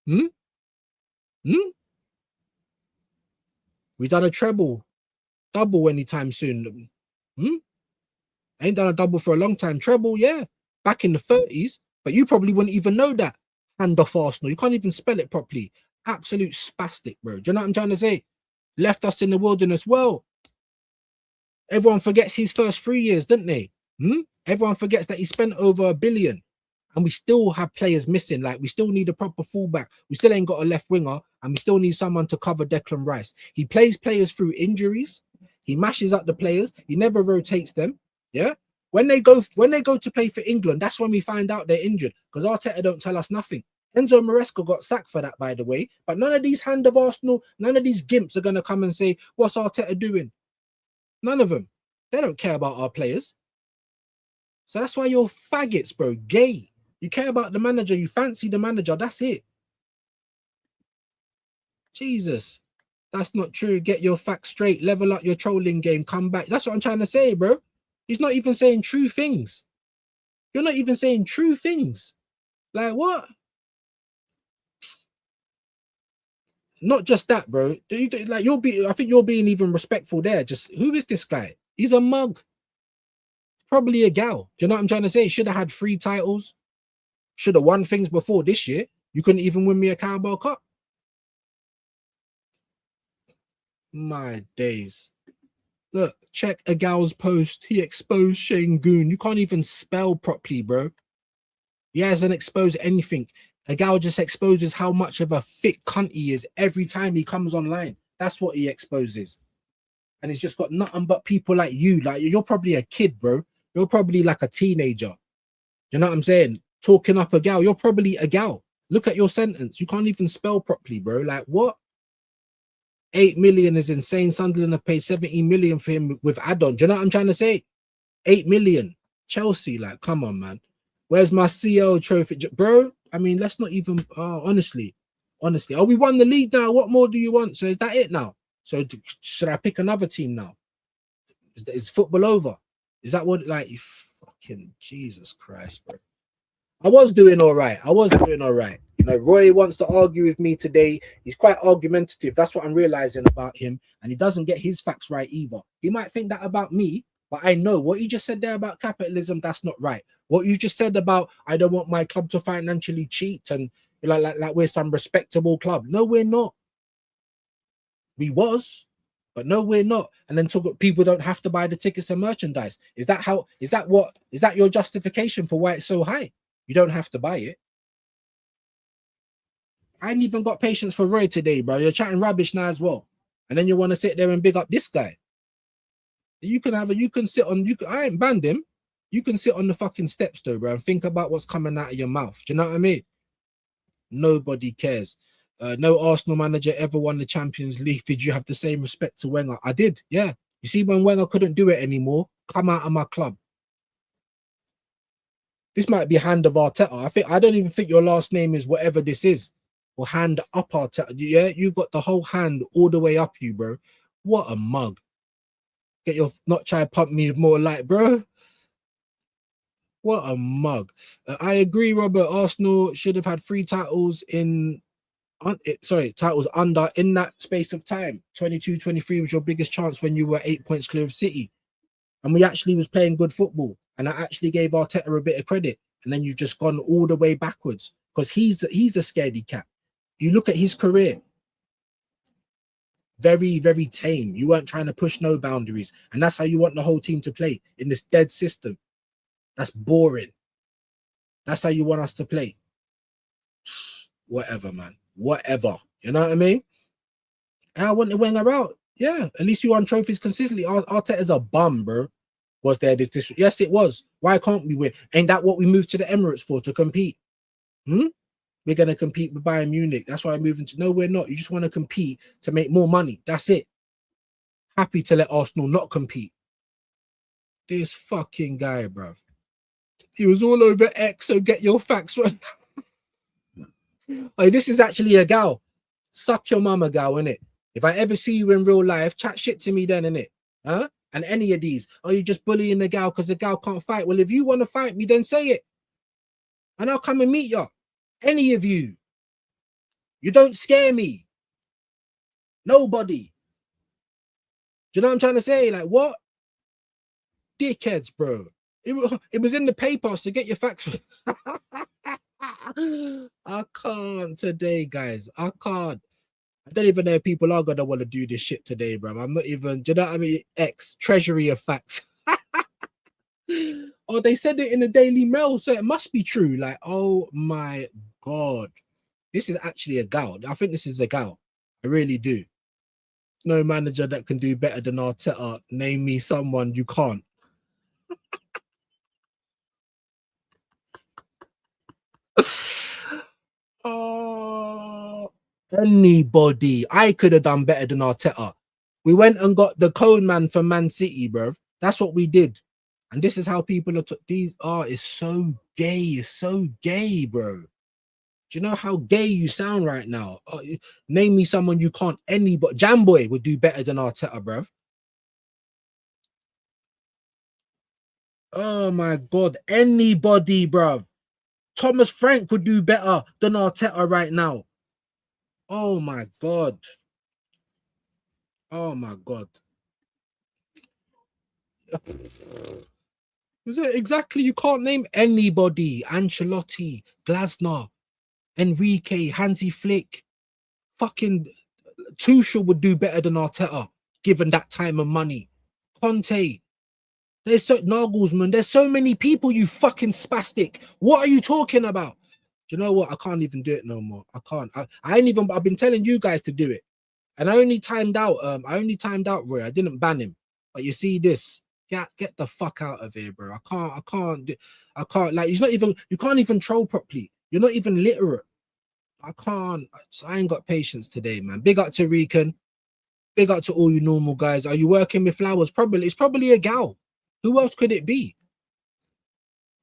We done a treble, double anytime soon. Ain't done a double for a long time. Treble, yeah. Back in the 30s. But you probably wouldn't even know that. Hand off Arsenal. You can't even spell it properly. Absolute spastic, bro. Do you know what I'm trying to say? Left us in the wilderness. Well, everyone forgets his first 3 years, don't they? Everyone forgets that he spent over $1 billion. And we still have players missing. Like, we still need a proper fullback. We still ain't got a left winger. And we still need someone to cover Declan Rice. He plays players through injuries. He mashes up the players. He never rotates them. Yeah. When they go to play for England, that's when we find out they're injured. Because Arteta don't tell us nothing. Enzo Maresca got sacked for that, by the way. But none of these hand of Arsenal, none of these gimps are going to come and say, what's Arteta doing? None of them. They don't care about our players. So that's why you're faggots, bro. Gay. You care about the manager. You fancy the manager. That's it. Jesus. That's not true. Get your facts straight. Level up your trolling game. Come back. That's what I'm trying to say, bro. He's not even saying true things. You're not even saying true things. Like, what? Not just that, bro. I think you're being even respectful there. Just, who is this guy? He's a mug. Probably a gal. Do you know what I'm trying to say? Should have had 3 titles. Should have won things before this year. You couldn't even win me a Carabao Cup. My days. Look, check a gal's post. He exposed Shane Goon. You can't even spell properly, bro. He hasn't exposed anything. A gal just exposes how much of a thick cunt he is every time he comes online. That's what he exposes. And he's just got nothing but people like you. Like, you're probably a kid, bro. You're probably like a teenager. You know what I'm saying? Talking up a gal. You're probably a gal. Look at your sentence. You can't even spell properly, bro. Like what? 8 million is insane. Sunderland have paid 17 million for him with add-on. Do you know what I'm trying to say? 8 million. Chelsea, like, come on, man. Where's my CL trophy? Bro, I mean, let's not even honestly. Oh, we won the league now. What more do you want? So is that it now? So should I pick another team now? Is football over? Is that what, like, you fucking Jesus Christ, bro? I was doing all right. You know, Roy wants to argue with me today. He's quite argumentative. That's what I'm realizing about him. And he doesn't get his facts right either. He might think that about me, but I know what you just said there about capitalism, that's not right. What you just said about I don't want my club to financially cheat and like we're some respectable club. No, we're not. We was, but no, we're not. And then talk, people don't have to buy the tickets and merchandise. Is that your justification for why it's so high? You don't have to buy it. I ain't even got patience for Roy today, bro. You're chatting rubbish now as well. And then you want to sit there and big up this guy. I ain't banned him. You can sit on the fucking steps though, bro, and think about what's coming out of your mouth. Do you know what I mean? Nobody cares. No Arsenal manager ever won the Champions League. Did you have the same respect to Wenger? I did, yeah. You see, when Wenger couldn't do it anymore, come out of my club. This might be Hand of Arteta. I don't even think your last name is whatever this is. Or Hand Up Arteta. Yeah, you've got the whole hand all the way up you, bro. What a mug. Get your not try to pump me with more light, bro. What a mug. I agree, Robert. Arsenal should have had 3 titles titles under in that space of time. 22-23 was your biggest chance when you were 8 points clear of City. And we actually was playing good football. And I actually gave Arteta a bit of credit. And then you've just gone all the way backwards. Because he's a scaredy cat. You look at his career. Very, very tame. You weren't trying to push no boundaries. And that's how you want the whole team to play in this dead system. That's boring. That's how you want us to play. Whatever, man. Whatever. You know what I mean? And I want the Wenger out. Yeah. At least you won trophies consistently. Arteta's a bum, bro. Was there this? Yes, it was. Why can't we win? Ain't that what we moved to the Emirates for? To compete? We're going to compete with Bayern Munich. That's why I'm moving to... No, we're not. You just want to compete to make more money. That's it. Happy to let Arsenal not compete. This fucking guy, bruv. He was all over X, so get your facts right. Oh, this is actually a gal. Suck your mama, gal, innit? If I ever see you in real life, chat shit to me then, innit? Huh? And any of these. Are you just bullying the gal because the gal can't fight? Well, if you want to fight me, then say it. And I'll come and meet you. Any of you. You don't scare me. Nobody. Do you know what I'm trying to say? Like, what? Dickheads, bro. It was in the paper, so get your facts. I can't today, guys. I can't. I don't even know if people are gonna want to do this shit today, bro. I'm not even, do you know what I mean? Treasury of facts. Oh, they said it in the Daily Mail, so it must be true. Like, oh my God. This is actually a gal. I think this is a gal. I really do. No manager that can do better than Arteta. Name me someone. You can't. Oh, anybody. I could have done better than Arteta. We went and got the cone man from Man City, bro. That's what we did. And this is how people are. It's so gay. It's so gay, bro. Do you know how gay you sound right now? Name me someone you can't. Anybody. Jamboy would do better than Arteta, bro. Oh my God. Anybody, bro. Thomas Frank would do better than Arteta right now. Oh my God. Oh my God. Is it exactly? You can't name anybody. Ancelotti, Glasner, Enrique, Hansi Flick. Fucking Tuchel would do better than Arteta, given that time and money. Conte. There's so Nagelsmann. There's so many people, you fucking spastic. What are you talking about? Do you know what? I can't even do it no more. I can't. I've been telling you guys to do it. And I only timed out, Roy. I didn't ban him. But you see this. Get the fuck out of here, bro. I can't, like, he's not even, you can't even troll properly. You're not even literate. I can't, I ain't got patience today, man. Big up to Rican. Big up to all you normal guys. Are you working with flowers? Probably, it's probably a gal. Who else could it be?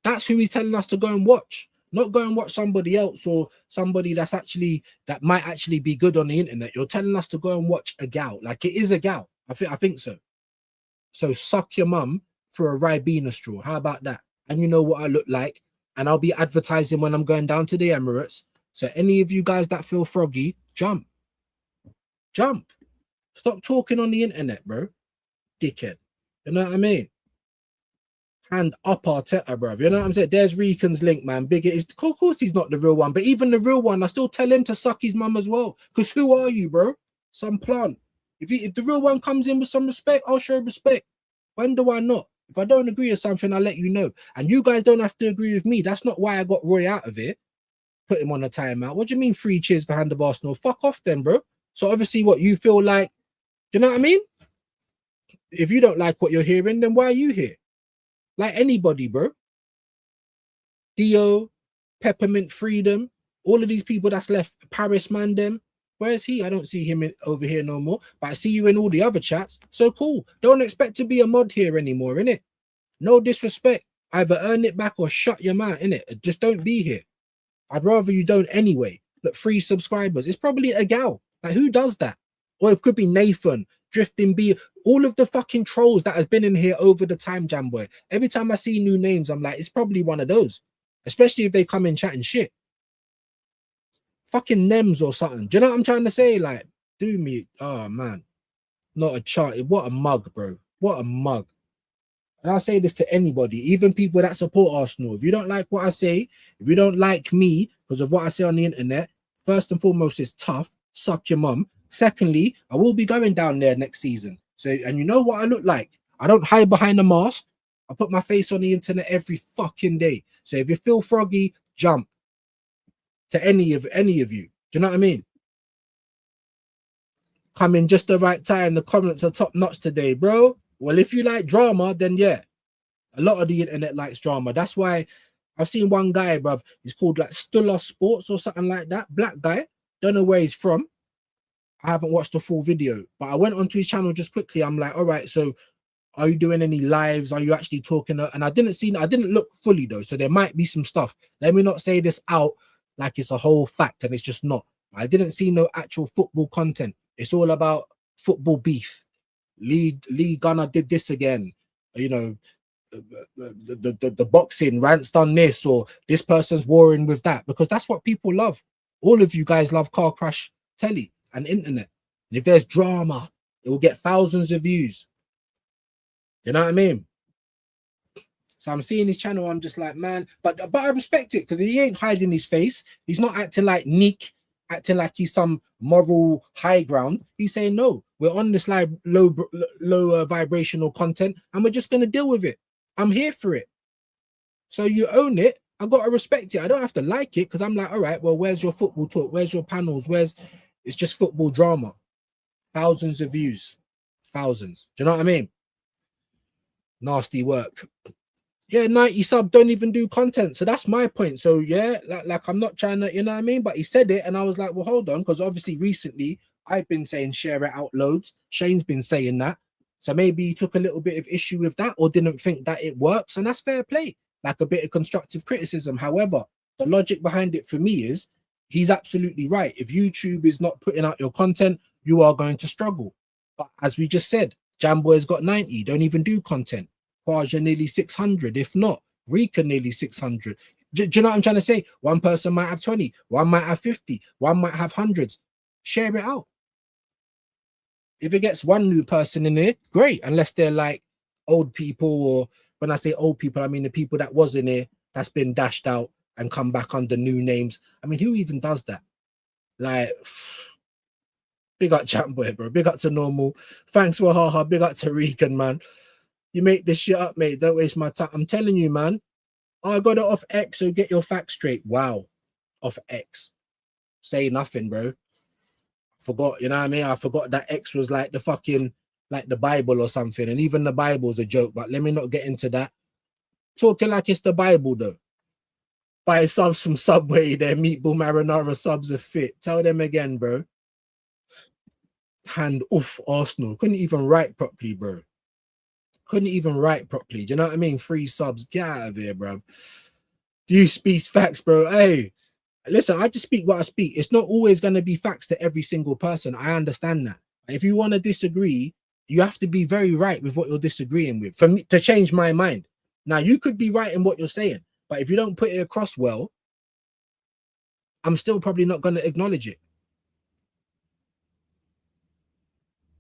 That's who he's telling us to go and watch. Not go and watch somebody else or somebody that might actually be good on the internet. You're telling us to go and watch a gal. Like, it is a gal. I think so. So suck your mum for a Ribena straw. How about that? And you know what I look like. And I'll be advertising when I'm going down to the Emirates. So any of you guys that feel froggy, jump. Jump. Stop talking on the internet, bro. Dickhead. You know what I mean? Hand up Arteta, bro. You know what I'm saying? There's Rican's link, man. Big it is. Of course he's not the real one. But even the real one, I still tell him to suck his mum as well. Because who are you, bro? Some plant. If the real one comes in with some respect, I'll show respect. When do I not? If I don't agree with something, I'll let you know. And you guys don't have to agree with me. That's not why I got Roy out of it. Put him on a timeout. What do you mean 3 cheers for Hand of Arsenal? Fuck off then, bro. So obviously what you feel like, you know what I mean? If you don't like what you're hearing, then why are you here? Like anybody, bro. Dio, Peppermint Freedom, all of these people that's left, Paris man, them. Where is he? I don't see him over here no more. But I see you in all the other chats. So cool. Don't expect to be a mod here anymore, innit? No disrespect. Either earn it back or shut your mouth, innit? Just don't be here. I'd rather you don't anyway. Look, 3 subscribers. It's probably a gal. Like, who does that? Or it could be Nathan, Drifting B, all of the fucking trolls that have been in here over the time, Jamboy. Every time I see new names, I'm like, it's probably one of those. Especially if they come in chatting shit. Fucking Nems or something. Do you know what I'm trying to say? Like, do me. Oh, man. Not a chart. What a mug, bro. What a mug. And I'll say this to anybody, even people that support Arsenal. If you don't like what I say, if you don't like me because of what I say on the internet, first and foremost, it's tough. Suck your mum. Secondly, I will be going down there next season. So, and you know what I look like? I don't hide behind a mask. I put my face on the internet every fucking day. So if you feel froggy, jump to any of you. Do you know what I mean? Come in just the right time. The comments are top notch today, bro. Well, if you like drama, then yeah. A lot of the internet likes drama. That's why I've seen one guy, bruv. He's called like Stuller Sports or something like that. Black guy. Don't know where he's from. I haven't watched the full video, but I went onto his channel just quickly. I'm like, all right, so are you doing any lives? Are you actually talking? And I didn't look fully though. So there might be some stuff. Let me not say this out like it's a whole fact and it's just not. I didn't see no actual football content. It's all about football beef. Lee Gunner did this again. You know, the boxing rants done this, or this person's warring with that, because that's what people love. All of you guys love car crash telly and internet. And if there's drama, it will get thousands of views. You know what I mean? So I'm seeing his channel, I'm just like, man, but I respect it because he ain't hiding his face. He's not acting like Nick, acting like he's some moral high ground. He's saying, no, we're on this like low vibrational content and we're just going to deal with it. I'm here for it. So you own it. I got to respect it. I don't have to like it because I'm like, all right, well, where's your football talk? Where's your panels? It's just football drama. Thousands of views. Thousands. Do you know what I mean? Nasty work. Yeah, 90 sub don't even do content. So that's my point. So yeah, like I'm not trying to, you know what I mean? But he said it and I was like, well, hold on, because obviously recently I've been saying share it out loads. Shane's been saying that. So maybe he took a little bit of issue with that or didn't think that it works. And that's fair play, like a bit of constructive criticism. However, the logic behind it for me is he's absolutely right. If YouTube is not putting out your content, you are going to struggle. But as we just said, Jamboy's got 90, don't even do content. Quaja nearly 600, if not, Rika nearly 600. Do you know what I'm trying to say? One person might have 20, one might have 50, one might have hundreds. Share it out. If it gets one new person in here, great. Unless they're like old people, or when I say old people, I mean the people that was in here that's been dashed out and come back under new names. I mean, who even does that? Like, big up Jamboy, bro. Big up to Normal. Thanks for haha. Big up to Rican, man. You make this shit up, mate. Don't waste my time. I'm telling you, man. I got it off X, so get your facts straight. Wow. Off X. Say nothing, bro. Forgot, you know what I mean? I forgot that X was like the fucking, like the Bible or something, and even the Bible's a joke, but let me not get into that. Talking like it's the Bible though. Buy subs from Subway, their meatball marinara subs are fit. Tell them again, bro. Hand off Arsenal. Couldn't even write properly, bro. Couldn't even write properly. Do you know what I mean? 3 subs. Get out of here, bro. You speak facts, bro. Hey, listen, I just speak what I speak. It's not always going to be facts to every single person. I understand that. If you want to disagree, you have to be very right with what you're disagreeing with for me to change my mind. Now, you could be right in what you're saying, but if you don't put it across well, I'm still probably not going to acknowledge it.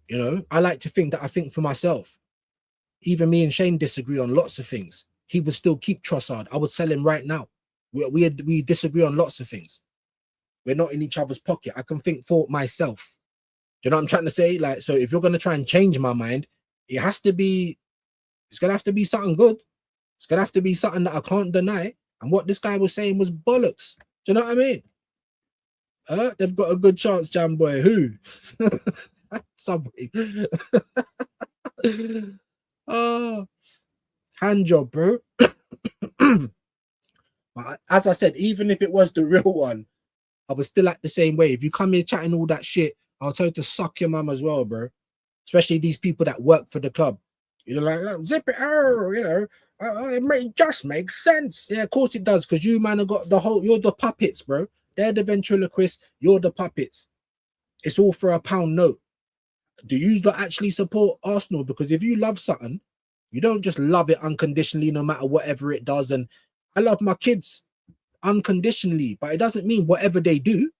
You know, I like to think that I think for myself. Even me and Shane disagree on lots of things. He would still keep Trossard. I would sell him right now. We disagree on lots of things. We're not in each other's pocket. I can think for myself. Do you know what I'm trying to say? Like, so if you're going to try and change my mind, it has to be, it's going to have to be something good. It's going to have to be something that I can't deny. And what this guy was saying was bollocks. Do you know what I mean? They've got a good chance, Jam Boy. Who? Subway. Oh, hand job, bro. But as I said, even if it was the real one, I was still act the same way. If you come here chatting all that shit, I'll tell you to suck your mum as well, bro. Especially these people that work for the club. You know, like zip it, you know, it just makes sense. Yeah, of course it does, because you, man, have got the whole, you're the puppets, bro. They're the ventriloquists, you're the puppets. It's all for a pound note. Do you not actually support Arsenal? Because if you love something, you don't just love it unconditionally, no matter whatever it does. And I love my kids unconditionally, but it doesn't mean whatever they do.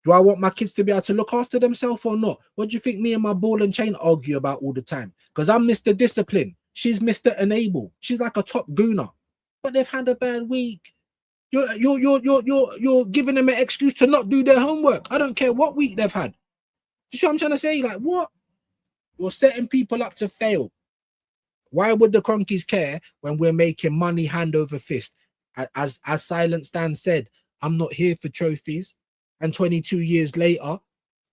Do I want my kids to be able to look after themselves or not? What do you think me and my ball and chain argue about all the time? Because I'm Mr. Discipline. She's Mr. Enable. She's like a top gooner. But they've had a bad week. You're giving them an excuse to not do their homework. I don't care what week they've had. You see what I'm trying to say? Like, what? You're setting people up to fail. Why would the Cronkies care when we're making money hand over fist? As Silent Stan said, I'm not here for trophies. And 22 years later,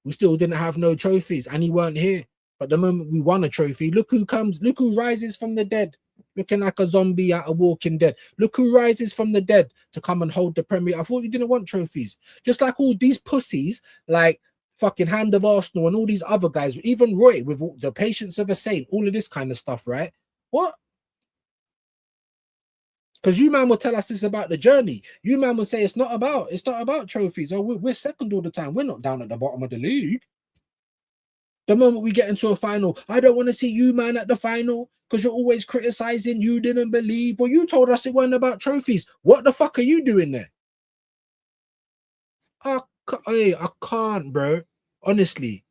we still didn't have no trophies, and he weren't here. But the moment we won a trophy, look who comes, look who rises from the dead, looking like a zombie out of Walking Dead. Look who rises from the dead to come and hold the Premier. I thought you didn't want trophies. Just like all these pussies, like fucking Hand of Arsenal and all these other guys, even Roy with all the patience of a saint, all of this kind of stuff, right? What? Because you man will tell us it's about the journey. You man will say it's not about trophies. Oh, we're second all the time. We're not down at the bottom of the league. The moment we get into a final, I don't want to see you man at the final because you're always criticizing. You didn't believe. Well, you told us it wasn't about trophies. What the fuck are you doing there? I can't, bro. Honestly,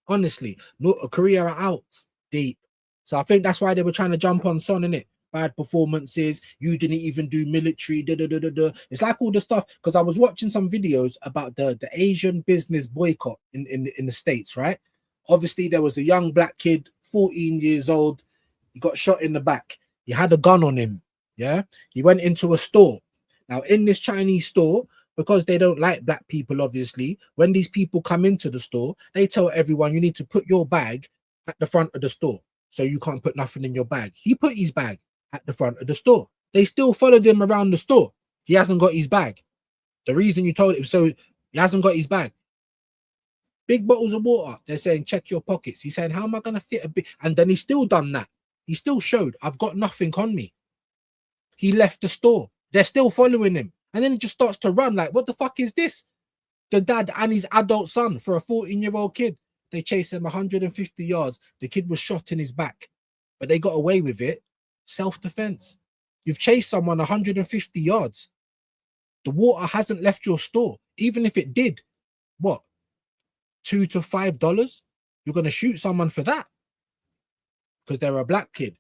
no, a career out deep. So I think that's why they were trying to jump on Son, innit? Bad performances, you didn't even do military, It's like all the stuff, because I was watching some videos about the Asian business boycott in the States, right? Obviously, there was a young black kid, 14 years old. He got shot in the back. He had a gun on him, yeah? He went into a store. Now, in this Chinese store, because they don't like black people, obviously, when these people come into the store, they tell everyone you need to put your bag at the front of the store. So you can't put nothing in your bag. He put his bag at the front of the store. They still followed him around the store. He hasn't got his bag. The reason you told him, so he hasn't got his bag. Big bottles of water. They're saying, check your pockets. He's saying, how am I going to fit a bit? And then he's still done that. He still showed, I've got nothing on me. He left the store. They're still following him. And then he just starts to run like, what the fuck is this? The dad and his adult son for a 14-year-old kid. They chased him 150 yards. The kid was shot in his back. But they got away with it. Self-defense. You've chased someone 150 yards. The water hasn't left your store. Even if it did, what? $2 to $5? You're going to shoot someone for that because they're a black kid.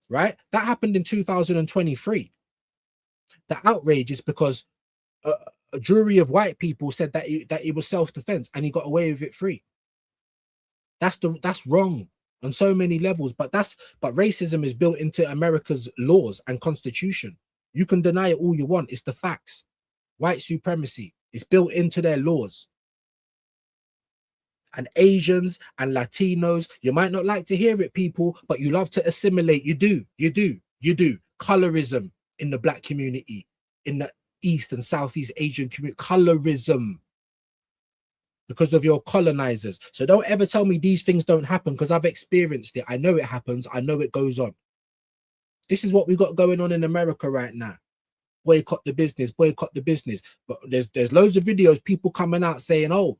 Right? That happened in 2023. The outrage is because a jury of white people said that it was self-defense and he got away with it free. That's wrong on so many levels, but racism is built into America's laws and constitution. You can deny it all you want. It's the facts. White supremacy is built into their laws. and Asians and Latinos. You might not like to hear it, people, but you love to assimilate. You do. Colorism in the black community, in the East and Southeast Asian community. Colorism. Because of your colonizers. So don't ever tell me these things don't happen, because I've experienced it. I know it happens. I know it goes on. This is what we got going on in America right now. Boycott the business, boycott the business. But there's loads of videos, people coming out saying, oh,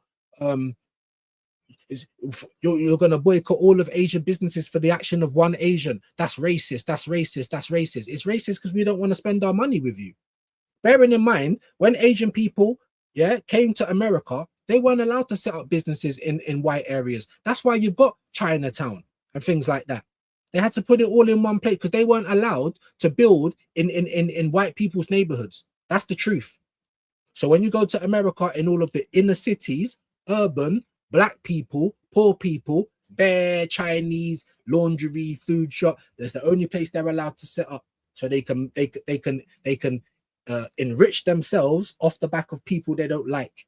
you're going to boycott all of Asian businesses for the action of one Asian. That's racist. That's racist. That's racist. It's racist because we don't want to spend our money with you. Bearing in mind, when Asian people, came to America, they weren't allowed to set up businesses in white areas. That's why you've got Chinatown and things like that. They had to put it all in one place because they weren't allowed to build in white people's neighborhoods. That's the truth. So when you go to America, in all of the inner cities, urban, black people, poor people, bare Chinese, laundry, food shop, that's the only place they're allowed to set up. So they can enrich themselves off the back of people they don't like.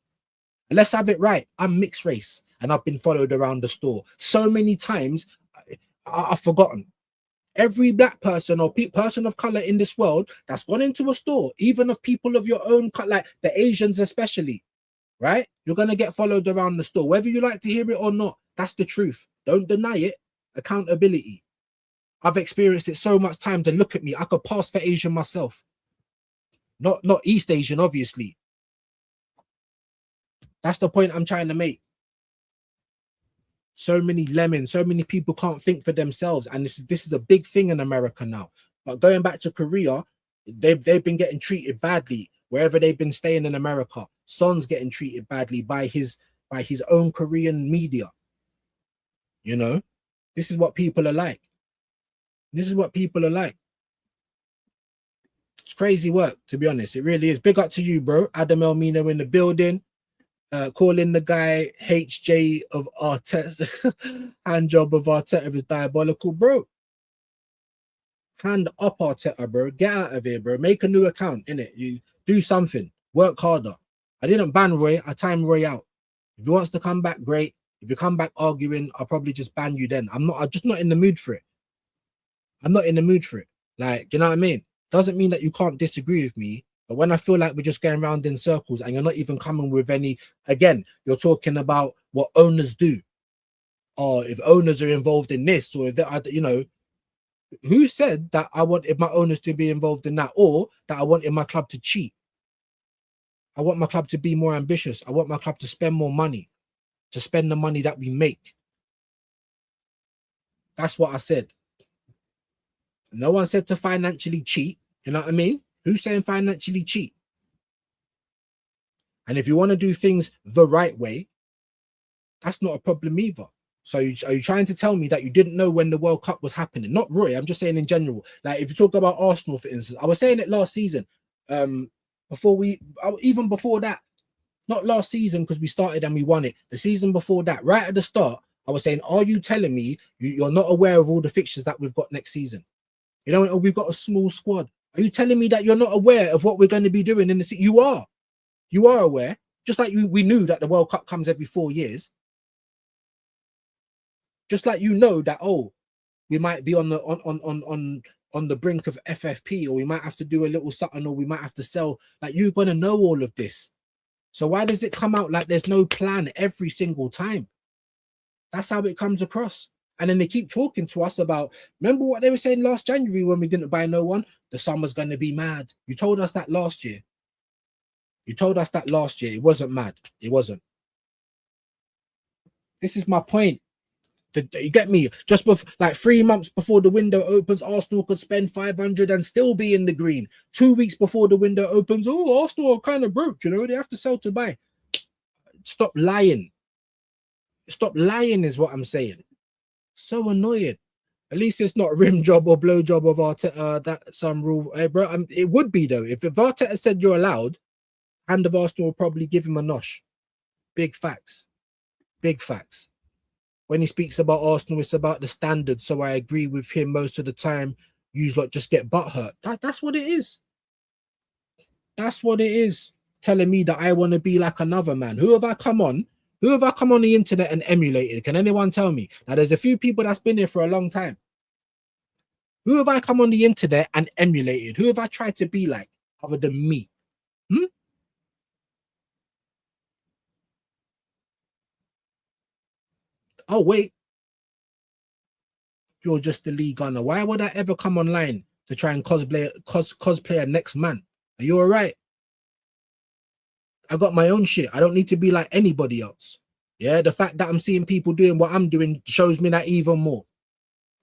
And let's have it right. I'm mixed race and I've been followed around the store so many times. I've forgotten. Every black person or person of color in this world that's gone into a store, even of people of your own color, like the Asians especially, right? You're going to get followed around the store, whether you like to hear it or not. That's the truth. Don't deny it. Accountability. I've experienced it so much times, and look at me. I could pass for Asian myself. Not East Asian, obviously. That's the point I'm trying to make. So many lemons, so many people can't think for themselves. And this is a big thing in America now. But going back to Korea, they've been getting treated badly wherever they've been staying in America. Son's getting treated badly by his own Korean media. You know, this is what people are like. This is what people are like. It's crazy work, to be honest. It really is. Big up to you, bro. Adam Elmino in the building. Calling the guy HJ of Arteta. Hand job of Arteta is diabolical, bro. Hand up Arteta, bro. Get out of here, bro. Make a new account, innit? You do something. Work harder. I didn't ban Roy. I timed Roy out. If he wants to come back, great. If you come back arguing, I'll probably just ban you then. I'm just not in the mood for it. I'm not in the mood for it. Like, you know what I mean? Doesn't mean that you can't disagree with me. But when I feel like we're just going around in circles and you're not even coming with any, again, you're talking about what owners do. Or if owners are involved in this, or if they, you know, who said that I wanted my owners to be involved in that, or that I wanted my club to cheat? I want my club to be more ambitious. I want my club to spend more money, to spend the money that we make. That's what I said. No one said to financially cheat. You know what I mean? Who's saying financially cheat? And if you want to do things the right way, that's not a problem either. So are you trying to tell me that you didn't know when the World Cup was happening? Not Roy, I'm just saying in general. Like if you talk about Arsenal, for instance, I was saying it last season. Even before that, not last season because we started and we won it. The season before that, right at the start, I was saying, are you telling me you're not aware of all the fixtures that we've got next season? You know, we've got a small squad. Are you telling me that you're not aware of what we're going to be doing in the season? You are. You are aware. Just like we knew that the World Cup comes every 4 years. Just like you know that, oh, we might be on the brink of FFP, or we might have to do a little something, or we might have to sell. Like, you're going to know all of this. So why does it come out like there's no plan every single time? That's how it comes across. And then they keep talking to us about, remember what they were saying last January when we didn't buy no one? The summer's going to be mad. You told us that last year. You told us that last year. It wasn't mad. It wasn't. This is my point. You get me? Just before, like 3 months before the window opens, Arsenal could spend 500 and still be in the green. 2 weeks before the window opens, oh, Arsenal are kind of broke, you know, they have to sell to buy. Stop lying. Stop lying is what I'm saying. So annoying. At least it's not rim job or blow job of Arteta. That's some rule. Hey, bro, it would be though. If Arteta said you're allowed, hand of Arsenal will probably give him a nosh. Big facts. Big facts. When he speaks about Arsenal, it's about the standards. So I agree with him most of the time. You lot just get butthurt. That's what it is. That's what it is. Telling me that I want to be like another man. Who have I come on Who have I come on the internet and emulated? Can anyone tell me? Now, there's a few people that's been here for a long time. Who have I come on the internet and emulated? Who have I tried to be like other than me? Oh, wait. You're just the league gunner. Why would I ever come online to try and cosplay a next man? Are you all right? I got my own shit. I don't need to be like anybody else. Yeah, the fact that I'm seeing people doing what I'm doing shows me that even more.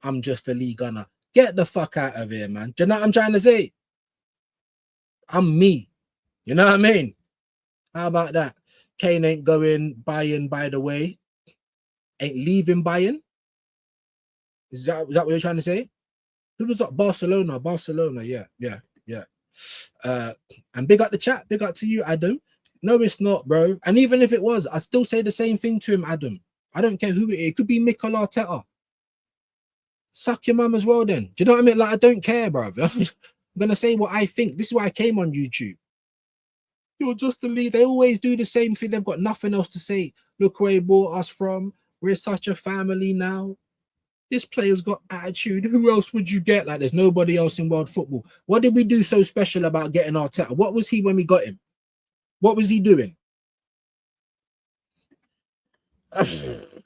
I'm just a league gunner. Get the fuck out of here, man. Do you know what I'm trying to say? I'm me. You know what I mean? How about that? Kane ain't going Bayern, by the way. Ain't leaving Bayern. Is that what you're trying to say? Who was up? Barcelona. Yeah. And big up the chat. Big up to you, Adam. No, it's not, bro. And even if it was, I still say the same thing to him, Adam. I don't care who it is. It could be Mikel Arteta. Suck your mum as well, then. Do you know what I mean? Like, I don't care, bro. I'm gonna say what I think. This is why I came on YouTube. You're just the lead. They always do the same thing. They've got nothing else to say. Look where he brought us from. We're such a family now. This player's got attitude. Who else would you get? Like, there's nobody else in world football. What did we do so special about getting Arteta? What was he when we got him? What was he doing?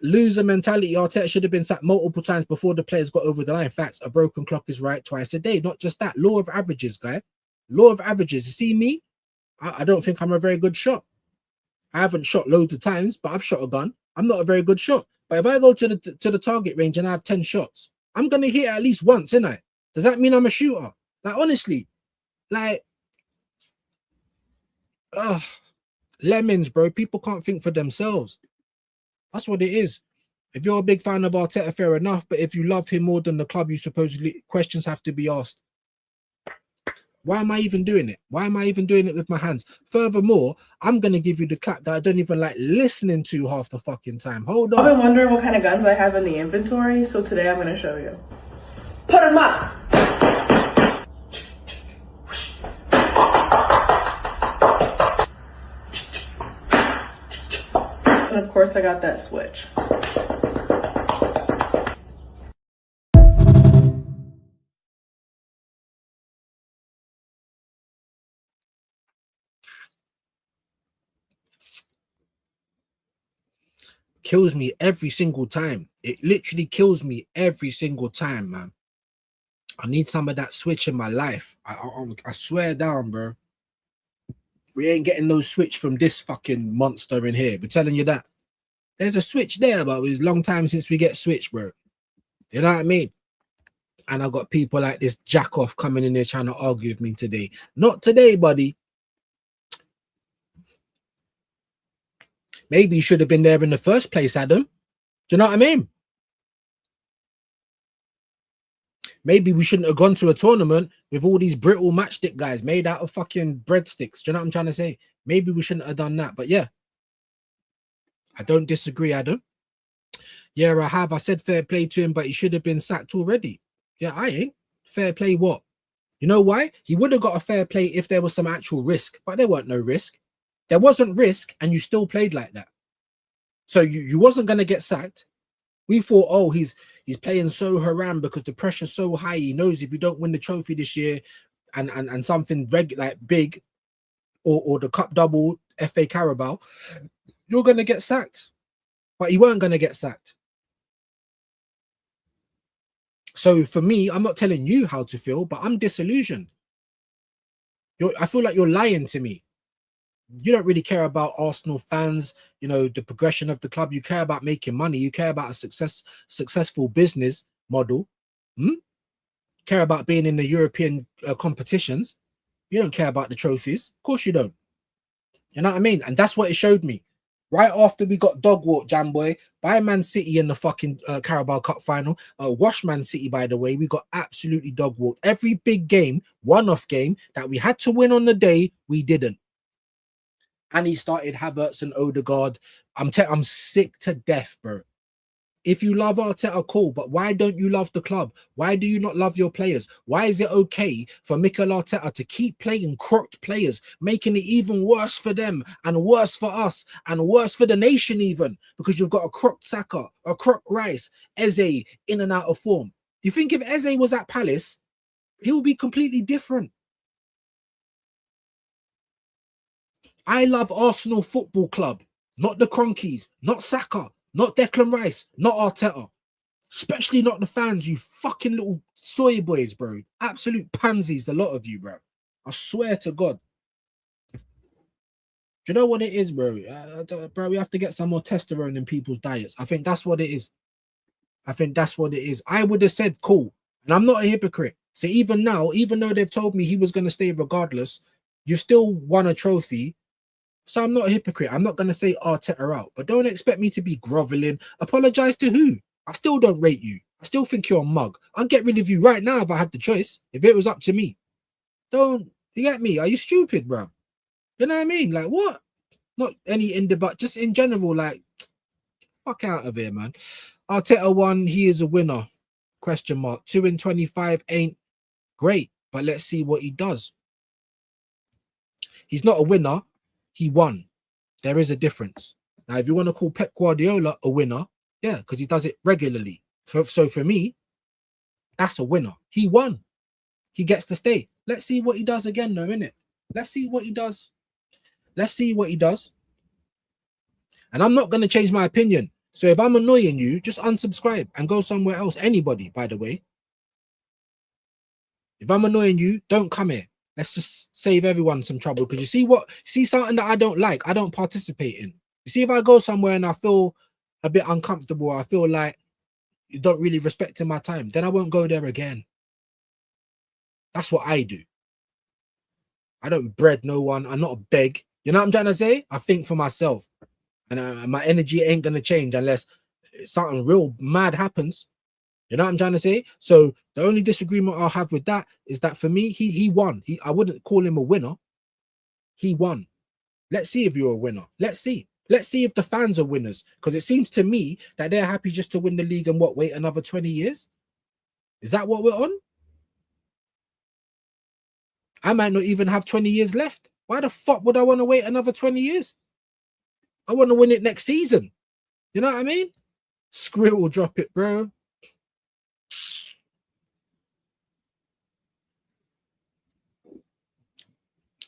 Loser mentality. Arteta should have been sacked multiple times before the players got over the line. Facts. A broken clock is right twice a day. Not just that. Law of averages, guy. Law of averages. You see me? I don't think I'm a very good shot. I haven't shot loads of times, but I've shot a gun. I'm not a very good shot. But if I go to the target range and I have 10 shots, I'm gonna hit at least once, innit? Does that mean I'm a shooter? Like, honestly, like, lemons, bro. People can't think for themselves. That's what it is. If you're a big fan of Arteta, fair enough. But if you love him more than the club, you supposedly questions have to be asked. Why am I even doing it? Why am I even doing it with my hands? Furthermore, I'm going to give you the clap that I don't even like listening to half the fucking time. Hold on. I've been wondering what kind of guns I have in the inventory, so today I'm going to show you. Put them up! And of course I got that switch. Kills me every single time. It literally kills me every single time, man. I need some of that switch in my life. I swear down, bro. We ain't getting no switch from this fucking monster in here. We're telling you that. There's a switch there, but it's a long time since we get switch, bro. You know what I mean? And I got people like this jack off coming in there trying to argue with me today. Not today, buddy. Maybe you should have been there in the first place, Adam. Do you know what I mean? Maybe we shouldn't have gone to a tournament with all these brittle matchstick guys made out of fucking breadsticks. Do you know what I'm trying to say? Maybe we shouldn't have done that. But yeah, I don't disagree, Adam. Yeah, I have. I said fair play to him, but he should have been sacked already. Yeah, I ain't. Fair play what? You know why? He would have got a fair play if there was some actual risk, but there weren't no risk. There wasn't risk, and you still played like that. So you wasn't going to get sacked. We thought, oh, he's playing so haram because the pressure's so high. He knows if you don't win the trophy this year and something like big or the cup double, FA Carabao, you're going to get sacked. But he weren't going to get sacked. So for me, I'm not telling you how to feel, but I'm disillusioned. I feel like you're lying to me. You don't really care about Arsenal fans, you know, the progression of the club. You care about making money. You care about a successful business model. Care about being in the European competitions. You don't care about the trophies. Of course you don't. You know what I mean? And that's what it showed me. Right after we got dog walk, Jamboy, by Man City in the fucking Carabao Cup final. Wash Man City, by the way. We got absolutely dog walked. Every big game, one-off game that we had to win on the day, we didn't. And he started Havertz and Odegaard. I'm sick to death, bro. If you love Arteta, cool, but why don't you love the club? Why do you not love your players? Why is it okay for Mikel Arteta to keep playing crooked players, making it even worse for them and worse for us and worse for the nation even? Because you've got a crooked Saka, a crooked Rice, Eze in and out of form. You think if Eze was at Palace, he would be completely different. I love Arsenal Football Club, not the Cronkies, not Saka, not Declan Rice, not Arteta. Especially not the fans, you fucking little soy boys, bro. Absolute pansies, the lot of you, bro. I swear to God. Do you know what it is, bro? Bro, we have to get some more testosterone in people's diets. I think that's what it is. I think that's what it is. I would have said, cool. And I'm not a hypocrite. So even now, even though they've told me he was going to stay regardless, you still won a trophy. So I'm not a hypocrite. I'm not going to say Arteta out. But don't expect me to be groveling. Apologize to who? I still don't rate you. I still think you're a mug. I'd get rid of you right now if I had the choice. If it was up to me. Don't, you get me? Are you stupid, bro? You know what I mean? Like, what? Not any in debate, just in general, like, fuck out of here, man. Arteta won. He is a winner. Question mark. 2 in 25 ain't great. But let's see what he does. He's not a winner. He won. There is a difference. Now, if you want to call Pep Guardiola a winner, yeah, because he does it regularly. So for me, that's a winner. He won. He gets to stay. Let's see what he does again, though, innit? Let's see what he does. Let's see what he does. And I'm not going to change my opinion. So if I'm annoying you, just unsubscribe and go somewhere else. Anybody, by the way. If I'm annoying you, don't come here. Let's just save everyone some trouble. Because you see something that I don't like, I don't participate in. You see, if I go somewhere and I feel a bit uncomfortable, I feel like you don't really respect my time, then I won't go there again. That's what I do. I don't bread no one. I'm not a beg. You know what I'm trying to say? I think for myself. And my energy ain't going to change unless something real mad happens. You know what I'm trying to say? So the only disagreement I'll have with that is that for me, he won. I wouldn't call him a winner. He won. Let's see if you're a winner. Let's see. Let's see if the fans are winners. Because it seems to me that they're happy just to win the league and wait another 20 years? Is that what we're on? I might not even have 20 years left. Why the fuck would I want to wait another 20 years? I want to win it next season. You know what I mean? Squirrel drop it, bro.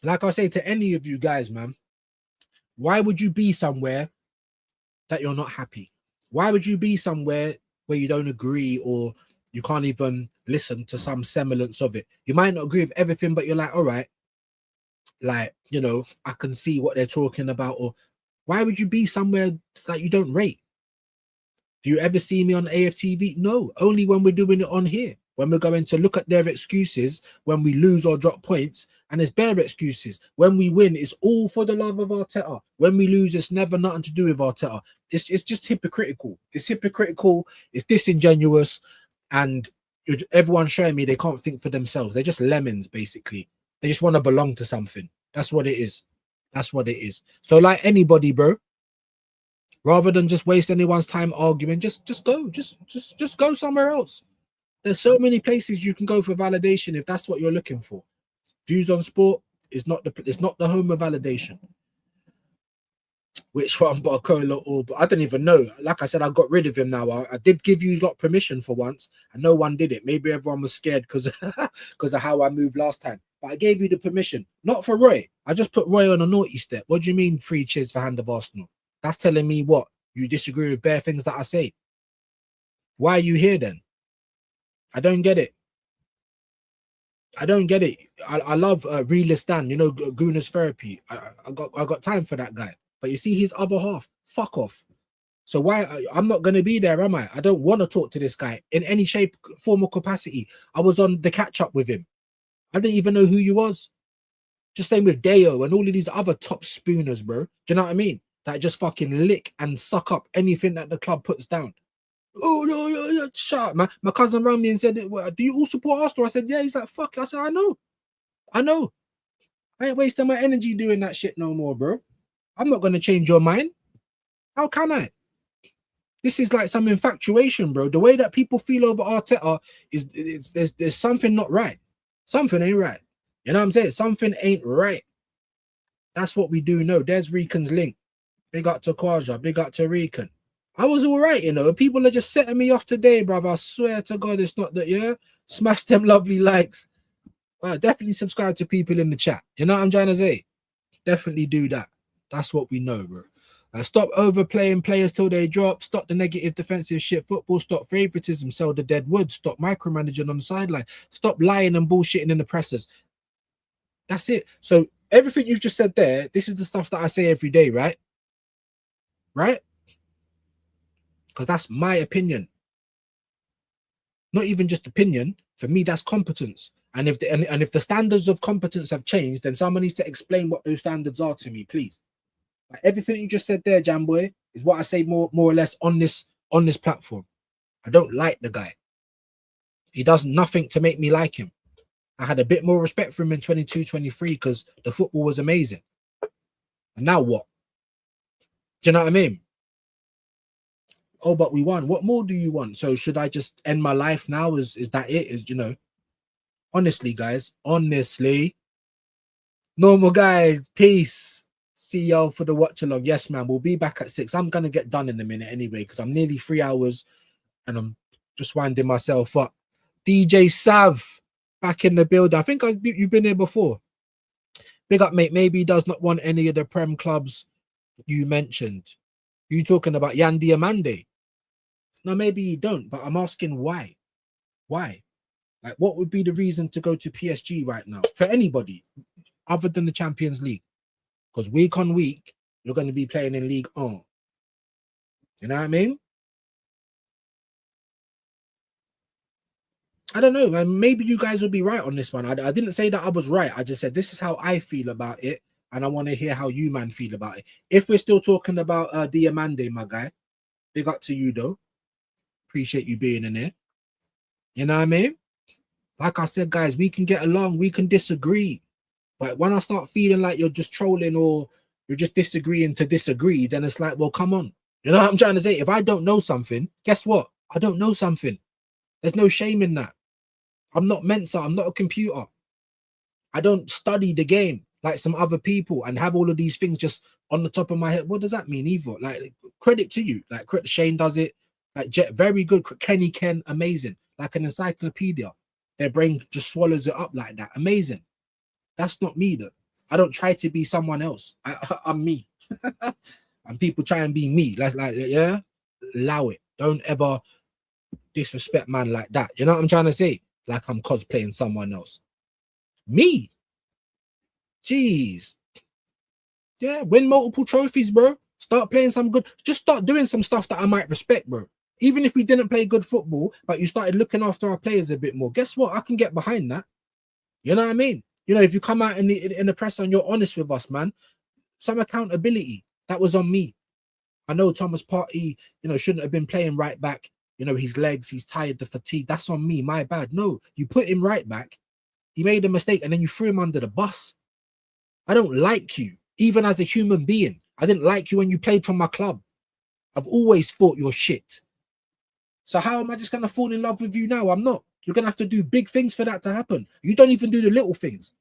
Like I say to any of you guys, man, why would you be somewhere that you're not happy? Why would you be somewhere where you don't agree or you can't even listen to some semblance of it? You might not agree with everything, but you're like, all right, like, you know, I can see what they're talking about. Or why would you be somewhere that you don't rate? Do you ever see me on AFTV? No, only when we're doing it on here. When we're going to look at their excuses when we lose or drop points, and it's bare excuses. When we win, it's all for the love of Arteta. When we lose, it's never nothing to do with Arteta. It's just hypocritical. It's hypocritical. It's disingenuous, and everyone's showing me they can't think for themselves. They're just lemons, basically. They just want to belong to something. That's what it is. That's what it is. So, like anybody, bro, rather than just waste anyone's time arguing, just go. Just go somewhere else. There's so many places you can go for validation if that's what you're looking for. Views on Sport is not the home of validation. Which one, Barcola or I don't even know. Like I said, I got rid of him now. I did give you lot permission for once, and no one did it. Maybe everyone was scared because of how I moved last time. But I gave you the permission, not for Roy. I just put Roy on a naughty step. What do you mean 3 cheers for Hand of Arsenal? That's telling me what? You disagree with bare things that I say. Why are you here then? I don't get it. I don't get it. I love Realist Dan, you know, Gooner's Therapy. I got time for that guy. But you see his other half, fuck off. So why? I'm not going to be there, am I? I don't want to talk to this guy in any shape, form, or capacity. I was on the catch up with him. I didn't even know who he was. Just same with Deo and all of these other top spooners, bro. Do you know what I mean? That just fucking lick and suck up anything that the club puts down. Oh, no, shut up, man. My cousin rang me and said, well, do you all support Arsenal? I said, yeah. He's like, fuck. I said, I know. I ain't wasting my energy doing that shit no more, bro. I'm not going to change your mind. How can I? This is like some infatuation, bro. The way that people feel over Arteta is there's something not right. Something ain't right. You know what I'm saying? Something ain't right. That's what we do know. There's Rican's link. Big up to Kwaja. Big up to Rican. I was all right, you know. People are just setting me off today, brother. I swear to God, it's not that, yeah? Smash them lovely likes. Definitely subscribe to people in the chat. You know what I'm trying to say? Definitely do that. That's what we know, bro. Stop overplaying players till they drop. Stop the negative defensive shit football. Stop favoritism. Sell the dead wood. Stop micromanaging on the sideline. Stop lying and bullshitting in the presses. That's it. So everything you've just said there, this is the stuff that I say every day, right? Right? Because that's my opinion. Not even just opinion. For me, that's competence. And if the standards of competence have changed, then someone needs to explain what those standards are to me, please. Like everything you just said there, Jamboy, is what I say more or less on this platform. I don't like the guy. He does nothing to make me like him. I had a bit more respect for him in 22-23 because the football was amazing. And now what? Do you know what I mean? Oh, but we won. What more do you want? So should I just end my life now? Is that it? Is, you know? Honestly, guys. Honestly. Normal guys. Peace. See y'all for the watch along. Yes, man. We'll be back at 6. I'm going to get done in a minute anyway because I'm nearly 3 hours and I'm just winding myself up. DJ Sav back in the building. I think you've been here before. Big up, mate. Maybe he does not want any of the Prem clubs you mentioned. You talking about Yan Diamande? No, maybe you don't, but I'm asking why. Why? Like, what would be the reason to go to PSG right now for anybody other than the Champions League? Because week on week, you're going to be playing in League 1. You know what I mean? I don't know, man. Maybe you guys will be right on this one. I didn't say that I was right. I just said this is how I feel about it, and I want to hear how you, man, feel about it. If we're still talking about Diamande, my guy, big up to you, though. Appreciate you being in here. You know what I mean? Like I said, guys, we can get along. We can disagree. But when I start feeling like you're just trolling or you're just disagreeing to disagree, then it's like, well, come on. You know what I'm trying to say? If I don't know something, guess what? I don't know something. There's no shame in that. I'm not Mensa. I'm not a computer. I don't study the game like some other people and have all of these things just on the top of my head. What does that mean, Eva? Like, credit to you. Like, Shane does it. Like, Jet, very good. Kenny Ken, amazing. Like an encyclopedia. Their brain just swallows it up like that. Amazing. That's not me, though. I don't try to be someone else. I'm me. And people try and be me. Like, yeah, allow it. Don't ever disrespect man like that. You know what I'm trying to say? Like I'm cosplaying someone else. Me. Jeez. Yeah, win multiple trophies, bro. Start playing some good. Just start doing some stuff that I might respect, bro. Even if we didn't play good football, but you started looking after our players a bit more. Guess what? I can get behind that. You know what I mean? You know, if you come out in the press and you're honest with us, man, some accountability. That was on me. I know Thomas Partey, you know, shouldn't have been playing right back. You know, his legs, he's tired, the fatigue. That's on me, my bad. No, you put him right back. He made a mistake and then you threw him under the bus. I don't like you, even as a human being. I didn't like you when you played for my club. I've always thought you're shit. So how am I just going to fall in love with you now? I'm not. You're going to have to do big things for that to happen. You don't even do the little things.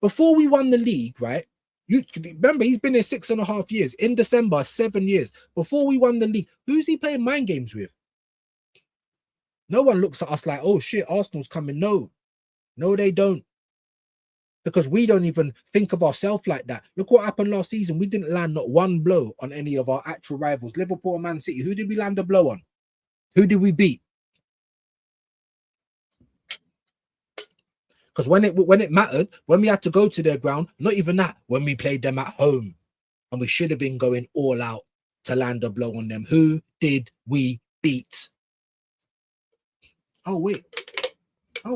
Before we won the league, right? You remember, he's been here 6.5 years. In December, 7 years. Before we won the league, who's he playing mind games with? No one looks at us like, oh shit, Arsenal's coming. No, they don't. Because we don't even think of ourselves like that. Look what happened last season. We didn't land not one blow on any of our actual rivals. Liverpool and Man City. Who did we land a blow on? Who did we beat? Because when it mattered, when we had to go to their ground, not even that, when we played them at home, and we should have been going all out to land a blow on them. Who did we beat? Oh, wait. Oh,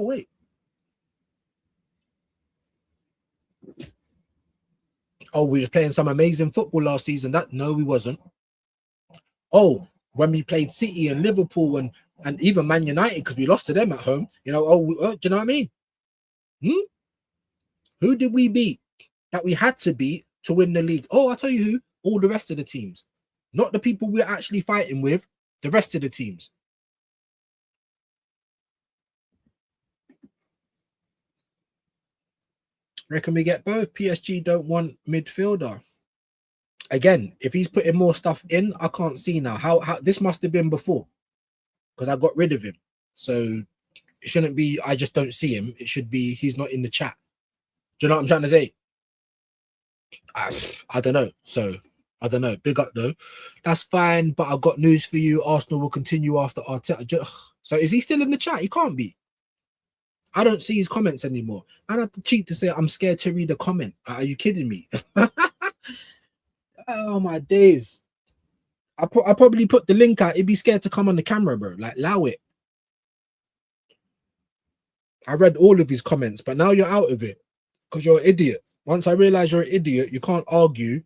we were playing some amazing football last season. No, we wasn't. Oh, when we played City and Liverpool and even Man United, because we lost to them at home, you know, do you know what I mean? Who did we beat that we had to beat to win the league? Oh, I'll tell you who. All the rest of the teams. not the people we're actually fighting with, the rest of the teams. Reckon we get both. PSG don't want midfielder. Again, if he's putting more stuff in, I can't see now. How this must have been before, because I got rid of him. So it shouldn't be I just don't see him. It should be he's not in the chat. Do you know what I'm trying to say? I don't know. So I don't know. Big up though. That's fine. But I've got news for you. Arsenal will continue after Arteta. So is he still in the chat? He can't be. I don't see his comments anymore. I have to cheat to say I'm scared to read a comment. Are you kidding me? Oh my days. I probably put the link out. He'd be scared to come on the camera, bro. Like, allow it. I read all of his comments, but now you're out of it because you're an idiot. Once I realize you're an idiot, you can't argue.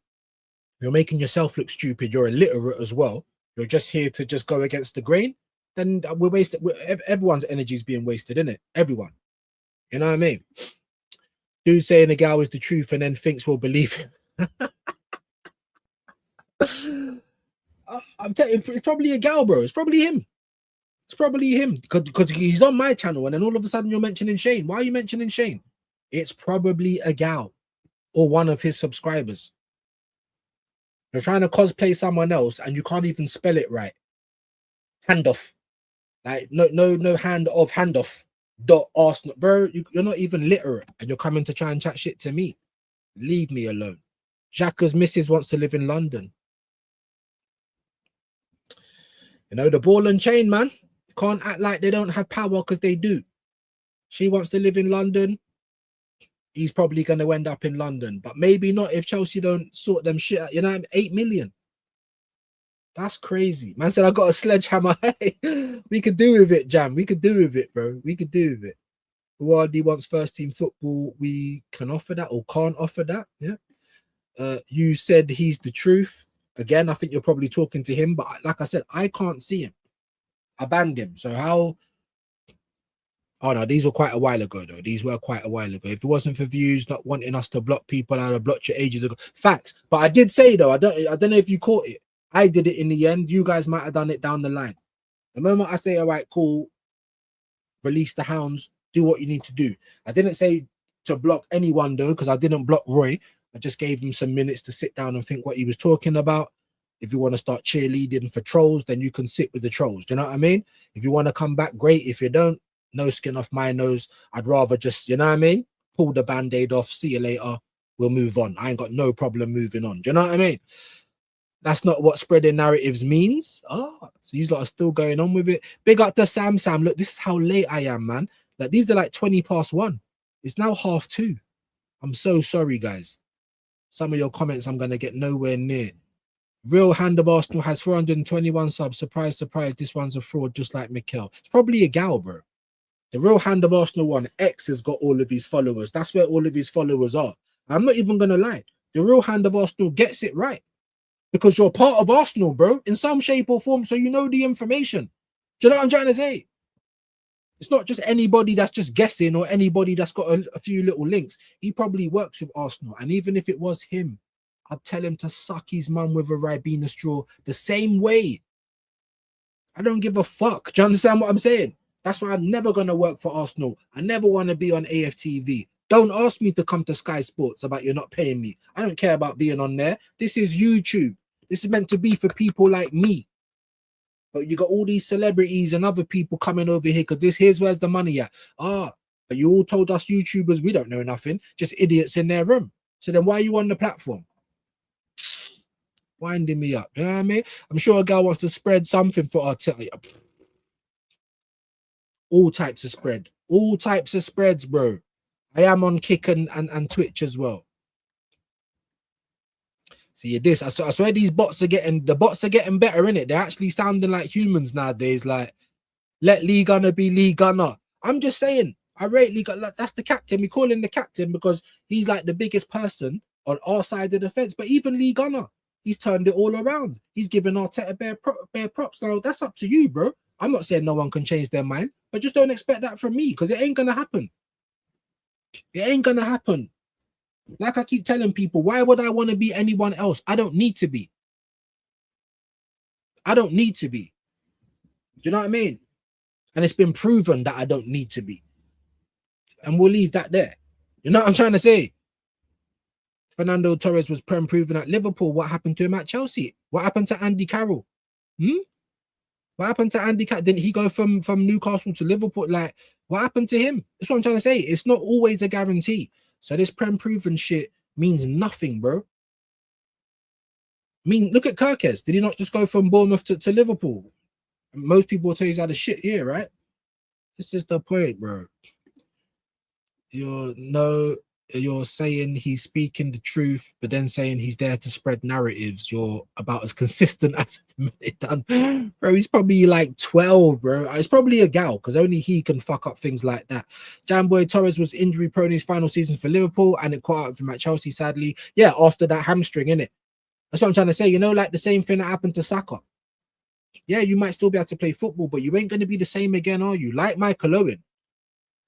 You're making yourself look stupid. You're illiterate as well. You're just here to just go against the grain. Then we're wasted. Everyone's energy is being wasted, isn't it? Everyone. You know what I mean? Dude saying the gal is the truth and then thinks we'll believe him. I'm telling you, it's probably a gal, bro. It's probably him. It's probably him because he's on my channel, and then all of a sudden you're mentioning Shane. Why are you mentioning Shane? It's probably a gal or one of his subscribers. You're trying to cosplay someone else, and you can't even spell it right. Handoff, like no handoff. Dot Arsenal, bro. You're not even literate, and you're coming to try and chat shit to me. Leave me alone. Xhaka's missus wants to live in London. You know, the ball and chain, man. Can't act like they don't have power because they do. She wants to live in London. He's probably going to end up in London, but maybe not if Chelsea don't sort them shit out. You know, 8 million. That's crazy. Man said, I got a sledgehammer. We could do with it, Jam. We could do with it, bro. We could do with it. Wardy wants first team football. We can offer that or can't offer that. Yeah. You said he's the truth. Again, I think you're probably talking to him, but like I said, I can't see him. I banned him. So how? Oh no, these were quite a while ago though. These were quite a while ago. If it wasn't for views not wanting us to block people, I'd have blocked you ages ago. Facts. But I did say though, I don't know if you caught it. I did it in the end. You guys might have done it down the line. The moment I say, all right, cool, release the hounds, do what you need to do. I didn't say to block anyone though, because I didn't block Roy. I just gave him some minutes to sit down and think what he was talking about. If you want to start cheerleading for trolls, then you can sit with the trolls. Do you know what I mean? If you want to come back, great. If you don't, no skin off my nose. I'd rather just, you know what I mean? Pull the band-aid off. See you later. We'll move on. I ain't got no problem moving on. Do you know what I mean? That's not what spreading narratives means. Oh, so you lot are still going on with it. Big up to Sam. Look, this is how late I am, man. Like, these are like 20 past 1. It's now 2:30. I'm so sorry, guys. Some of your comments I'm going to get nowhere near. Real Hand of Arsenal has 421 subs. Surprise, surprise. This one's a fraud, just like Mikel. It's probably a gal, bro. The Real Hand of Arsenal one, X has got all of his followers. That's where all of his followers are. I'm not even going to lie. The Real Hand of Arsenal gets it right. Because you're part of Arsenal, bro, in some shape or form, so you know the information. Do you know what I'm trying to say? It's not just anybody that's just guessing or anybody that's got a few little links. He probably works with Arsenal. And even if it was him, I'd tell him to suck his mum with a Ribena straw the same way. I don't give a fuck. Do you understand what I'm saying? That's why I'm never going to work for Arsenal. I never want to be on AFTV. Don't ask me to come to Sky Sports about you're not paying me. I don't care about being on there. This is YouTube. This is meant to be for people like me. But you got all these celebrities and other people coming over here because here's where's the money at. But you all told us YouTubers we don't know nothing, just idiots in their room. So then why are you on the platform? Winding me up. You know what I mean? I'm sure a girl wants to spread something for Arteta. All types of spread. All types of spreads, bro. I am on Kick and Twitch as well. See this. I swear these bots are getting better, innit? They're actually sounding like humans nowadays. Like, let Lee Gunner be Lee Gunner. I'm just saying, I rate Lee Gunner. Like, that's the captain. We call him the captain because he's like the biggest person on our side of the fence. But even Lee Gunner, he's turned it all around. He's given Arteta bare props. Now that's up to you, bro. I'm not saying no one can change their mind, but just don't expect that from me because it ain't gonna happen. It ain't gonna happen. Like I keep telling people, why would I want to be anyone else? I don't need to be. I don't need to be. Do you know what I mean? And it's been proven that I don't need to be. And we'll leave that there. You know what I'm trying to say? Fernando Torres was proven at Liverpool. What happened to him at Chelsea? What happened to Andy Carroll? What happened to Andy Carroll? Didn't he go from Newcastle to Liverpool? Like, what happened to him? That's what I'm trying to say. It's not always a guarantee. So this proven shit means nothing, bro. I mean, look at Kirkes. Did he not just go from Bournemouth to Liverpool? Most people will tell you he's had a shit here, right? This is the point, bro. You're saying he's speaking the truth, but then saying he's there to spread narratives. You're about as consistent as it done. Bro, he's probably like 12, bro. It's probably a gal, because only he can fuck up things like that. Jamboy Torres was injury prone in his final season for Liverpool, and it caught up with him at Chelsea, sadly. Yeah, after that hamstring, innit? That's what I'm trying to say. You know, like the same thing that happened to Saka. Yeah, you might still be able to play football, but you ain't going to be the same again, are you? Like Michael Owen.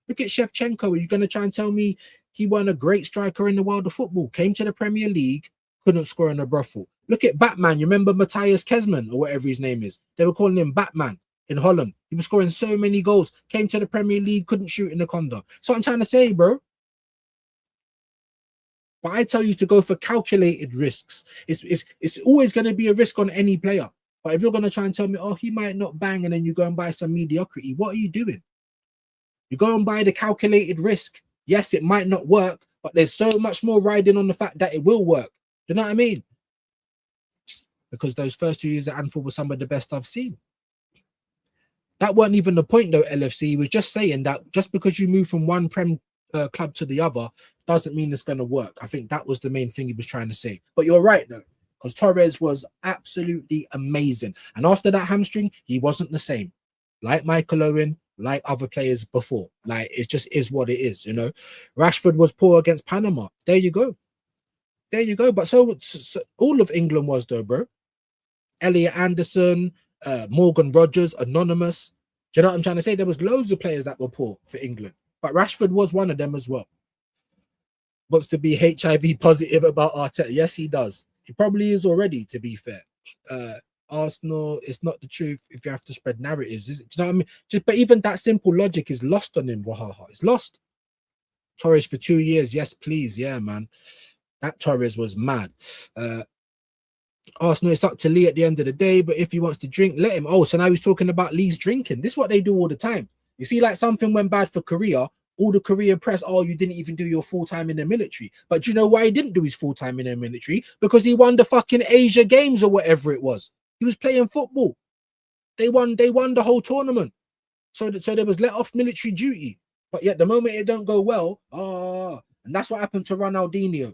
Look at Shevchenko. Are you going to try and tell me he wasn't a great striker in the world of football? Came to the Premier League, couldn't score in a brothel. Look at Batman. You remember Matthias Kesman, or whatever his name is? They were calling him Batman in Holland. He was scoring so many goals. Came to the Premier League, couldn't shoot in the condom. So I'm trying to say, bro. But I tell you to go for calculated risks. It's always going to be a risk on any player. But if you're going to try and tell me, oh, he might not bang, and then you go and buy some mediocrity, what are you doing? You go and buy the calculated risk. Yes, it might not work, but there's so much more riding on the fact that it will work. You know what I mean? Because those first 2 years at Anfield were some of the best I've seen. That weren't even the point, though, LFC. He was just saying that just because you move from one Prem club to the other doesn't mean it's going to work. I think that was the main thing he was trying to say. But you're right, though, because Torres was absolutely amazing. And after that hamstring, he wasn't the same. Like Michael Owen, like other players before. Like, it just is what it is, you know. Rashford was poor against Panama. There you go. There you go. But so all of England was, though, bro. Elliot Anderson, Morgan Rogers, Anonymous. Do you know what I'm trying to say? There was loads of players that were poor for England. But Rashford was one of them as well. Wants to be HIV positive about Arteta. Yes, he does. He probably is already, to be fair. Arsenal, it's not the truth if you have to spread narratives. Do you know what I mean? But even that simple logic is lost on him, Wahaha. It's lost. Torres for 2 years. Yes, please. Yeah, man. That Torres was mad. Arsenal, it's up to Lee at the end of the day, but if he wants to drink, let him. Oh, so now he's talking about Lee's drinking. This is what they do all the time. You see, like something went bad for Korea, all the Korean press, oh, you didn't even do your full-time in the military. But do you know why he didn't do his full-time in the military? Because he won the fucking Asia Games or whatever it was. He was playing football. They won the whole tournament. So there was let off military duty. But yet the moment it don't go well, and that's what happened to Ronaldinho.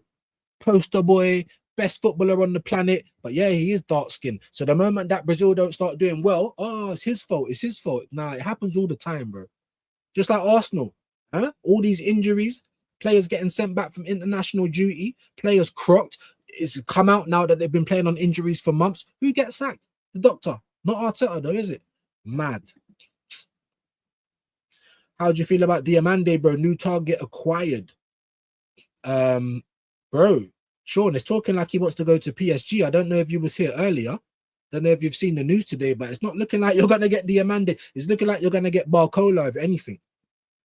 Poster boy, best footballer on the planet. But yeah, he is dark-skinned. So the moment that Brazil don't start doing well, it's his fault. It's his fault. Nah, it happens all the time, bro. Just like Arsenal. Huh? All these injuries, players getting sent back from international duty, players crocked. It's come out now that they've been playing on injuries for months. Who gets sacked? The doctor. Not Arteta, though, is it? Mad. How do you feel about Diamande, bro? New target acquired. Bro, Sean is talking like he wants to go to PSG. I don't know if you was here earlier. Don't know if you've seen the news today, but it's not looking like you're going to get Diamande. It's looking like you're going to get Barcola, if anything.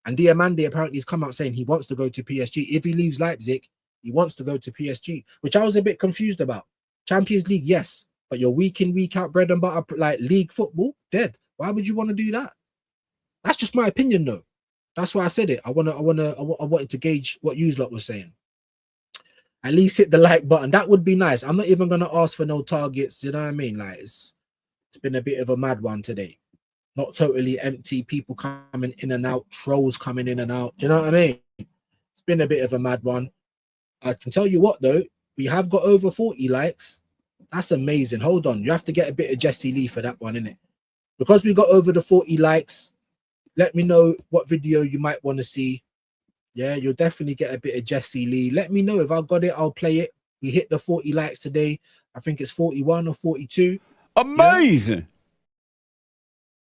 And Diamande apparently has come out saying he wants to go to PSG. If he leaves Leipzig, he wants to go to PSG, which I was a bit confused about. Champions League, yes, but your week in, week out bread and butter, like league football, dead. Why would you want to do that? That's just my opinion, though. That's why I said it. I wanted to gauge what you lot was saying. At least hit the like button. That would be nice. I'm not even going to ask for no targets. You know what I mean? Like, it's been a bit of a mad one today. Not totally empty. People coming in and out. Trolls coming in and out. Do you know what I mean? It's been a bit of a mad one. I can tell you what, though. We have got over 40 likes. That's amazing. Hold on. You have to get a bit of Jesse Lee for that one, innit? Because we got over the 40 likes, let me know what video you might want to see. Yeah, you'll definitely get a bit of Jesse Lee. Let me know. If I got it, I'll play it. We hit the 40 likes today. I think it's 41 or 42. Amazing. Yeah?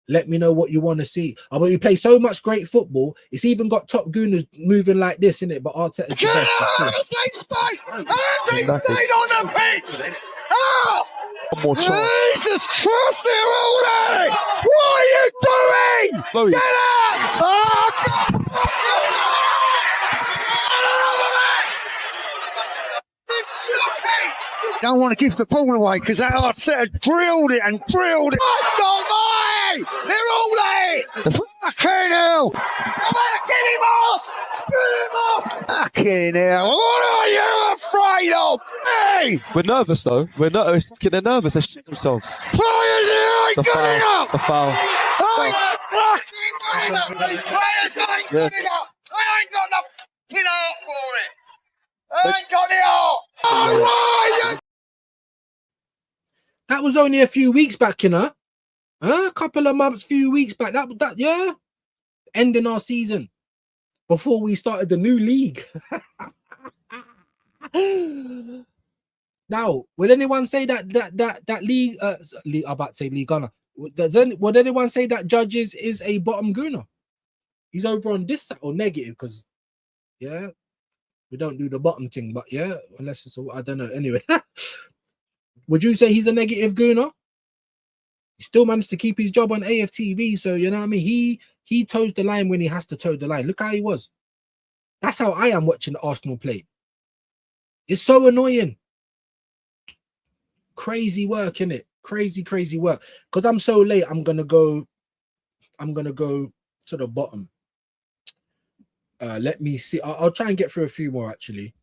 Let me know what you want to see. But we play so much great football. It's even got top gooners moving like this, innit? But Arteta's the best. Everything stayed on the pitch. Oh! one more time. Jesus Christ, Rolly! What are you doing? Chloe. Get out! Oh, God! Don't want to give the ball away because that Arteta drilled it and drilled it. That's not mine! They're all there! Fucking hell! Get him off! Get him off! Fucking hell! What are you afraid of? Hey! We're nervous though. They're nervous. They're shitting themselves. Players ain't It's a good foul. enough! It's a foul. I ain't fucking good enough! These players ain't good enough! I ain't got enough fucking heart for it! I ain't got the heart! Oh, why? That was only a few weeks back, you know. A couple of months, few weeks back. That yeah. Ending our season before we started the new league. Now, would anyone say that league? I'm about to say League Gunner. Would anyone say that Judges is a bottom gooner? He's over on this side or negative because, yeah, we don't do the bottom thing, but yeah, unless it's I don't know. Anyway, would you say he's a negative gooner? He still managed to keep his job on AFTV, so you know what I mean. He toes the line when he has to toe the line. Look how he was. That's how I am watching Arsenal play. It's so annoying. Crazy work, innit? Crazy work. Because I'm so late, I'm gonna go to the bottom. Let me see. I'll try and get through a few more actually.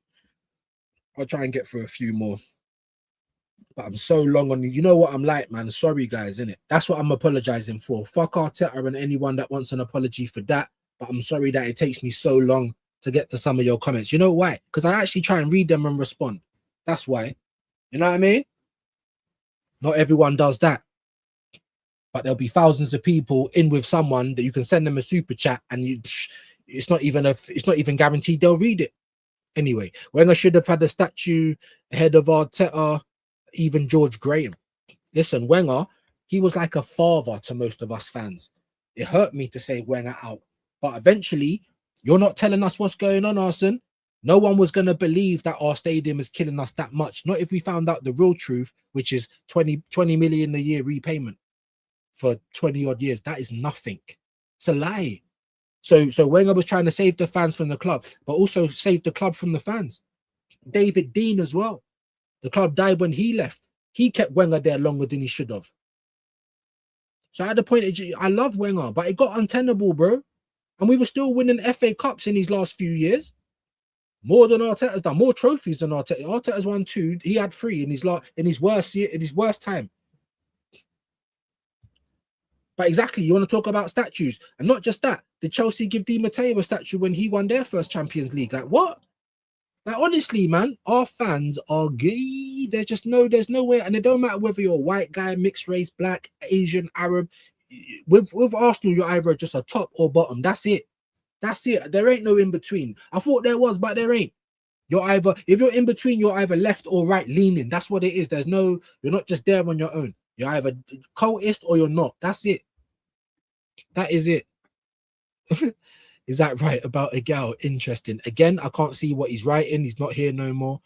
I'll try and get through a few more. But I'm so long on you know what I'm like, man. Sorry, guys, innit? That's what I'm apologizing for. Fuck Arteta and anyone that wants an apology for that. But I'm sorry that it takes me so long to get to some of your comments. You know why? Because I actually try and read them and respond. That's why. You know what I mean? Not everyone does that. But there'll be thousands of people in with someone that you can send them a super chat and it's not even guaranteed they'll read it. Anyway, Wenger should have had a statue ahead of Arteta, even George Graham. Listen, Wenger, he was like a father to most of us fans. It hurt me to say Wenger out. But eventually, you're not telling us what's going on, Arsene. No one was going to believe that our stadium is killing us that much. Not if we found out the real truth, which is 20 million a year repayment for 20 odd years. That is nothing. It's a lie. So Wenger was trying to save the fans from the club, but also save the club from the fans. David Dean as well. The club died when he left. He kept Wenger there longer than he should have. So at the point, I love Wenger, but it got untenable, bro. And we were still winning FA Cups in these last few years. More than Arteta's done. More trophies than Arteta. Arteta's won 2. He had 3 in his worst year, in his worst time. But exactly, you want to talk about statues. And not just that. Did Chelsea give Di Matteo a statue when he won their first Champions League? Like, what? Like, honestly, man, our fans are gay. There's no way. And it don't matter whether you're a white guy, mixed race, black, Asian, Arab. With Arsenal, you're either just a top or bottom. That's it. That's it. There ain't no in between. I thought there was, but there ain't. If you're in between, you're either left or right leaning. That's what it is. You're not just there on your own. You're either cultist or you're not. That's it. That is it. Is that right about a gal? Interesting. Again, I can't see what he's writing. He's not here no more.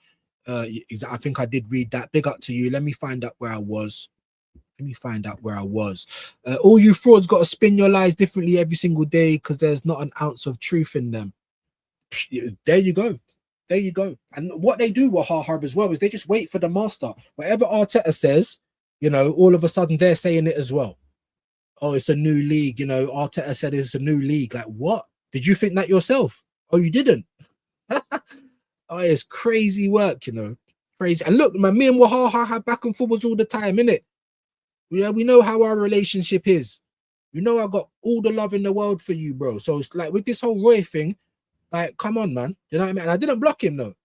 I think I did read that. Big up to you. Let me find out where I was. All you frauds got to spin your lies differently every single day because there's not an ounce of truth in them. There you go. And what they do with Harb as well is they just wait for the master. Whatever Arteta says, all of a sudden they're saying it as well. Oh, it's a new league. Arteta said it's a new league. Like, what? Did you think that yourself? Oh, you didn't? Oh, it's crazy work, Crazy. And look, man, me and Wahaha have back and forwards all the time, innit? Yeah, we know how our relationship is. I got all the love in the world for you, bro. So it's like with this whole Roy thing, like, come on, man. You know what I mean? And I didn't block him, though.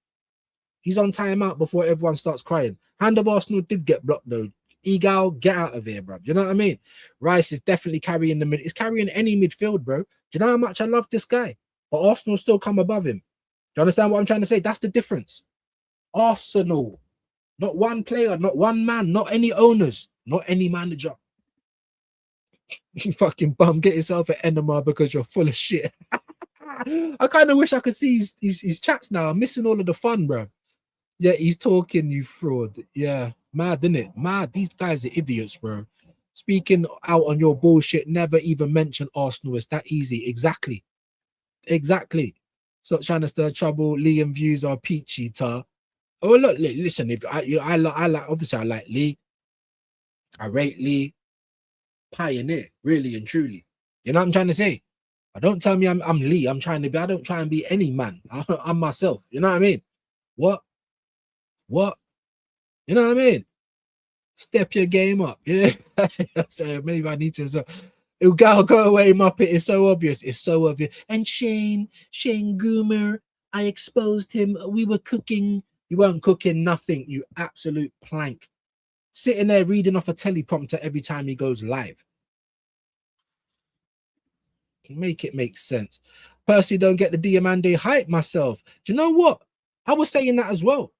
He's on timeout before everyone starts crying. Hand of Arsenal did get blocked, though. Egal, get out of here, bro. You know what I mean? Rice is definitely carrying the mid. He's carrying any midfield, bro. Do you know how much I love this guy? But Arsenal still come above him. Do you understand what I'm trying to say? That's the difference. Arsenal. Not one player, not one man, not any owners, not any manager. You fucking bum, get yourself an enema because you're full of shit. I kind of wish I could see his chats now. I'm missing all of the fun, bro. Yeah, he's talking, you fraud. Yeah, mad, isn't it? Mad. These guys are idiots, bro. Speaking out on your bullshit, never even mention Arsenal. It's that easy. Exactly. Exactly. So trying to stir trouble. Liam views are peachy, tar. Oh, look, listen, if I like, obviously, I like Lee. I rate Lee. Pioneer, really and truly. You know what I'm trying to say? I don't tell me I'm Lee. I'm trying to be, I don't try and be any man. I'm myself. You know what I mean? What? You know what I mean? Step your game up. You know? So maybe I need to. So it'll go away, Muppet. It's so obvious. It's so obvious. And Shane Goomer, I exposed him. We were cooking. You weren't cooking nothing, you absolute plank. Sitting there reading off a teleprompter every time he goes live. Make it make sense. Percy don't get the Diamande hype myself. Do you know what? I was saying that as well.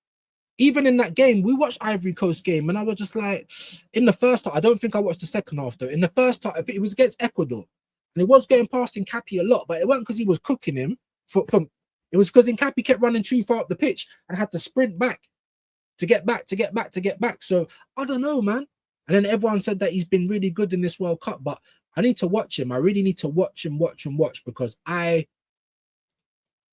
Even in that game, we watched Ivory Coast game, and I was just like, in the first half, I don't think I watched the second half though. In the first half, it was against Ecuador, and it was getting past Nkapi a lot, but it wasn't because he was cooking him. It was because Nkapi kept running too far up the pitch and had to sprint back to get back. So I don't know, man. And then everyone said that he's been really good in this World Cup, but I need to watch him. I really need to watch him, because I'm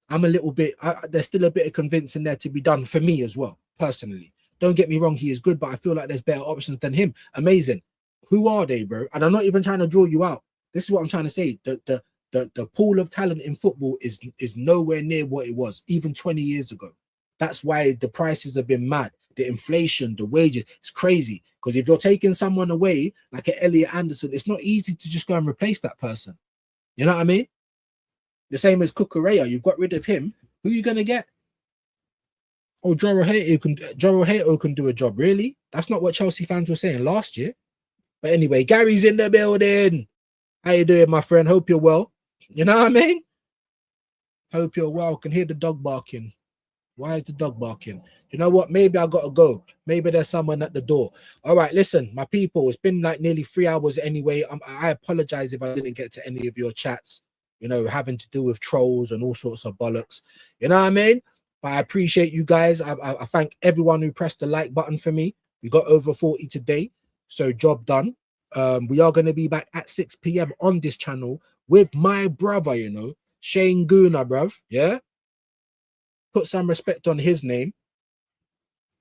a little bit, there's still a bit of convincing there to be done for me as well, personally. Don't get me wrong, he is good, but I feel like there's better options than him. Amazing. Who are they, bro? And I'm not even trying to draw you out. This is what I'm trying to say. The pool of talent in football is nowhere near what it was, even 20 years ago. That's why the prices have been mad. The inflation, the wages, it's crazy. Because if you're taking someone away, like an Elliot Anderson, it's not easy to just go and replace that person. You know what I mean? The same as Cucurella, you've got rid of him. Who are you going to get? Oh, Joro Hato can do a job. Really? That's not what Chelsea fans were saying last year. But anyway, Gary's in the building. How you doing, my friend? Hope you're well. You know what I mean? Hope you're well. I can hear the dog barking. Why is the dog barking? You know what? Maybe I got to go. Maybe there's someone at the door. All right, listen, my people, it's been like nearly 3 hours anyway. I apologize if I didn't get to any of your chats, you know, having to do with trolls and all sorts of bollocks. You know what I mean? But I appreciate you guys. I thank everyone who pressed the like button for me. We got over 40 today, so job done. We are going to be back at 6 p.m. on this channel with my brother, you know, Shane Gooner, bruv. Yeah? Put some respect on his name.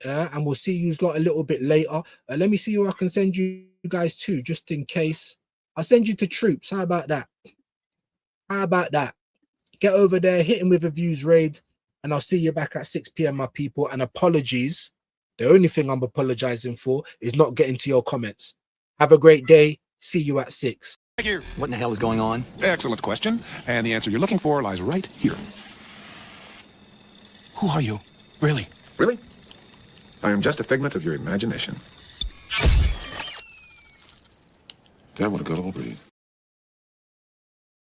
And we'll see you lot a little bit later. Let me see who I can send you guys to, just in case. I'll send you to Troops. How about that? How about that? Get over there, hit him with a views raid, and I'll see you back at 6 p.m, my people. And apologies. The only thing I'm apologizing for is not getting to your comments. Have a great day. See you at 6. What in the hell is going on? Excellent question. And the answer you're looking for lies right here. Who are you? Really? Really? I am just a figment of your imagination. Damn, what a good old breed.